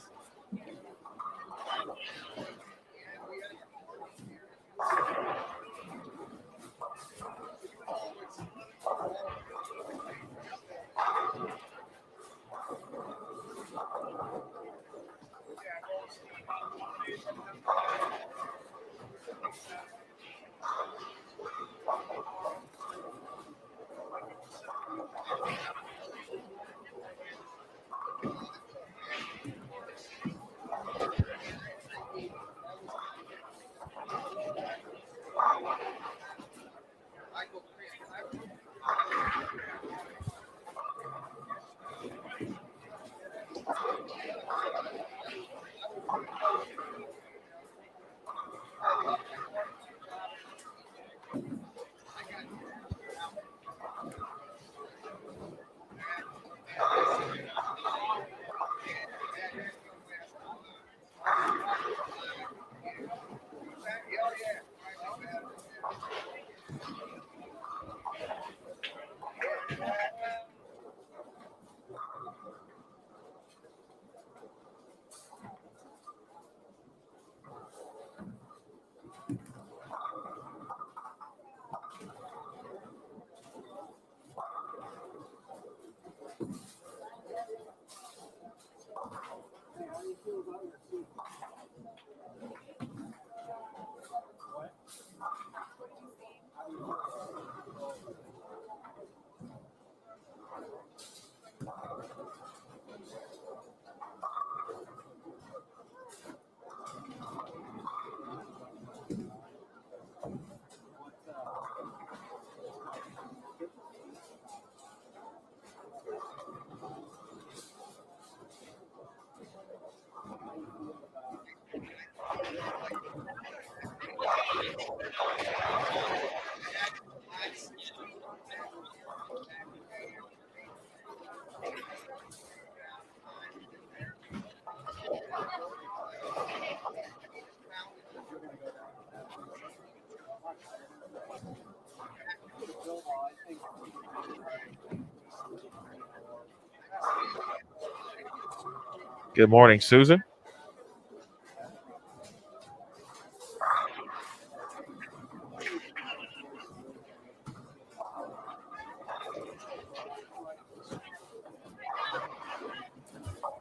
Good morning, Susan.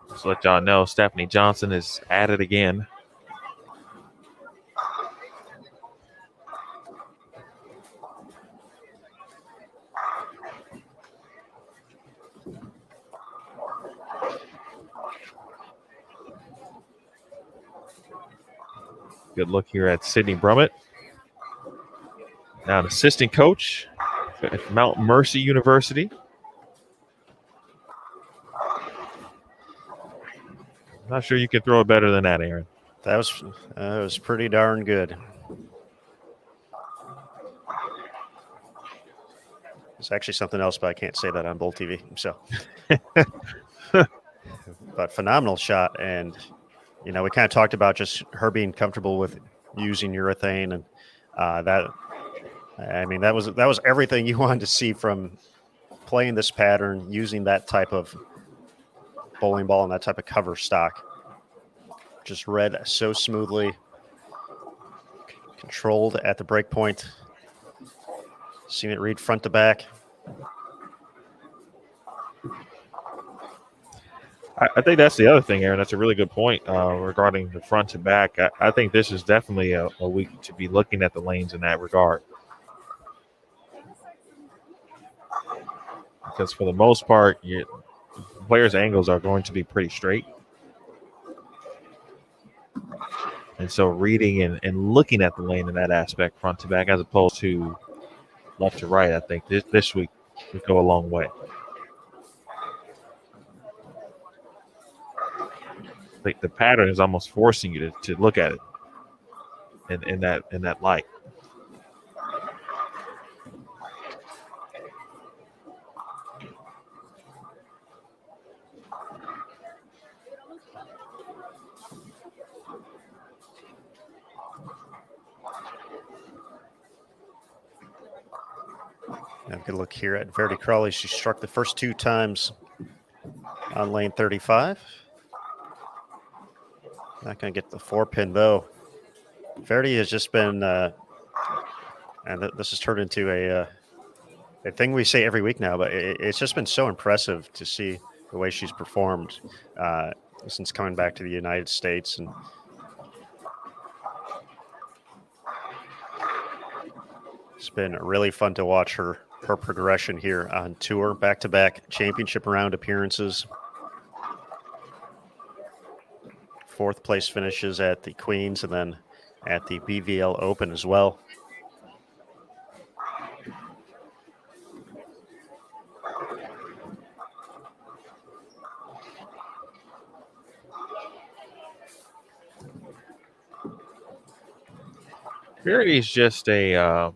Just let y'all know, Stephanie Johnson is at it again. Good look here at Sydney Brummett. Now an assistant coach at Mount Mercy University. Not sure you can throw it better than that, Aaron. That was pretty darn good. It's actually something else, but I can't say that on Bull TV. So, but phenomenal shot, and we kind of talked about just her being comfortable with using urethane, and that was everything you wanted to see from playing this pattern, using that type of bowling ball and that type of cover stock. Just read so smoothly, controlled at the break point. Seen it read front to back. I think that's the other thing, Aaron. That's a really good point regarding the front to back. I think this is definitely a week to be looking at the lanes in that regard. Because for the most part, players' angles are going to be pretty straight. And so reading and looking at the lane in that aspect, front to back, as opposed to left to right, I think this week would go a long way. I think the pattern is almost forcing you to look at it in that light. Now, good look here at Verity Crawley. She struck the first 2 times on lane 35. Not going to get the 4-pin, though. Verity has just been, and this has turned into a thing we say every week now, but it's just been so impressive to see the way she's performed since coming back to the United States. And it's been really fun to watch her progression here on tour, back-to-back championship round appearances. 4th place finishes at the Queens and then at the BVL Open as well. Verity is just a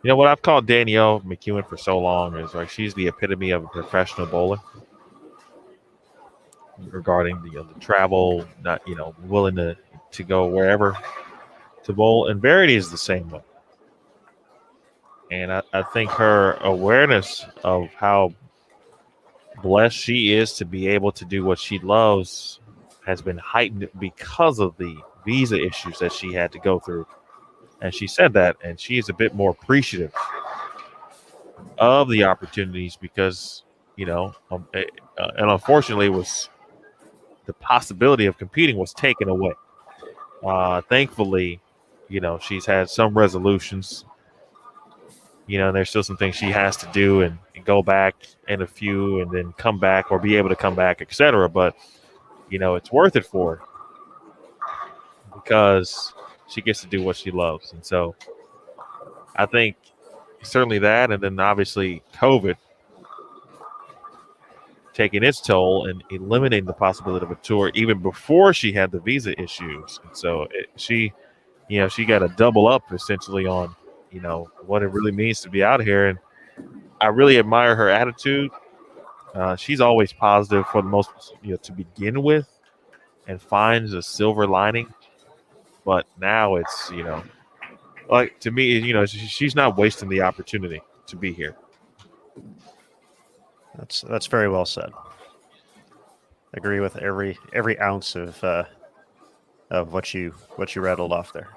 what I've called Danielle McEwen for so long is like she's the epitome of a professional bowler regarding the travel, not willing to go wherever to bowl, and Verity is the same way. And I think her awareness of how blessed she is to be able to do what she loves has been heightened because of the visa issues that she had to go through. And she said that, and she is a bit more appreciative of the opportunities because, and unfortunately was the possibility of competing was taken away. Thankfully, she's had some resolutions, and there's still some things she has to do and go back in a few and then come back or be able to come back, etc. But, it's worth it for her because she gets to do what she loves. And so I think certainly that, and then obviously COVID taking its toll and eliminating the possibility of a tour even before she had the visa issues. And so she got to double up essentially on, what it really means to be out here. And I really admire her attitude. She's always positive for the most, to begin with, and finds a silver lining. But now it's, like to me, she's not wasting the opportunity to be here. That's very well said. Agree with every ounce of what you rattled off there.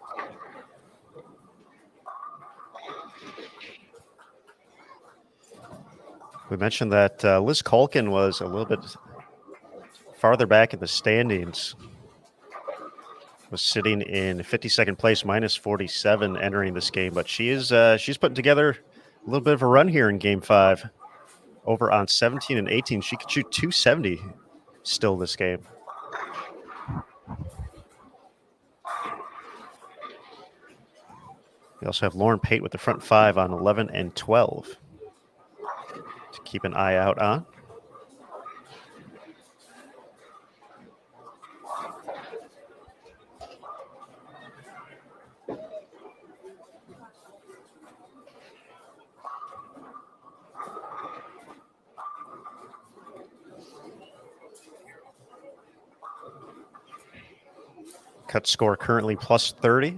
We mentioned that Liz Culkin was a little bit farther back in the standings. Was sitting in 52nd place, minus 47 entering this game, but she's putting together a little bit of a run here in Game 5. Over on 17 and 18, she could shoot 270 still this game. We also have Lauren Pate with the front 5 on 11 and 12 to keep an eye out on. Cut score currently plus 30.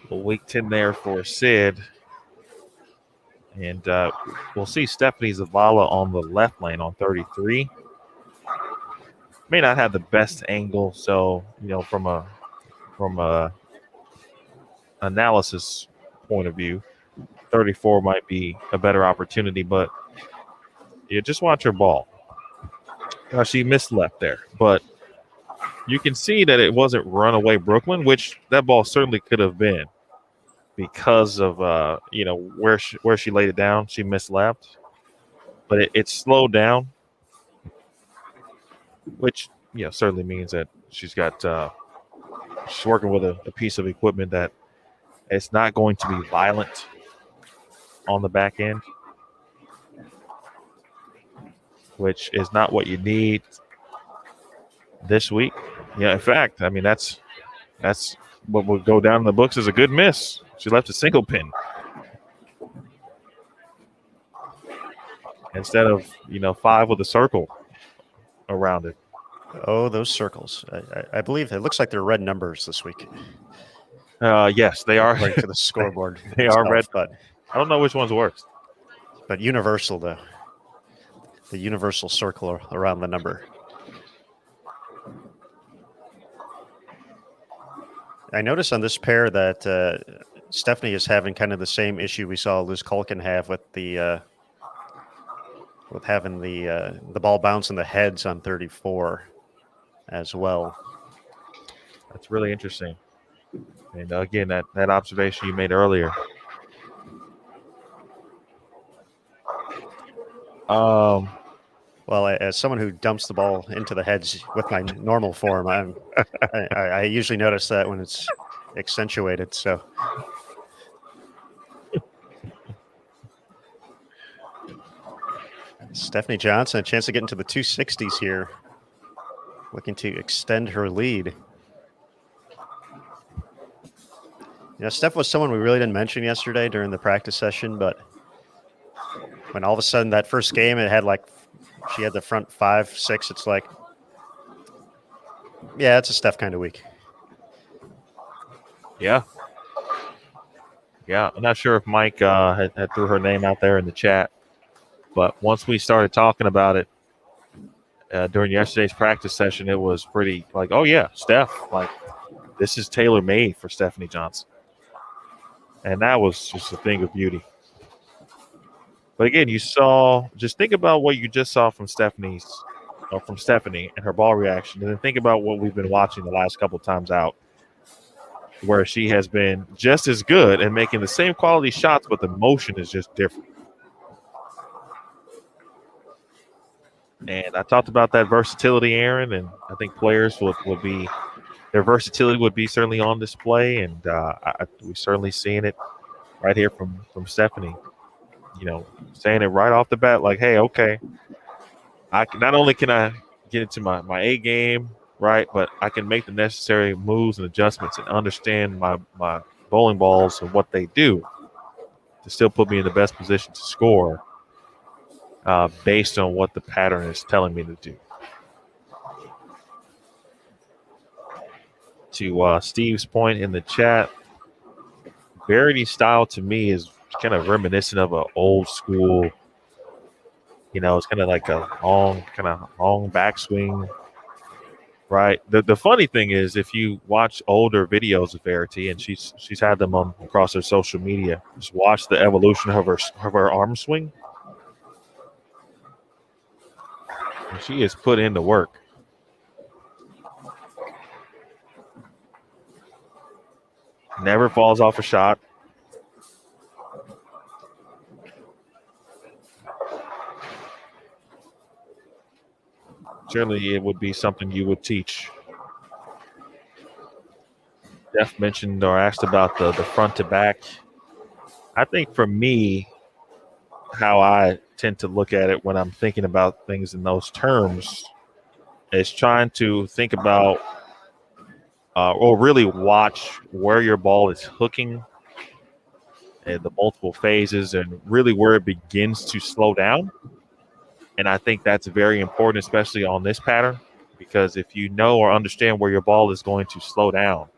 Week 10 there for Sid. And we'll see Stephanie Zavala on the left lane on 33. May not have the best angle, so from a analysis point of view, 34 might be a better opportunity, but you just watch her ball. She missed left there, but you can see that it wasn't runaway Brooklyn, which that ball certainly could have been. Because of where she laid it down, she missed left, but it slowed down, which certainly means that she's working with a piece of equipment that it's not going to be violent on the back end, which is not what you need this week. In fact, I mean that's what would go down in the books as a good miss. She left a single pin instead of 5 with a circle around it. Oh, those circles! I believe it looks like they're red numbers this week. Yes, they are. According to the scoreboard, they are red, but I don't know which one's worse. But universal, though, the universal circle around the number. I noticed on this pair that Stephanie is having kind of the same issue we saw Liz Culkin have with having the ball bounce in the heads on 34 as well. That's really interesting. And again, that observation you made earlier. Well, as someone who dumps the ball into the heads with my normal form, I usually notice that when it's accentuated. So, Stephanie Johnson, a chance to get into the 260s here, looking to extend her lead. Steph was someone we really didn't mention yesterday during the practice session, but when all of a sudden that first game, she had the front 5, 6. It's like, yeah, it's a Steph kind of week. Yeah. I'm not sure if Mike had threw her name out there in the chat, but once we started talking about it during yesterday's practice session, it was pretty like, oh yeah, Steph, like this is tailor-made for Stephanie Johnson. And that was just a thing of beauty. But again, just think about what you just saw from Stephanie's from Stephanie and her ball reaction, and then think about what we've been watching the last couple times out, where she has been just as good and making the same quality shots, but the motion is just different. And I talked about that versatility, Aaron, and I think players would be their versatility would be certainly on display, and we're certainly seeing it right here from Stephanie. Saying it right off the bat, like, hey, okay, not only can I get into my A game, right, but I can make the necessary moves and adjustments and understand my bowling balls and what they do to still put me in the best position to score based on what the pattern is telling me to do. To Steve's point in the chat, Verity's style to me is kind of reminiscent of an old school, it's kind of like a long backswing, right? The funny thing is, if you watch older videos of Verity, and she's had them across her social media, just watch the evolution of her arm swing. And she has put in the work. Never falls off a shot. Certainly it would be something you would teach. Jeff mentioned or asked about the front to back. I think for me, how I tend to look at it when I'm thinking about things in those terms is trying to think about or really watch where your ball is hooking and the multiple phases and really where it begins to slow down. And I think that's very important, especially on this pattern, because if you know or understand where your ball is going to slow down,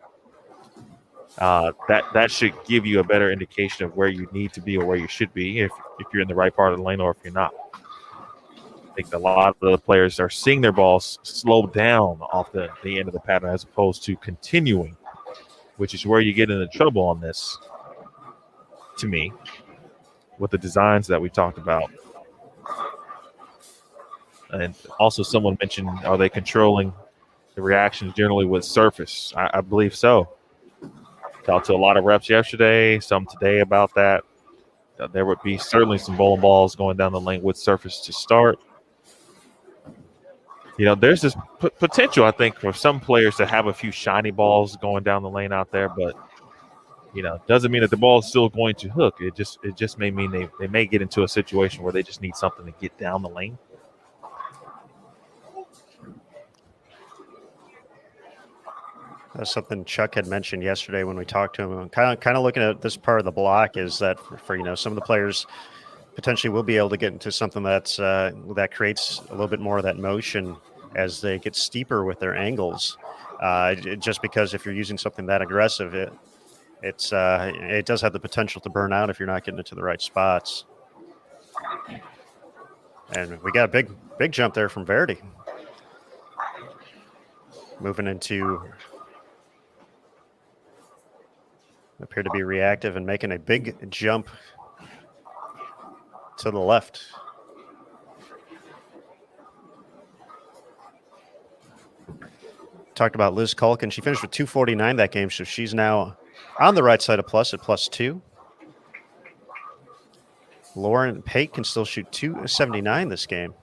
that should give you a better indication of where you need to be or where you should be if you're in the right part of the lane or if you're not. I think a lot of the players are seeing their balls slow down off the end of the pattern as opposed to continuing, which is where you get into trouble on this, to me, with the designs that we talked about. And also someone mentioned, are they controlling the reactions generally with surface? I believe so. Talked to a lot of reps yesterday, some today about that. There would be certainly some bowling balls going down the lane with surface to start. There's this potential, I think, for some players to have a few shiny balls going down the lane out there, but doesn't mean that the ball is still going to hook. It just may mean they may get into a situation where they just need something to get down the lane. That's something Chuck had mentioned yesterday when we talked to him. Kind of looking at this part of the block is that for some of the players potentially will be able to get into something that creates a little bit more of that motion as they get steeper with their angles. Just because if you're using something that aggressive, it does have the potential to burn out if you're not getting it to the right spots. And we got a big jump there from Verity. Moving into appear to be reactive and making a big jump to the left. Talked about Liz Culkin. She finished with 249 that game, so she's now on the right side of plus at +2. Lauren Pate can still shoot 279 this game.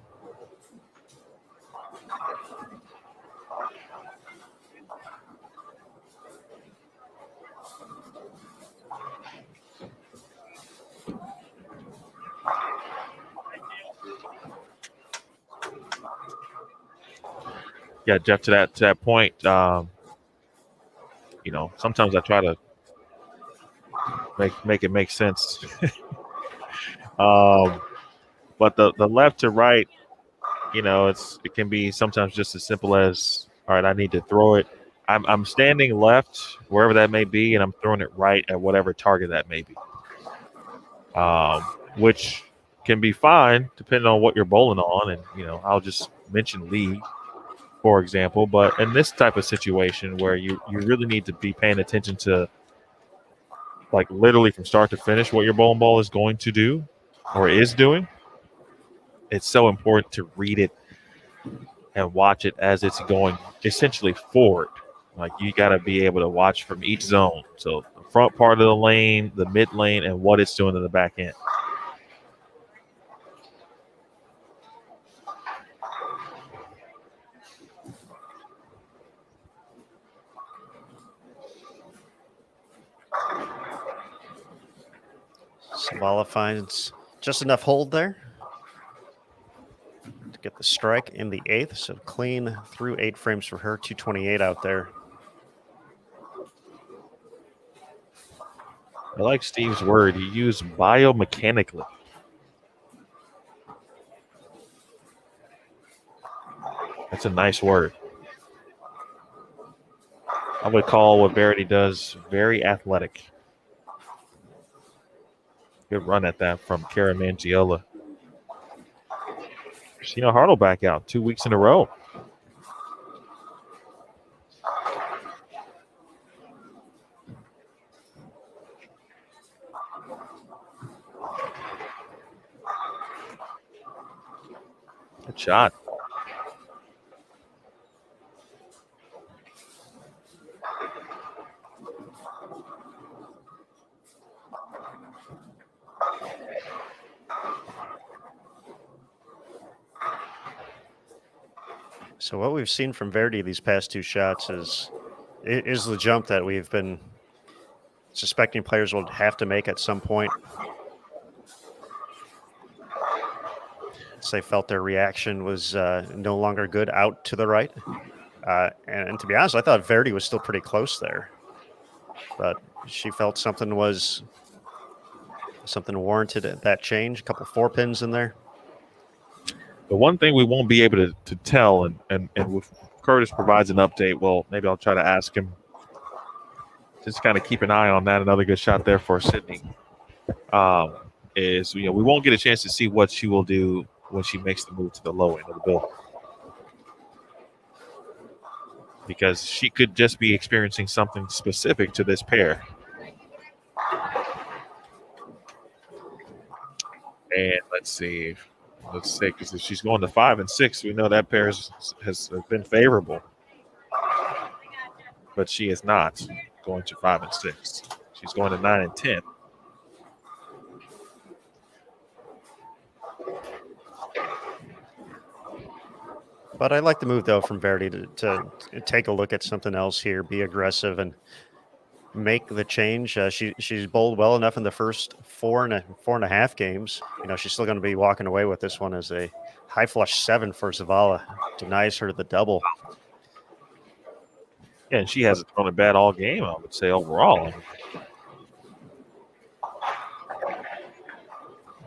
Yeah, Jeff, to that point, sometimes I try to make it make sense. But the left to right, it can be sometimes just as simple as, all right, I need to throw it. I'm standing left wherever that may be, and I'm throwing it right at whatever target that may be, which can be fine depending on what you're bowling on. And I'll just mention league, for example, but in this type of situation where you really need to be paying attention to, like, literally from start to finish what your bowling ball is going to do or is doing, it's so important to read it and watch it as it's going essentially forward. Like you got to be able to watch from each zone. So the front part of the lane, the mid lane, and what it's doing in the back end. Zavala finds just enough hold there to get the strike in the 8th. So clean through 8 frames for her, 228 out there. I like Steve's word. He used biomechanically. That's a nice word. I would call what Verity does very athletic. Good run at that from Kara Mangiola. Christina Hartle back out 2 weeks in a row. Good shot. So what we've seen from Verity these past 2 shots is the jump that we've been suspecting players will have to make at some point. They felt their reaction was no longer good out to the right. And to be honest, I thought Verity was still pretty close there. But she felt something warranted that change. A couple 4 pins in there. The one thing we won't be able to tell, and if Curtis provides an update, well, maybe I'll try to ask him. Just kind of keep an eye on that. Another good shot there for Sydney. Is we won't get a chance to see what she will do when she makes the move to the low end of the building, because she could just be experiencing something specific to this pair. And let's see, because if she's going to 5 and 6, we know that pair has been favorable, but she is not going to 5 and 6. She's going to 9 and 10. But I like the move, though, from Verity to take a look at something else here, be aggressive, and make the change. She's bowled well enough in the first four and a half games. She's still going to be walking away with this one as a high flush 7 for Zavala. Denies her the double. Yeah, and she hasn't thrown it bad all game, I would say, overall.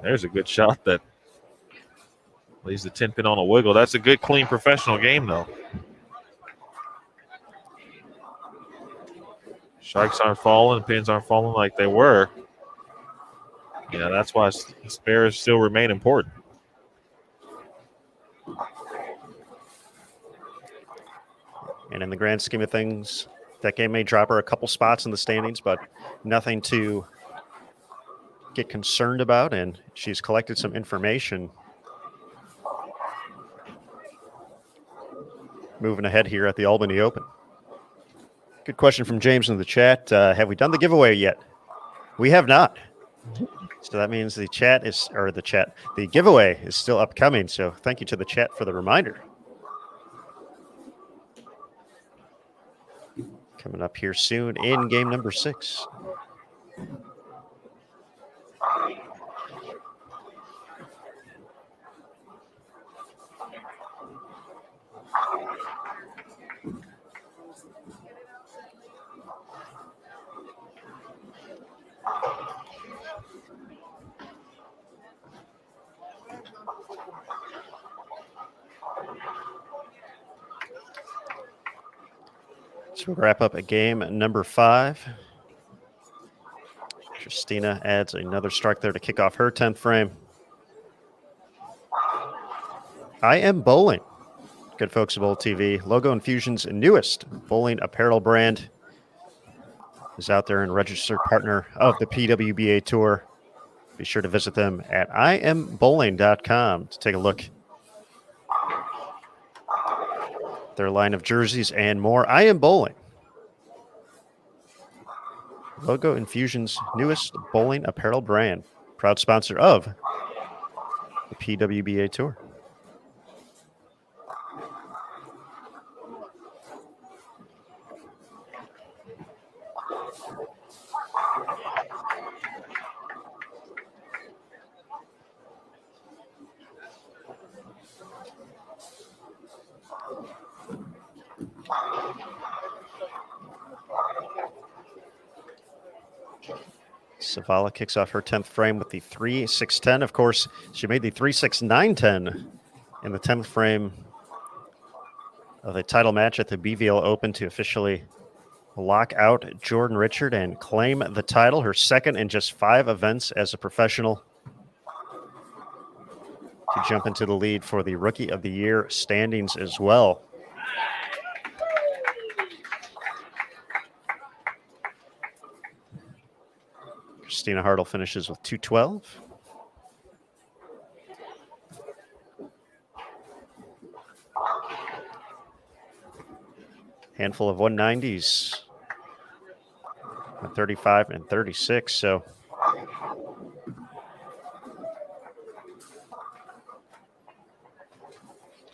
There's a good shot that leaves the 10 pin on a wiggle. That's a good, clean, professional game, though. Strikes aren't falling, pins aren't falling like they were. Yeah, that's why spares still remain important. And in the grand scheme of things, that game may drop her a couple spots in the standings, but nothing to get concerned about. And she's collected some information. Moving ahead here at the Albany Open. Good question from James in the chat. Have we done the giveaway yet? We have not. So that means the giveaway is still upcoming. So thank you to the chat for the reminder. Coming up here soon in game number 6. So we'll wrap up at game number 5. Christina adds another strike there to kick off her 10th frame. I Am Bowling. Good folks at Bowl TV. Logo Infusion's newest bowling apparel brand is out there and registered partner of the PWBA Tour. Be sure to visit them at iambowling.com to take a look. their line of jerseys and more. I Am Bowling. Logo Infusion's newest bowling apparel brand. Proud sponsor of the PWBA Tour. Savala kicks off her 10th frame with the 3-6-10. Of course, she made the 3-6-9-10 in the 10th frame of the title match at the BVL Open to officially lock out Jordan Richard and claim the title, her second in just 5 events as a professional, to jump into the lead for the Rookie of the Year standings as well. Christina Hartle finishes with 212. Handful of 190s, 35 and 36. So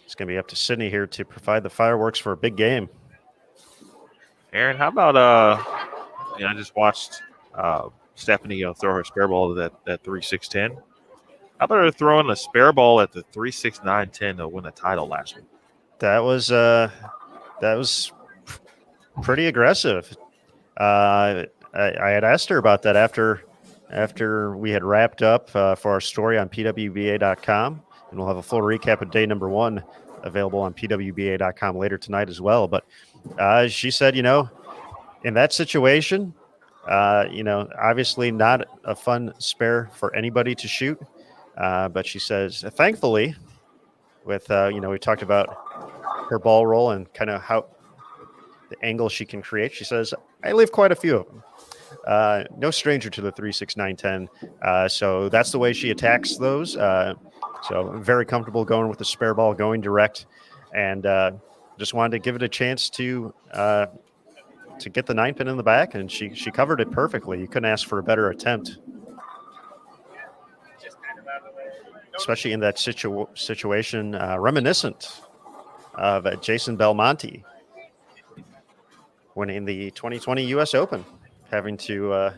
it's going to be up to Sydney here to provide the fireworks for a big game. Aaron, how about I just watched Stephanie throw her spare ball to that 3-6-10. How about her throwing a spare ball at the 3-6-9-10 to win a title last week? That was pretty aggressive. I had asked her about that after we had wrapped up for our story on PWBA.com, and we'll have a full recap of day number 1 available on PWBA.com later tonight as well. But she said, in that situation, obviously not a fun spare for anybody to shoot. But she says, thankfully, with, we talked about her ball roll and kind of how the angle she can create. She says, I leave quite a few of them. No stranger to the 3-6-9-10. So that's the way she attacks those. So I'm very comfortable going with the spare ball, going direct, and just wanted to give it a chance to get the 9-pin in the back, and she covered it perfectly. You couldn't ask for a better attempt, especially in that situation reminiscent of Jason Belmonte winning the 2020 U.S. Open, having to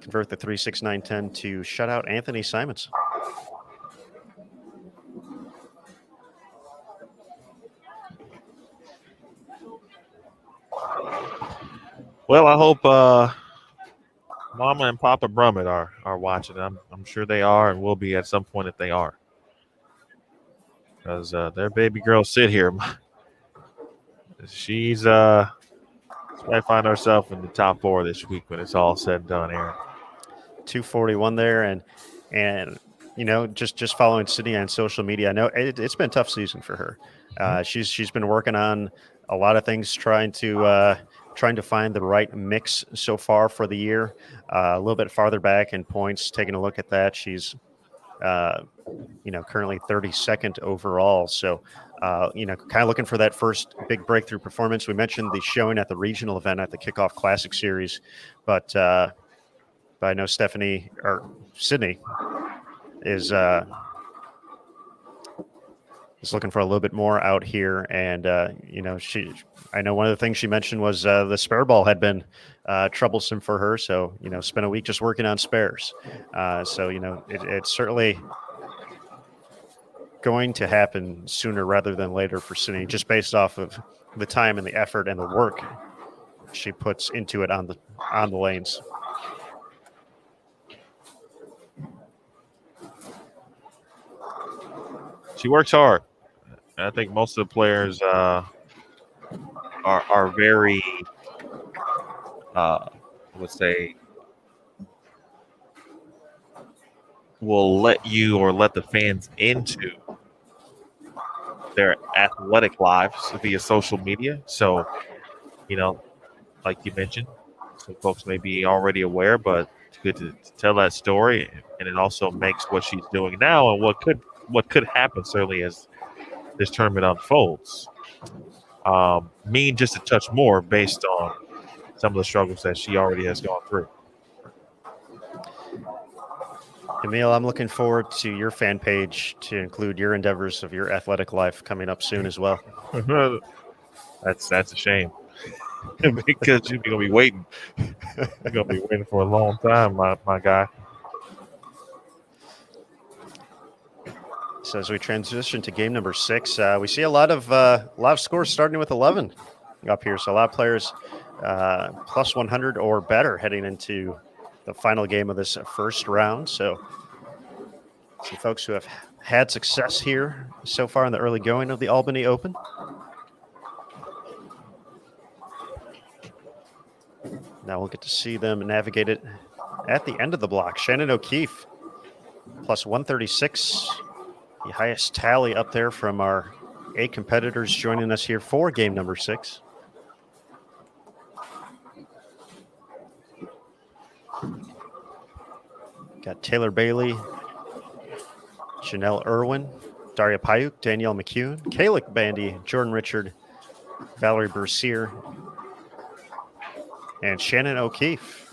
convert the 3-6-9-10 to shut out Anthony Simons. Well, I hope Mama and Papa Brummett are watching. I'm sure they are and will be at some point if they are. Because their baby girl sit here. She's might find herself in the top 4 this week when it's all said and done, Aaron. 241 there, and just following Sydney on social media, I know it's been a tough season for her. She's been working on a lot of things, trying to find the right mix so far for the year. A little bit farther back in points, taking a look at that, she's currently 32nd overall. So, kind of looking for that first big breakthrough performance. We mentioned the showing at the regional event at the Kickoff Classic Series, but I know Sydney is looking for a little bit more out here. And, I know one of the things she mentioned was the spare ball had been troublesome for her. So, spent a week just working on spares. It's certainly going to happen sooner rather than later for Sydney, just based off of the time and the effort and the work she puts into it on the lanes. She works hard. I think most of the players are very, I would say, will let you or let the fans into their athletic lives via social media. So, like you mentioned, some folks may be already aware, but it's good to tell that story, and it also makes what she's doing now and what could happen certainly as this tournament unfolds mean just a touch more based on some of the struggles that she already has gone through. Emil, I'm looking forward to your fan page to include your endeavors of your athletic life coming up soon as well. That's a shame because you're gonna be waiting. You're gonna be waiting for a long time, my guy. So as we transition to game number 6, we see a lot of scores starting with 11 up here. So a lot of players plus 100 or better heading into the final game of this first round. So some folks who have had success here so far in the early going of the Albany Open. Now we'll get to see them navigate it at the end of the block. Shannon O'Keefe plus 136. The highest tally up there from our 8 competitors joining us here for game number 6. Got Taylor Bailey, Janelle Irwin, Daria Payuk, Danielle McCune, Kayla Bandy, Jordan Richard, Valerie Bercier, and Shannon O'Keefe.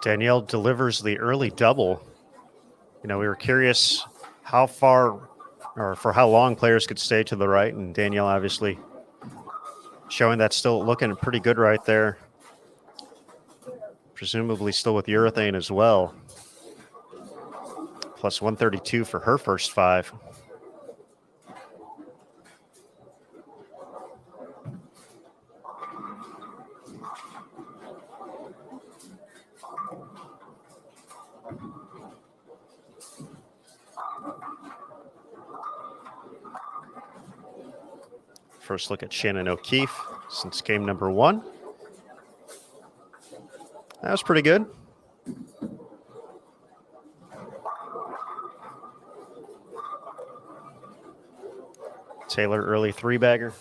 Danielle delivers the early double. You know, we were curious how far or for how long players could stay to the right, and Danielle obviously showing that still looking pretty good right there. Presumably still with urethane as well. Plus 132 for her first 5. First look at Shannon O'Keefe since game number 1. That was pretty good. Taylor early 3-bagger.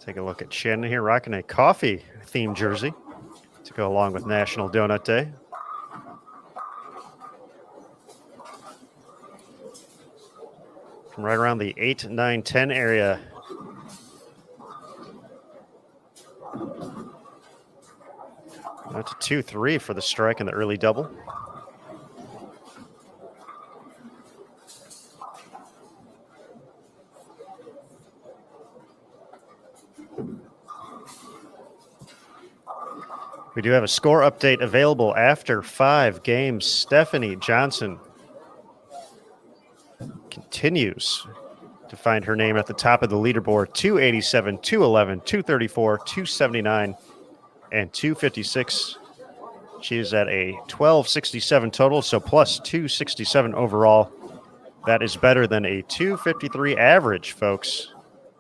Take a look at Shannon here rocking a coffee themed jersey to go along with National Donut Day. from right around the 8, 9, 10 area. That's a 2-3 for the strike in the early double. We do have a score update available after 5 games. Stephanie Johnson continues to find her name at the top of the leaderboard. 287, 211, 234, 279, and 256. She is at a 1267 total, so plus 267 overall. That is better than a 253 average, folks.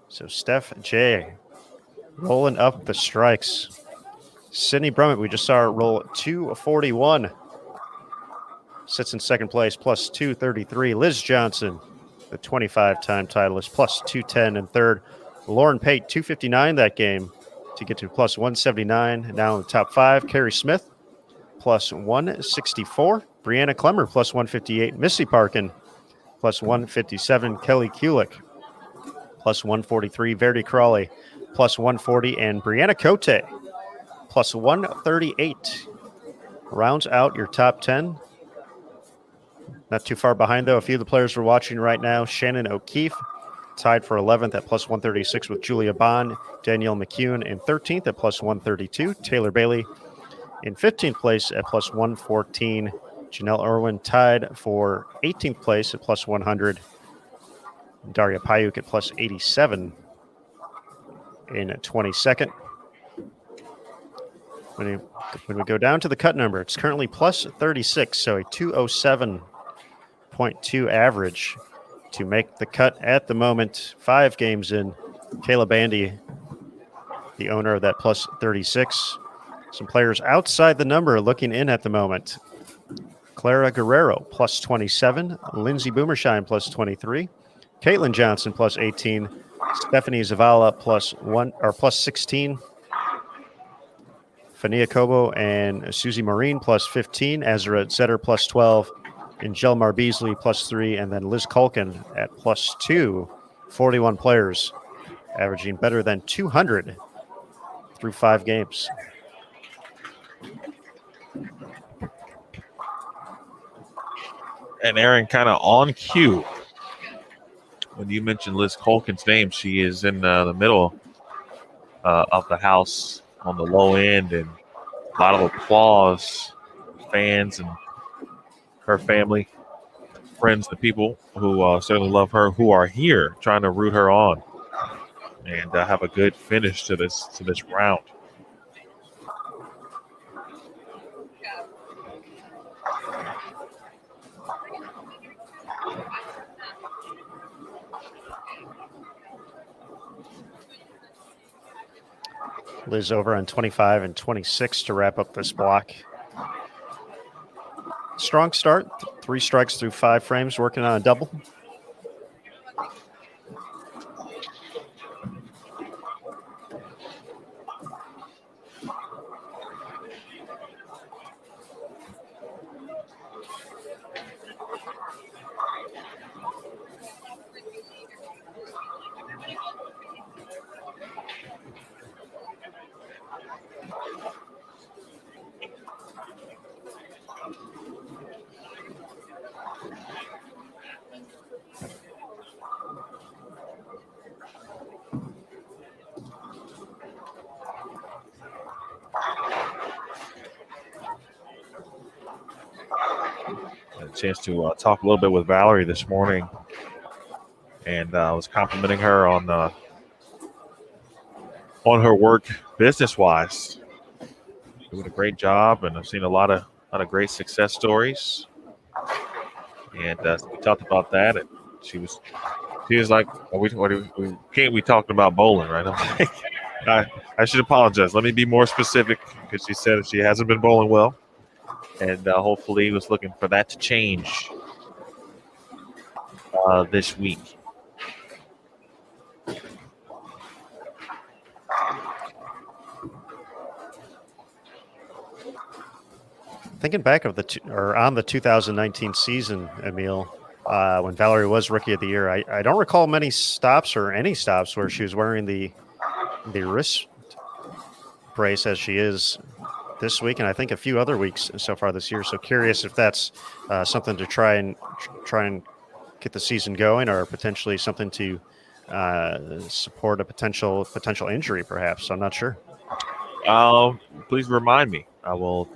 So Steph J rolling up the strikes. Sydney Brummett, we just saw her roll 241. Sits in second place, plus 233. Liz Johnson, the 25-time titleist, plus 210 in third. Lauren Pate, 259 that game to get to plus 179. Now in the top 5, Carrie Smith, plus 164. Brianna Clemmer, plus 158. Missy Parkin, plus 157. Kelly Kulik, plus 143. Verdi Crawley, plus 140. And Brianna Cote, plus 138. Rounds out your top 10. Not too far behind, though. A few of the players we're watching right now. Shannon O'Keefe, tied for 11th at plus 136 with Julia Bond. Danielle McCune in 13th at plus 132. Taylor Bailey in 15th place at plus 114. Janelle Irwin tied for 18th place at plus 100. Daria Payuk at plus 87 in 22nd. When we go down to the cut number, it's currently plus 36, so a 207.2 average to make the cut at the moment. 5 games in. Kayla Bandy, the owner of that plus 36. Some players outside the number looking in at the moment. Clara Guerrero, plus 27. Lindsay Boomershine, plus 23. Caitlin Johnson, plus 18. Stephanie Zavala, plus 16. Fania Kobo and Susie Marine, plus 15. Ezra Zetter, plus 12. And Jelmar Beasley, plus 3. And then Liz Culkin at plus 2. 41 players, averaging better than 200 through 5 games. And Aaron, kind of on cue, when you mentioned Liz Culkin's name, she is in the middle of the house on the low end, and a lot of applause, fans and her family, friends, the people who certainly love her, who are here trying to root her on and have a good finish to this round. Liz over on 25 and 26 to wrap up this block. Strong start, 3 strikes through 5 frames, working on a double. Chance to talk a little bit with Valerie this morning, and I was complimenting her on her work business-wise. Doing a great job, and I've seen a lot of great success stories. And we talked about that, and she was like, "We talking about bowling, right?" I'm like, I should apologize. Let me be more specific, because she said she hasn't been bowling well. And hopefully was looking for that to change this week. Thinking back of on the 2019 season, Emil, when Valerie was Rookie of the Year. I don't recall many stops or any stops where she was wearing the wrist brace as she is this week, and I think a few other weeks so far this year. So curious if that's something to try and get the season going, or potentially something to support a potential injury, perhaps. I'm not sure. Please remind me. I will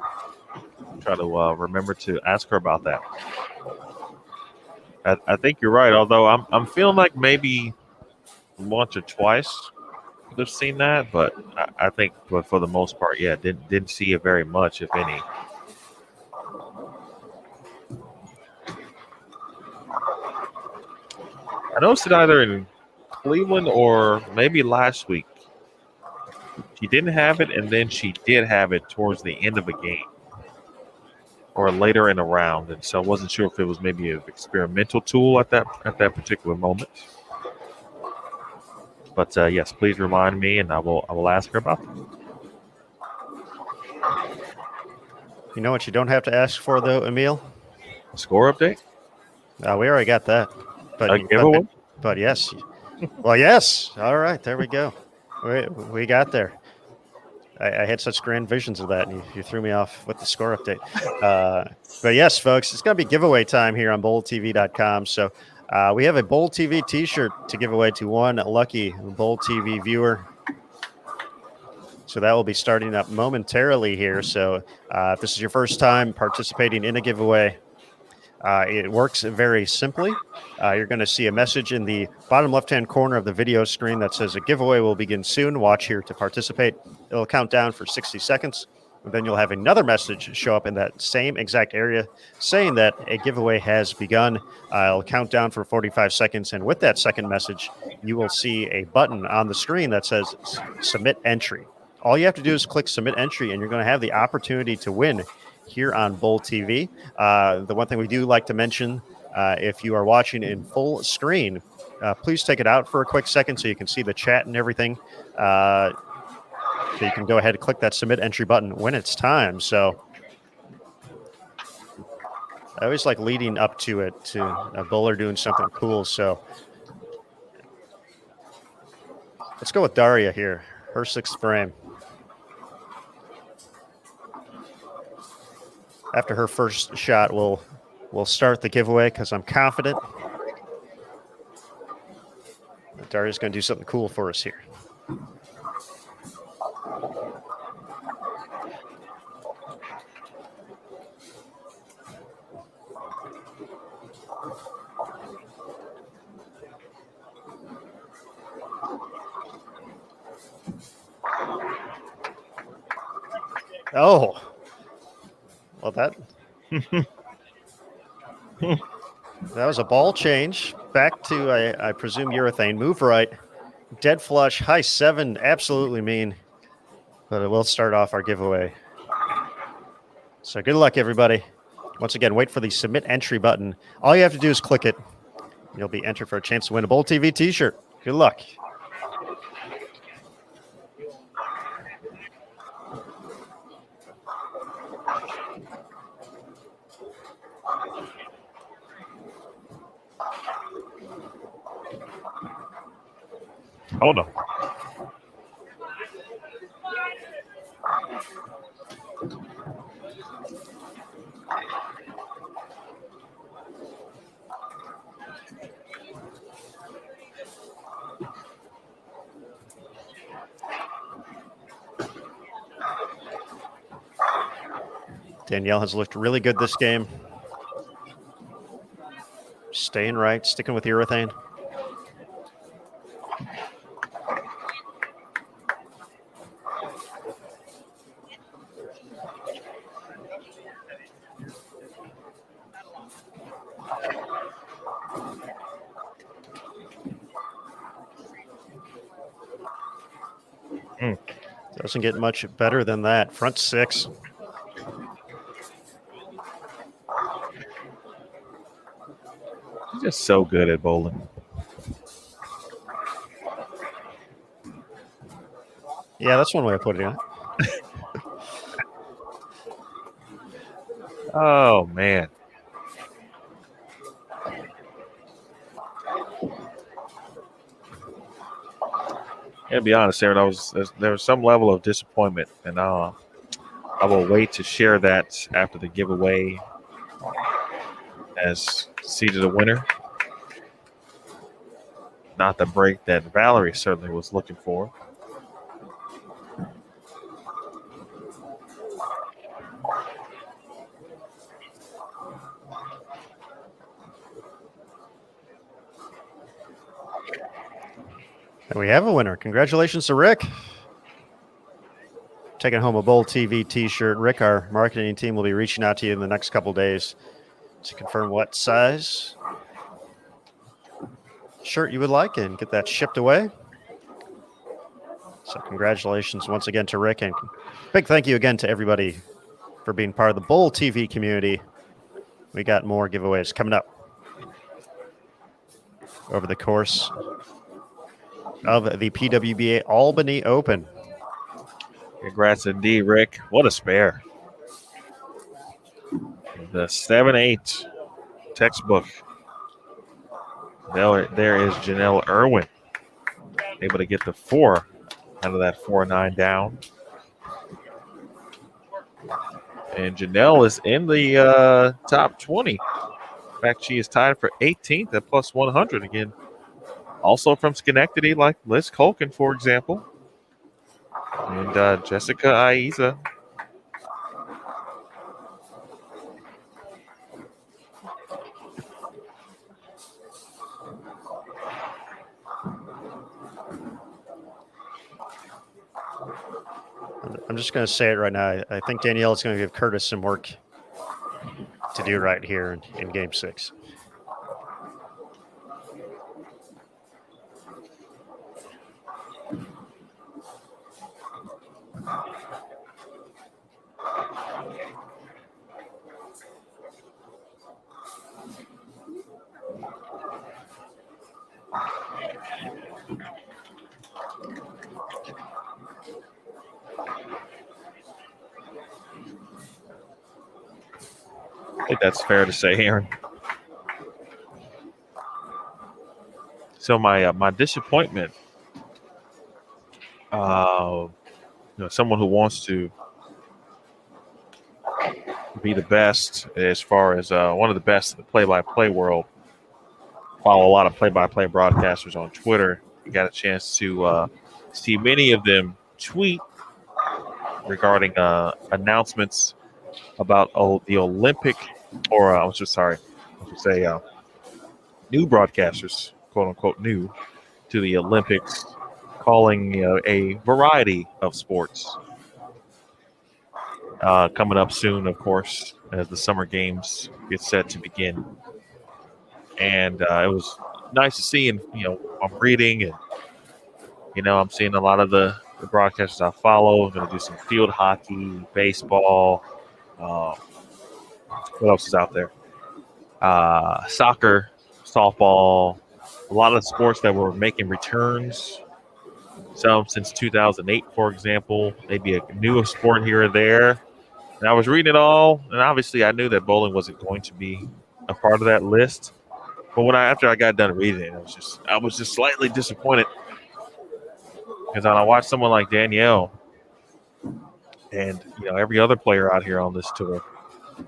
try to remember to ask her about that. I think you're right. Although I'm feeling like maybe once or twice I've seen that, but I think for the most part, yeah, didn't see it very much, if any. I noticed it either in Cleveland or maybe last week. She didn't have it, and then she did have it towards the end of a game or later in a round, and so I wasn't sure if it was maybe an experimental tool at that particular moment. But yes, please remind me, and I will ask her about that. You know what you don't have to ask for, though, Emil? A score update? We already got that. But yes. Well, yes. All right, there we go. We got there. I had such grand visions of that, and you threw me off with the score update. But yes, folks, it's going to be giveaway time here on BowlTV.com. So we have a Bowl TV T-shirt to give away to one lucky Bowl TV viewer. So that will be starting up momentarily here. So if this is your first time participating in a giveaway, it works very simply. You're going to see a message in the bottom left-hand corner of the video screen that says a giveaway will begin soon. Watch here to participate. It'll count down for 60 seconds. And then you'll have another message show up in that same exact area saying that a giveaway has begun. It'll count down for 45 seconds. And with that second message, you will see a button on the screen that says Submit Entry. All you have to do is click Submit Entry, and you're going to have the opportunity to win here on Bowl TV. The one thing we do like to mention, if you are watching in full screen, please take it out for a quick second so you can see the chat and everything. So you can go ahead and click that Submit Entry button when it's time. So I always like leading up to it, to a bowler doing something cool. So let's go with Daria here, her sixth frame. After her first shot, we'll start the giveaway because I'm confident that Daria's going to do something cool for us here. Oh. Well, that was a ball change. Back to, I presume, urethane. Move right. Dead flush. High 7. Absolutely mean. But it will start off our giveaway. So good luck, everybody. Once again, wait for the Submit Entry button. All you have to do is click it. You'll be entered for a chance to win a Bowl TV T-shirt. Good luck. Oh, no. Danielle has looked really good this game. Staying right, sticking with urethane. Doesn't get much better than that. Front 6. He's just so good at bowling. Yeah, that's one way of putting it. Oh, man. To be honest, Aaron, there was some level of disappointment, and I will wait to share that after the giveaway as seeded a winner. Not the break that Valerie certainly was looking for. And we have a winner. Congratulations to Rick. Taking home a Bowl TV t-shirt. Rick, our marketing team will be reaching out to you in the next couple days to confirm what size shirt you would like and get that shipped away. So congratulations once again to Rick, and big thank you again to everybody for being part of the Bowl TV community. We got more giveaways coming up over the course of the PWBA Albany Open. Congrats indeed, Rick. What a spare. The 7-8 textbook. There is Janelle Irwin, able to get the 4 out of that 4-9 down. And Janelle is in the top 20. In fact, she is tied for 18th at plus 100 again. Also from Schenectady, like Liz Colkin, for example. And Jessica Aiza. I'm just going to say it right now. I think Danielle is going to give Curtis some work to do right here in Game 6. I think that's fair to say, Aaron. So my disappointment, someone who wants to be the best as far as one of the best in the play-by-play world. Follow a lot of play-by-play broadcasters on Twitter. You got a chance to see many of them tweet regarding announcements about the Olympic, or new broadcasters, quote unquote new, to the Olympics, calling a variety of sports. Coming up soon, of course, as the summer games get set to begin. And it was nice to see, and I'm reading, and I'm seeing a lot of the broadcasters I follow. I'm going to do some field hockey, baseball. What else is out there? Soccer, softball, a lot of sports that were making returns. Some since 2008, for example, maybe a new sport here or there. And I was reading it all, and obviously I knew that bowling wasn't going to be a part of that list. But after I got done reading it, I was just slightly disappointed, because I watched someone like Danielle and every other player out here on this tour,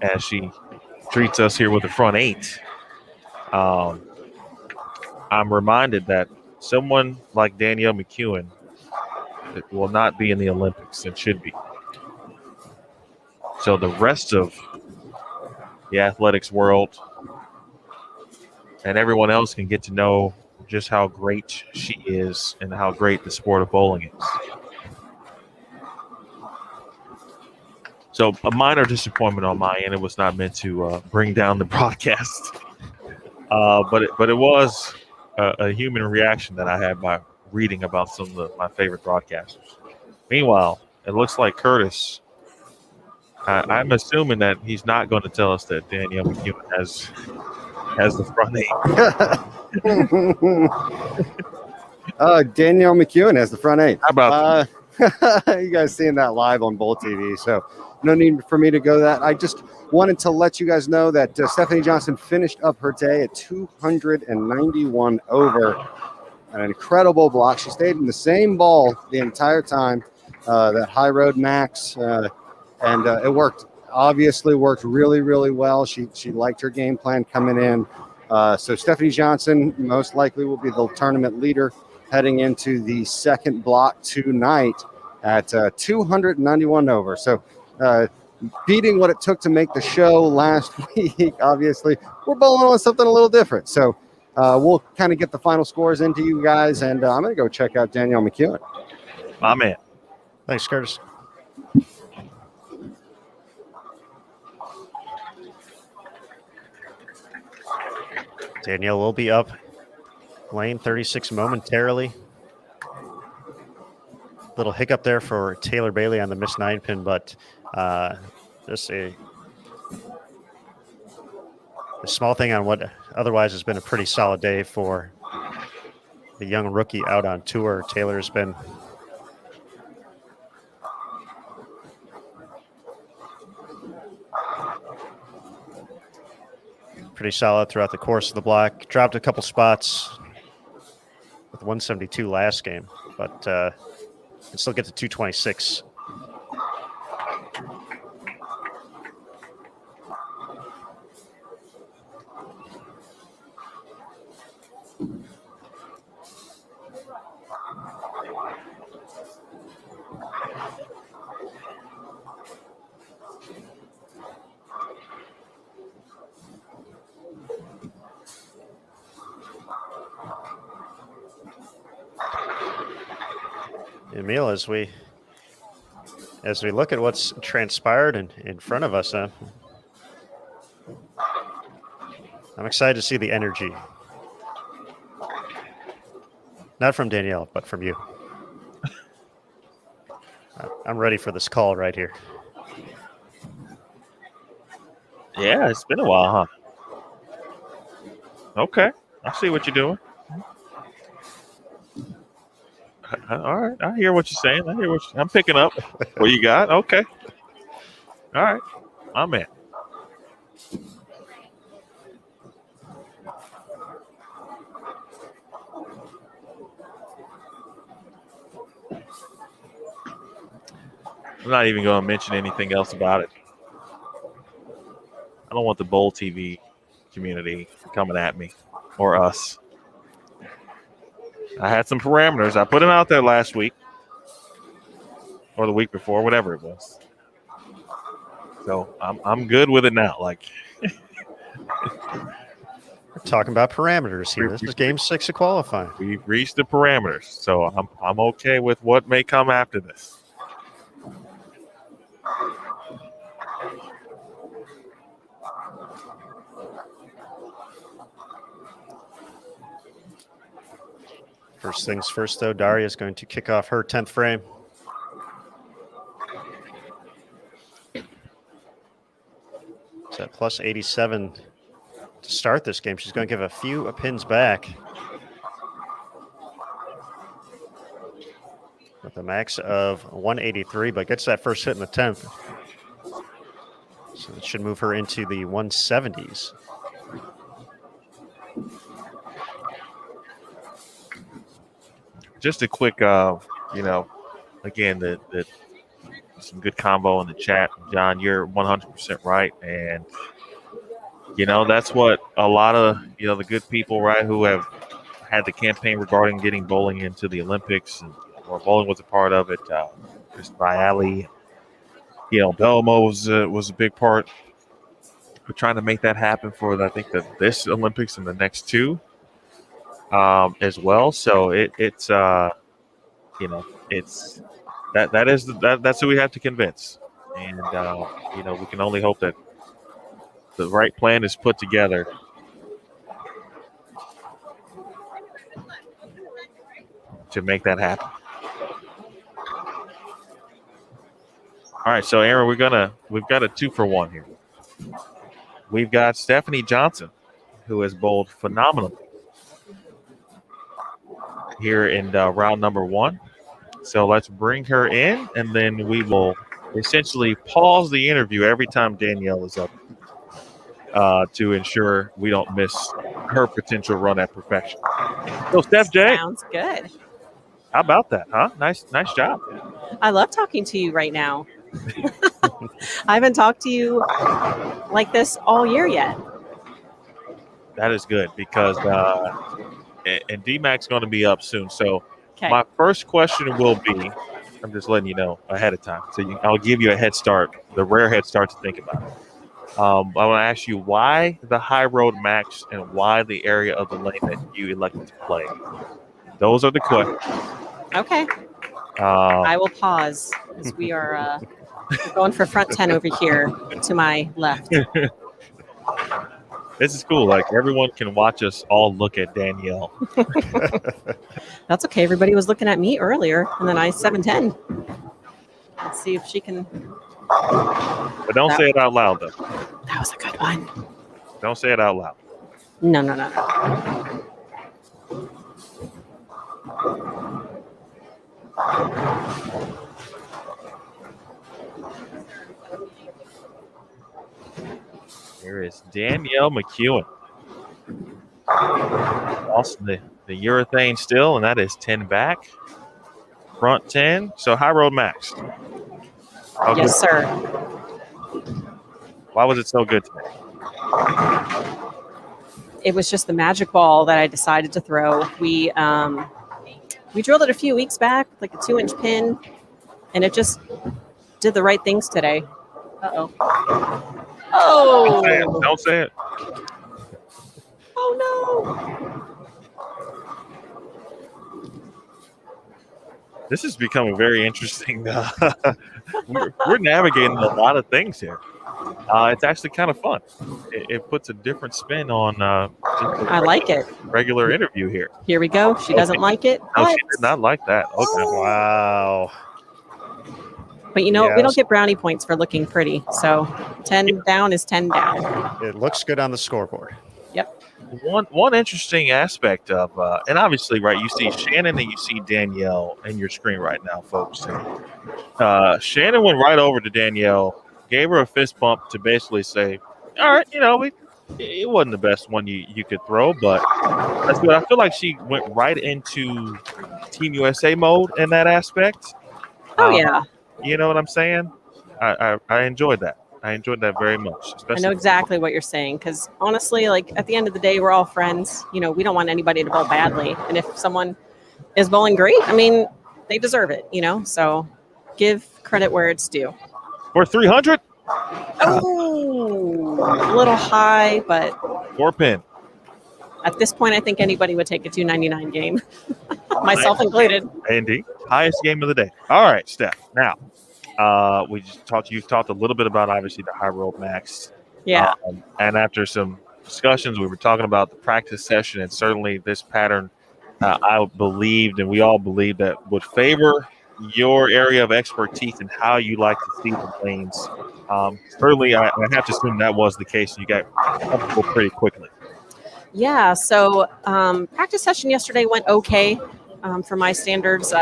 as she treats us here with the front 8. I'm reminded that someone like Danielle McEwen will not be in the Olympics and should be. So the rest of the athletics world and everyone else can get to know just how great she is and how great the sport of bowling is. So a minor disappointment on my end. It was not meant to bring down the broadcast, but it was a human reaction that I had by reading about some of my favorite broadcasters. Meanwhile, it looks like Curtis. I'm assuming that he's not going to tell us that Danielle McEwen has the front 8. Danielle McEwen has the front 8. How about you guys seeing that live on Bowl TV? So no need for me to go that. I just wanted to let you guys know that Stephanie Johnson finished up her day at 291 over an incredible block. She stayed in the same ball the entire time, that high road max, and it worked. Obviously worked really, really well. She liked her game plan coming in. So Stephanie Johnson most likely will be the tournament leader heading into the second block tonight at 291 over. So beating what it took to make the show last week, obviously, we're bowling on something a little different. So we'll kind of get the final scores into you guys, and I'm going to go check out Danielle McEwen. My man. Thanks, Curtis. Danielle will be up lane 36 momentarily. Little hiccup there for Taylor Bailey on the missed 9-pin, but just a small thing on what otherwise has been a pretty solid day for the young rookie out on tour. Taylor's been pretty solid throughout the course of the block. Dropped a couple spots with 172 last game, but can still get to 226. Emil, as we look at what's transpired in front of us, I'm excited to see the energy. Not from Danielle, but from you. I'm ready for this call right here. Yeah, it's been a while, huh? Okay, I see what you're doing. All right, I hear what you're saying. I'm picking up what you got. Okay. All right, I'm in. I'm not even going to mention anything else about it. I don't want the Bowl TV community coming at me or us. I had some parameters. I put them out there last week or the week before, whatever it was. So I'm good with it now. Like, we're talking about parameters here. This is game 6 of qualifying. We've reached the parameters, so I'm okay with what may come after this. First things first, though, Daria is going to kick off her 10th frame. It's at plus 87 to start this game. She's going to give a few pins back with a max of 183, but gets that first hit in the 10th. So it should move her into the 170s. Just a quick, again, the some good combo in the chat. John, you're 100% right. And, that's what a lot of, the good people, right, who have had the campaign regarding getting bowling into the Olympics, or bowling was a part of it. Chris Bialy, Belmo was a big part. We're trying to make that happen for, this Olympics and the next two. As well, so it's that's who we have to convince, and we can only hope that the right plan is put together to make that happen. All right, so Aaron, we've got a 2-for-1 here. We've got Stephanie Johnson, who has bowled phenomenally here in round number 1. So let's bring her in, and then we will essentially pause the interview every time Danielle is up to ensure we don't miss her potential run at perfection. So, Steph J. Sounds good. How about that, huh? Nice job. I love talking to you right now. I haven't talked to you like this all year yet. That is good because and D-Mac's going to be up soon. So my first question will be, I'm just letting you know ahead of time. So I'll give you a head start, the rare head start to think about it. I want to ask you why the high road max and why the area of the lane that you elected to play. Those are the questions. Okay. I will pause because we are going for front 10 over here to my left. This is cool. Like everyone can watch us all look at Danielle. That's okay. Everybody was looking at me earlier, and then I 7-10. Let's see if she can. But don't say it out loud, though. That was a good one. Don't say it out loud. No. Here is Danielle McEwen. Also the urethane still, and that is 10 back. Front 10. So high road max. Okay. Yes, sir. Why was it so good today? It was just the magic ball that I decided to throw. We drilled it a few weeks back, like a 2-inch pin, and it just did the right things today. Uh-oh. Oh! Don't say it. Oh, no. This is becoming very interesting. We're navigating a lot of things here. It's actually kind of fun. It puts a different spin on I like it. Regular interview here. Here we go. She doesn't like it. No, she did not like that. Okay. Oh. Wow. But we don't get brownie points for looking pretty. So 10 down is 10 down. It looks good on the scoreboard. Yep. One interesting aspect of, and obviously, right, you see Shannon and you see Danielle in your screen right now, folks. Shannon went right over to Danielle, gave her a fist bump to basically say, all right, it wasn't the best one you could throw, but that's good. I feel like she went right into Team USA mode in that aspect. Oh, yeah. You know what I'm saying? I enjoyed that. I enjoyed that very much. I know exactly what you're saying because honestly, like at the end of the day, we're all friends. We don't want anybody to bowl badly. And if someone is bowling great, they deserve it, So give credit where it's due. For 300? Oh, a little high, but 4-pin. At this point, I think anybody would take a 299 game, myself included. Indeed. Highest game of the day. All right, Steph. Now, you've talked a little bit about, obviously, the high road max. Yeah. And after some discussions, we were talking about the practice session, and certainly this pattern, I believed, and we all believed, that would favor your area of expertise and how you like to see the lanes. Certainly, I have to assume that was the case. You got comfortable pretty quickly. Yeah, so practice session yesterday went okay for my standards.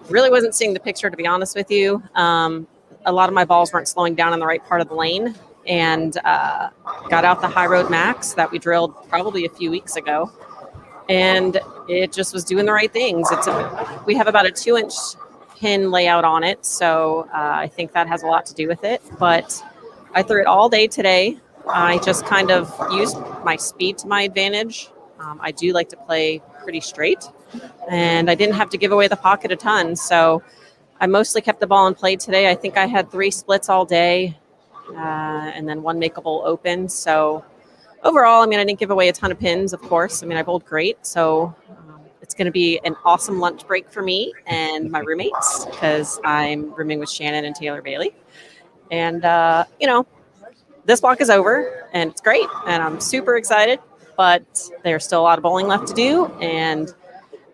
Really wasn't seeing the picture, to be honest with you. A lot of my balls weren't slowing down in the right part of the lane, and got out the high road max that we drilled probably a few weeks ago, and it just was doing the right things. We have about a 2-inch pin layout on it, so I think that has a lot to do with it. But I threw it all day today. I just kind of used my speed to my advantage. I do like to play pretty straight, and I didn't have to give away the pocket a ton. So I mostly kept the ball in play today. I think I had 3 splits all day and then 1 makeable open. So overall, I didn't give away a ton of pins, of course. I bowled great. So it's going to be an awesome lunch break for me and my roommates because I'm rooming with Shannon and Taylor Bailey. And, this block is over, and it's great, and I'm super excited, but there's still a lot of bowling left to do, and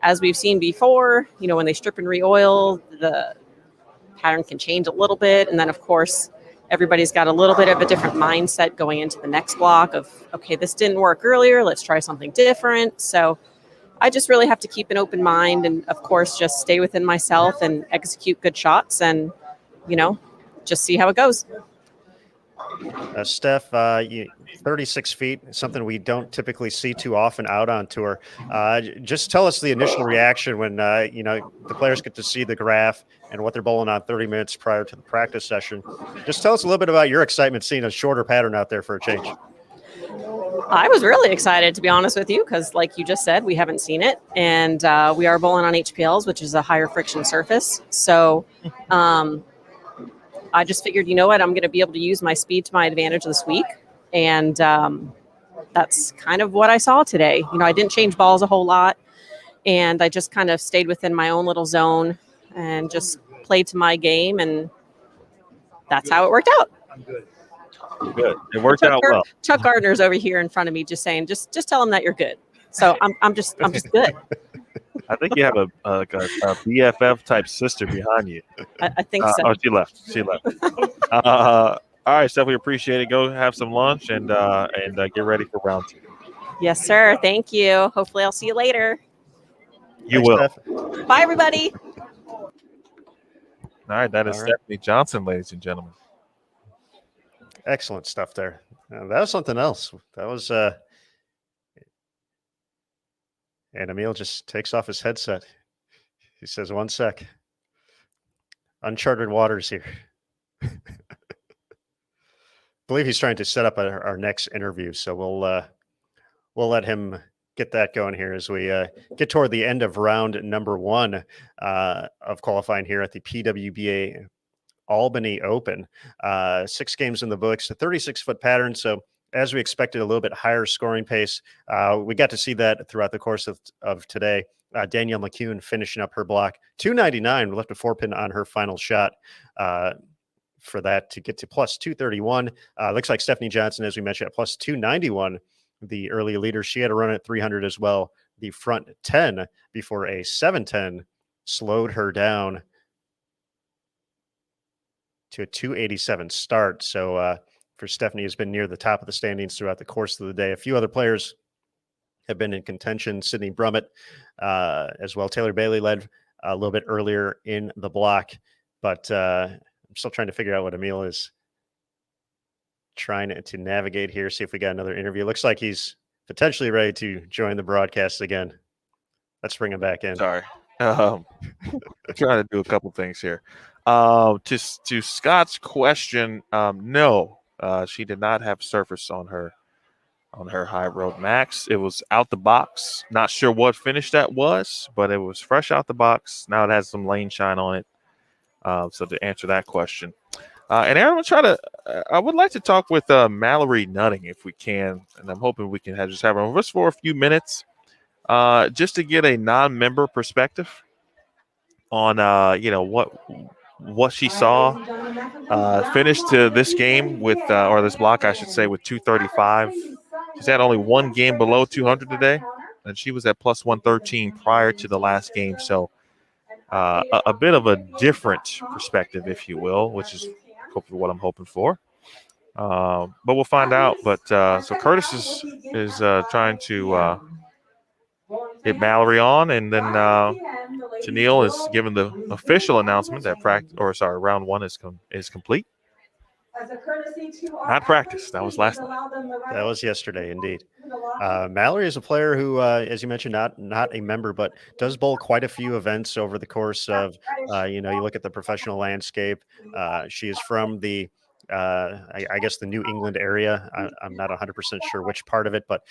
as we've seen before, when they strip and re-oil, the pattern can change a little bit, and then, of course, everybody's got a little bit of a different mindset going into the next block of, okay, this didn't work earlier, let's try something different. So I just really have to keep an open mind and, of course, just stay within myself and execute good shots and, just see how it goes. Steph, 36 feet, something we don't typically see too often out on tour. Just tell us the initial reaction when, the players get to see the graph and what they're bowling on 30 minutes prior to the practice session. Just tell us a little bit about your excitement seeing a shorter pattern out there for a change. I was really excited, to be honest with you, because like you just said, we haven't seen it. And we are bowling on HPLs, which is a higher friction surface. So I just figured, you know what, I'm going to be able to use my speed to my advantage this week. And that's kind of what I saw today. I didn't change balls a whole lot. And I just kind of stayed within my own little zone and just played to my game. And that's how it worked out. Good. It worked out well. Chuck Gardner's over here in front of me just saying, just tell him that you're good. So I'm just good. I think you have a BFF type sister behind you. I think so. Oh, she left. All right, Steph, we appreciate it. Go have some lunch and get ready for round 2. Yes, sir. Thank you. Hopefully I'll see you later. You will. Steph. Bye, everybody. All right, that is Stephanie Johnson, ladies and gentlemen. Excellent stuff there. That was something else. That was and Emil just takes off his headset. He says, 1 sec. Uncharted waters here. Believe he's trying to set up our next interview, so we'll let him get that going here as we get toward the end of round number 1 of qualifying here at the PWBA Albany Open. 6 games in the books, a 36-foot pattern, so as we expected, a little bit higher scoring pace. We got to see that throughout the course of today. Danielle McCune finishing up her block. 299, we left a 4-pin on her final shot for that to get to plus 231. Looks like Stephanie Johnson, as we mentioned, at plus 291, the early leader. She had a run at 300 as well. The front 10 before a 710 slowed her down to a 287 start. So, for Stephanie, has been near the top of the standings throughout the course of the day. A few other players have been in contention. Sydney Brummett as well. Taylor Bailey led a little bit earlier in the block, but I'm still trying to figure out what Emil is trying to navigate here. See if we got another interview. Looks like he's potentially ready to join the broadcast again. Let's bring him back in. Sorry. I'm trying to do a couple things here. To Scott's question, no. She did not have surface on her high road max. It was out the box. Not sure what finish that was, but it was fresh out the box. Now it has some lane shine on it. So to answer that question, and Aaron, I would like to talk with Mallory Nutting if we can, and I'm hoping we can just have her just for a few minutes, just to get a non-member perspective on what she saw. Finished to this game with, or this block, I should say, with 235. She's had only 1 game below 200 today, and she was at plus 113 prior to the last game. So a bit of a different perspective, if you will, which is hopefully what I'm hoping for. But we'll find out. But so Curtis is trying to get Mallory on, and then Tennille is given the official announcement that round 1 is complete. Not practice. That was last night. That was yesterday, indeed. Mallory is a player who, as you mentioned, not a member, but does bowl quite a few events over the course of, you look at the professional landscape. She is from the, I guess, the New England area. I'm not 100% sure which part of it, but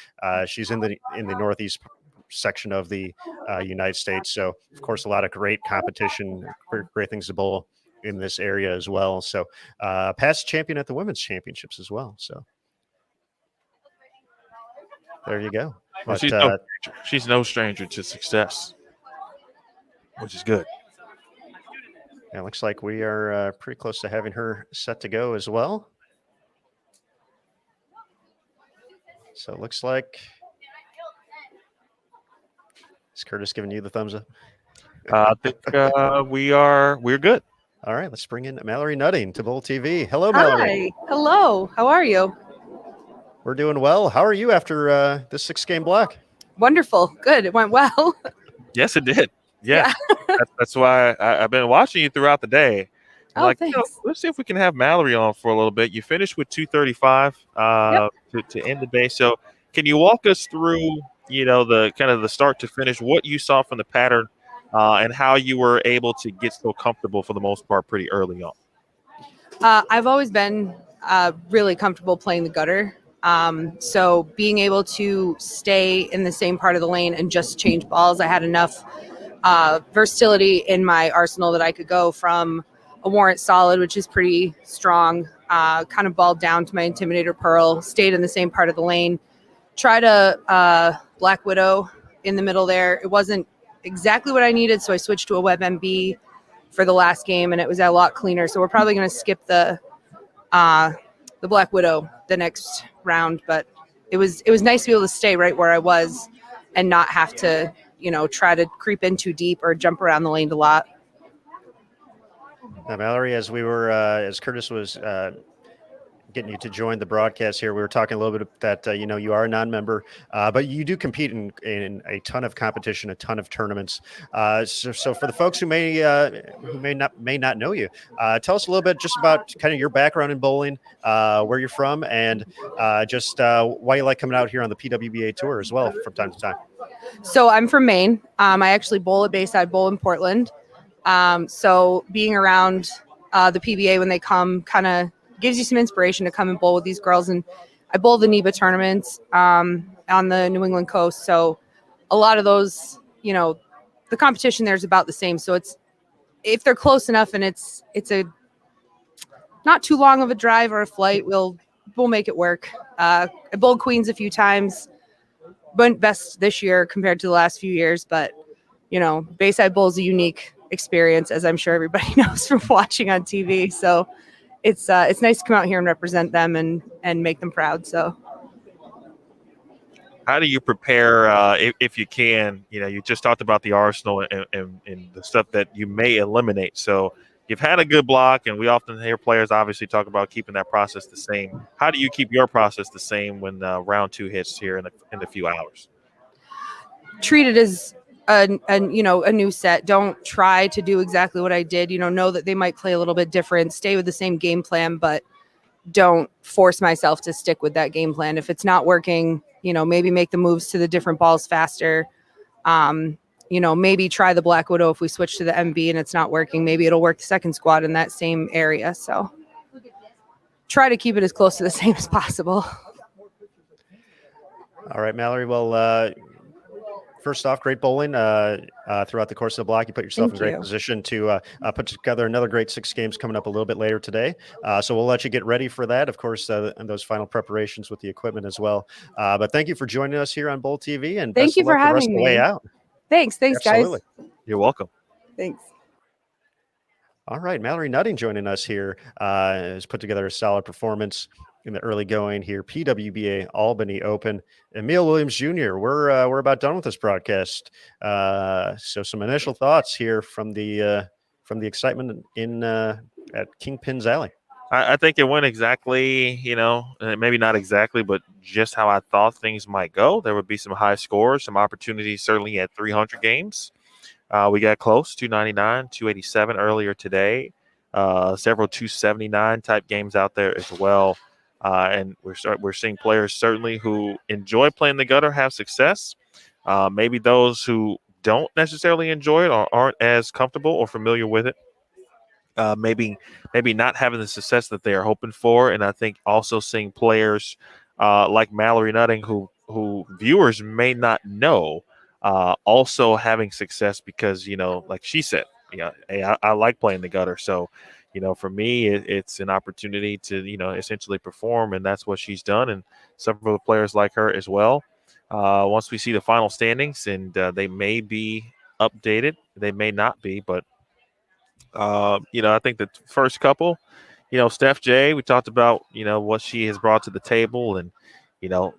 she's in the northeast section of the United States. So, of course, a lot of great competition, great things to bowl in this area as well. So past champion at the women's championships as well. So there you go. But, she's no stranger to success, which is good. It looks like we are pretty close to having her set to go as well. So it looks like, is Curtis giving you the thumbs up? I think we're good. All right, let's bring in Mallory Nutting to Bowl TV. Hello, Mallory. Hi. Hello. How are you? We're doing well. How are you after this 6-game block? Wonderful. Good. It went well. Yes, it did. Yeah. That's why I've been watching you throughout the day. Oh, thanks. Let's see if we can have Mallory on for a little bit. You finished with 235 to end the day. So can you walk us through, the kind of the start to finish, what you saw from the pattern and how you were able to get so comfortable for the most part pretty early on? I've always been really comfortable playing the gutter. So being able to stay in the same part of the lane and just change balls, I had enough versatility in my arsenal that I could go from a warrant solid, which is pretty strong, kind of balled down to my intimidator pearl, stayed in the same part of the lane, tried a Black Widow in the middle there. It wasn't exactly what I needed, so I switched to a Web MB for the last game, and it was a lot cleaner. So we're probably going to skip the Black Widow the next round, but it was nice to be able to stay right where I was and not have to, try to creep in too deep or jump around the lane a lot. Now, Mallory, as Curtis was getting you to join the broadcast here, we were talking a little bit that you are a non-member, but you do compete in a ton of competition, a ton of tournaments. So for the folks who may not know you, tell us a little bit just about kind of your background in bowling, where you're from, and just why you like coming out here on the PWBA tour as well from time to time. So I'm from Maine. I actually bowl at Bayside Bowl in Portland. So being around the PBA when they come kind of gives you some inspiration to come and bowl with these girls. And I bowl the NEBA tournaments on the New England coast. So a lot of those, the competition there is about the same. So if they're close enough and it's a not too long of a drive or a flight, we'll make it work. I bowled Queens a few times, went best this year compared to the last few years, but Bayside Bowl is a unique experience, as I'm sure everybody knows from watching on TV. So it's nice to come out here and represent them and make them proud. So how do you prepare if you can? You just talked about the arsenal and the stuff that you may eliminate. So you've had a good block, and we often hear players obviously talk about keeping that process the same. How do you keep your process the same when round 2 hits here in a few hours? Treat it as a new set. Don't try to do exactly what I did. Know that they might play a little bit different. Stay with the same game plan, but don't force myself to stick with that game plan. If it's not working, maybe make the moves to the different balls faster. Maybe try the Black Widow if we switch to the MB and it's not working. Maybe it'll work the second squad in that same area. So try to keep it as close to the same as possible. All right, Mallory. Well, first off, great bowling throughout the course of the block. You put yourself in great position to put together another great 6 games coming up a little bit later today. So we'll let you get ready for that, of course, and those final preparations with the equipment as well. But thank you for joining us here on Bowl TV, and thank you for having me. The way out. Thanks, Absolutely. Guys. You're welcome. Thanks. All right, Mallory Nutting joining us here has put together a solid performance in the early going here. PWBA Albany Open. Emil Williams Jr. We're about done with this broadcast. So some initial thoughts here from the excitement in at Kingpin's Alley. I think it went exactly, maybe not exactly, but just how I thought things might go. There would be some high scores, some opportunities certainly at 300 games. We got close, 299, 287 earlier today. Several 279 type games out there as well. And we're seeing players certainly who enjoy playing the gutter have success. Maybe those who don't necessarily enjoy it or aren't as comfortable or familiar with it. Maybe not having the success that they are hoping for. And I think also seeing players like Mallory Nutting who viewers may not know also having success because, like she said, hey, I like playing the gutter. So, for me, it's an opportunity to, essentially perform, and that's what she's done. And several players like her as well. Once we see the final standings, and they may be updated, they may not be, but, I think the first couple, Steph J, we talked about, what she has brought to the table and,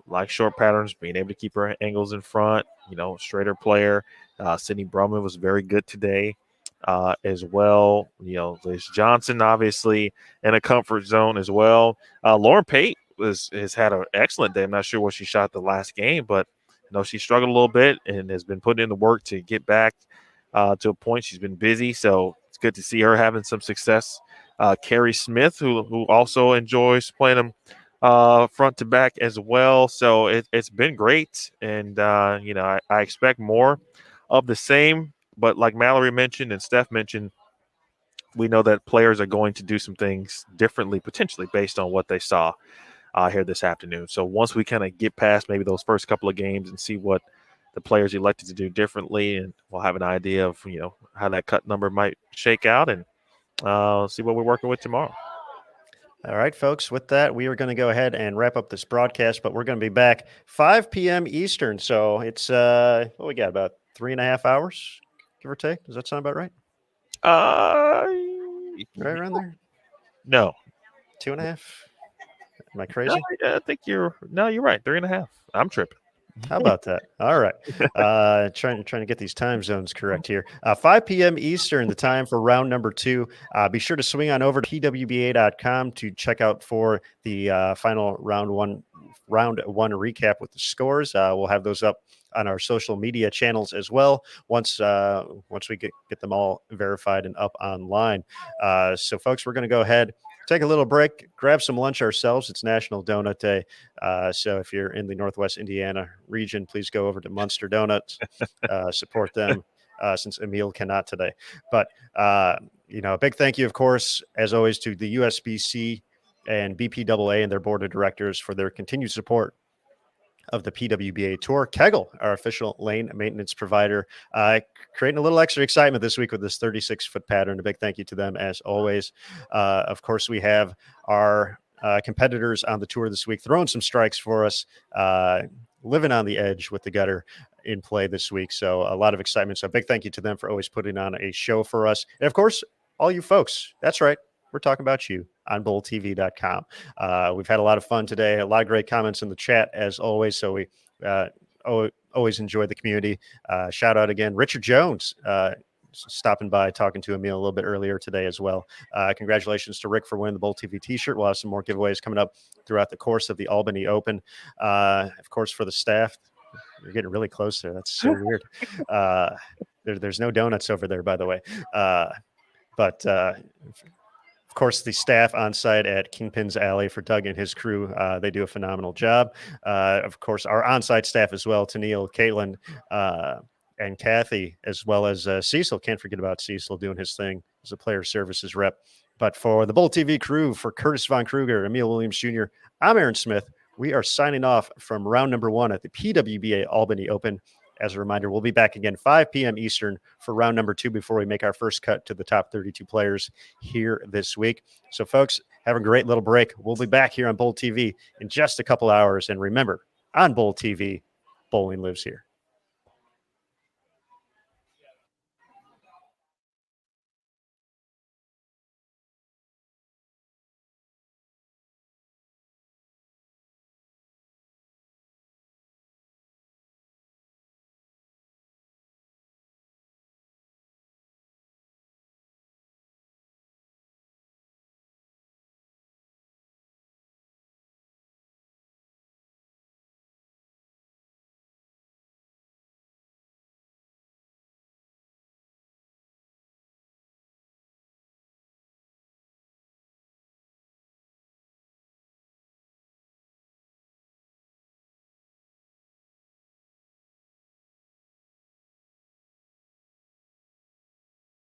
like short patterns, being able to keep her angles in front, straighter player. Sydney Brumman was very good today. As well, Liz Johnson obviously in a comfort zone as well. Lauren Pate has had an excellent day. I'm not sure what she shot the last game, but she struggled a little bit and has been putting in the work to get back to a point. She's been busy, so it's good to see her having some success Carrie Smith, who also enjoys playing them front to back as well. So it's been great, and I expect more of the same. But like Mallory mentioned and Steph mentioned, we know that players are going to do some things differently, potentially based on what they saw here this afternoon. So once we kind of get past maybe those first couple of games and see what the players elected to do differently, and we'll have an idea of how that cut number might shake out, and see what we're working with tomorrow. All right, folks, with that, we are going to go ahead and wrap up this broadcast, but we're going to be back 5 p.m. Eastern. So it's, what we got, about 3.5 hours, give or take? Does that sound about right? Right around there? No. 2.5? Am I crazy? No, I think you're right. 3.5. I'm tripping. How about that? All right. Trying to get these time zones correct here. 5 p.m. Eastern, the time for round number 2. Be sure to swing on over to PWBA.com to check out for the final round one recap with the scores. We'll have those up on our social media channels as well once we get them all verified and up online. So, folks, we're going to go ahead, take a little break, grab some lunch ourselves. It's National Donut Day. So if you're in the Northwest Indiana region, please go over to Munster Donuts, support them since Emil cannot today. But, a big thank you, of course, as always, to the USBC and BPAA and their board of directors for their continued support of the PWBA Tour. Kegel, our official lane maintenance provider, creating a little extra excitement this week with this 36-foot pattern. A big thank you to them as always. Of course, we have our competitors on the tour this week throwing some strikes for us, living on the edge with the gutter in play this week. So a lot of excitement. So a big thank you to them for always putting on a show for us. And of course, all you folks, that's right, we're talking about you on BowlTV.com. We've had a lot of fun today, a lot of great comments in the chat as always. So we always enjoy the community. Shout out again, Richard Jones, stopping by, talking to Emil a little bit earlier today as well. Congratulations to Rick for winning the Bowl TV t-shirt. We'll have some more giveaways coming up throughout the course of the Albany Open. Of course, for the staff, you're getting really close there. That's so weird. There's no donuts over there, by the way. But of course, the staff on site at Kingpin's Alley for Doug and his crew, they do a phenomenal job. Of course, our on-site staff as well, Tennille, Caitlin, and Kathy, as well as Cecil. Can't forget about Cecil doing his thing as a player services rep. But for the Bowl TV crew, for Curtis Von Kruger, Emil Williams Jr., I'm Aaron Smith. We are signing off from round number 1 at the PWBA Albany Open. As a reminder, we'll be back again 5 p.m. Eastern for round number 2 before we make our first cut to the top 32 players here this week. So, folks, have a great little break. We'll be back here on Bowl TV in just a couple hours. And remember, on Bowl TV, bowling lives here.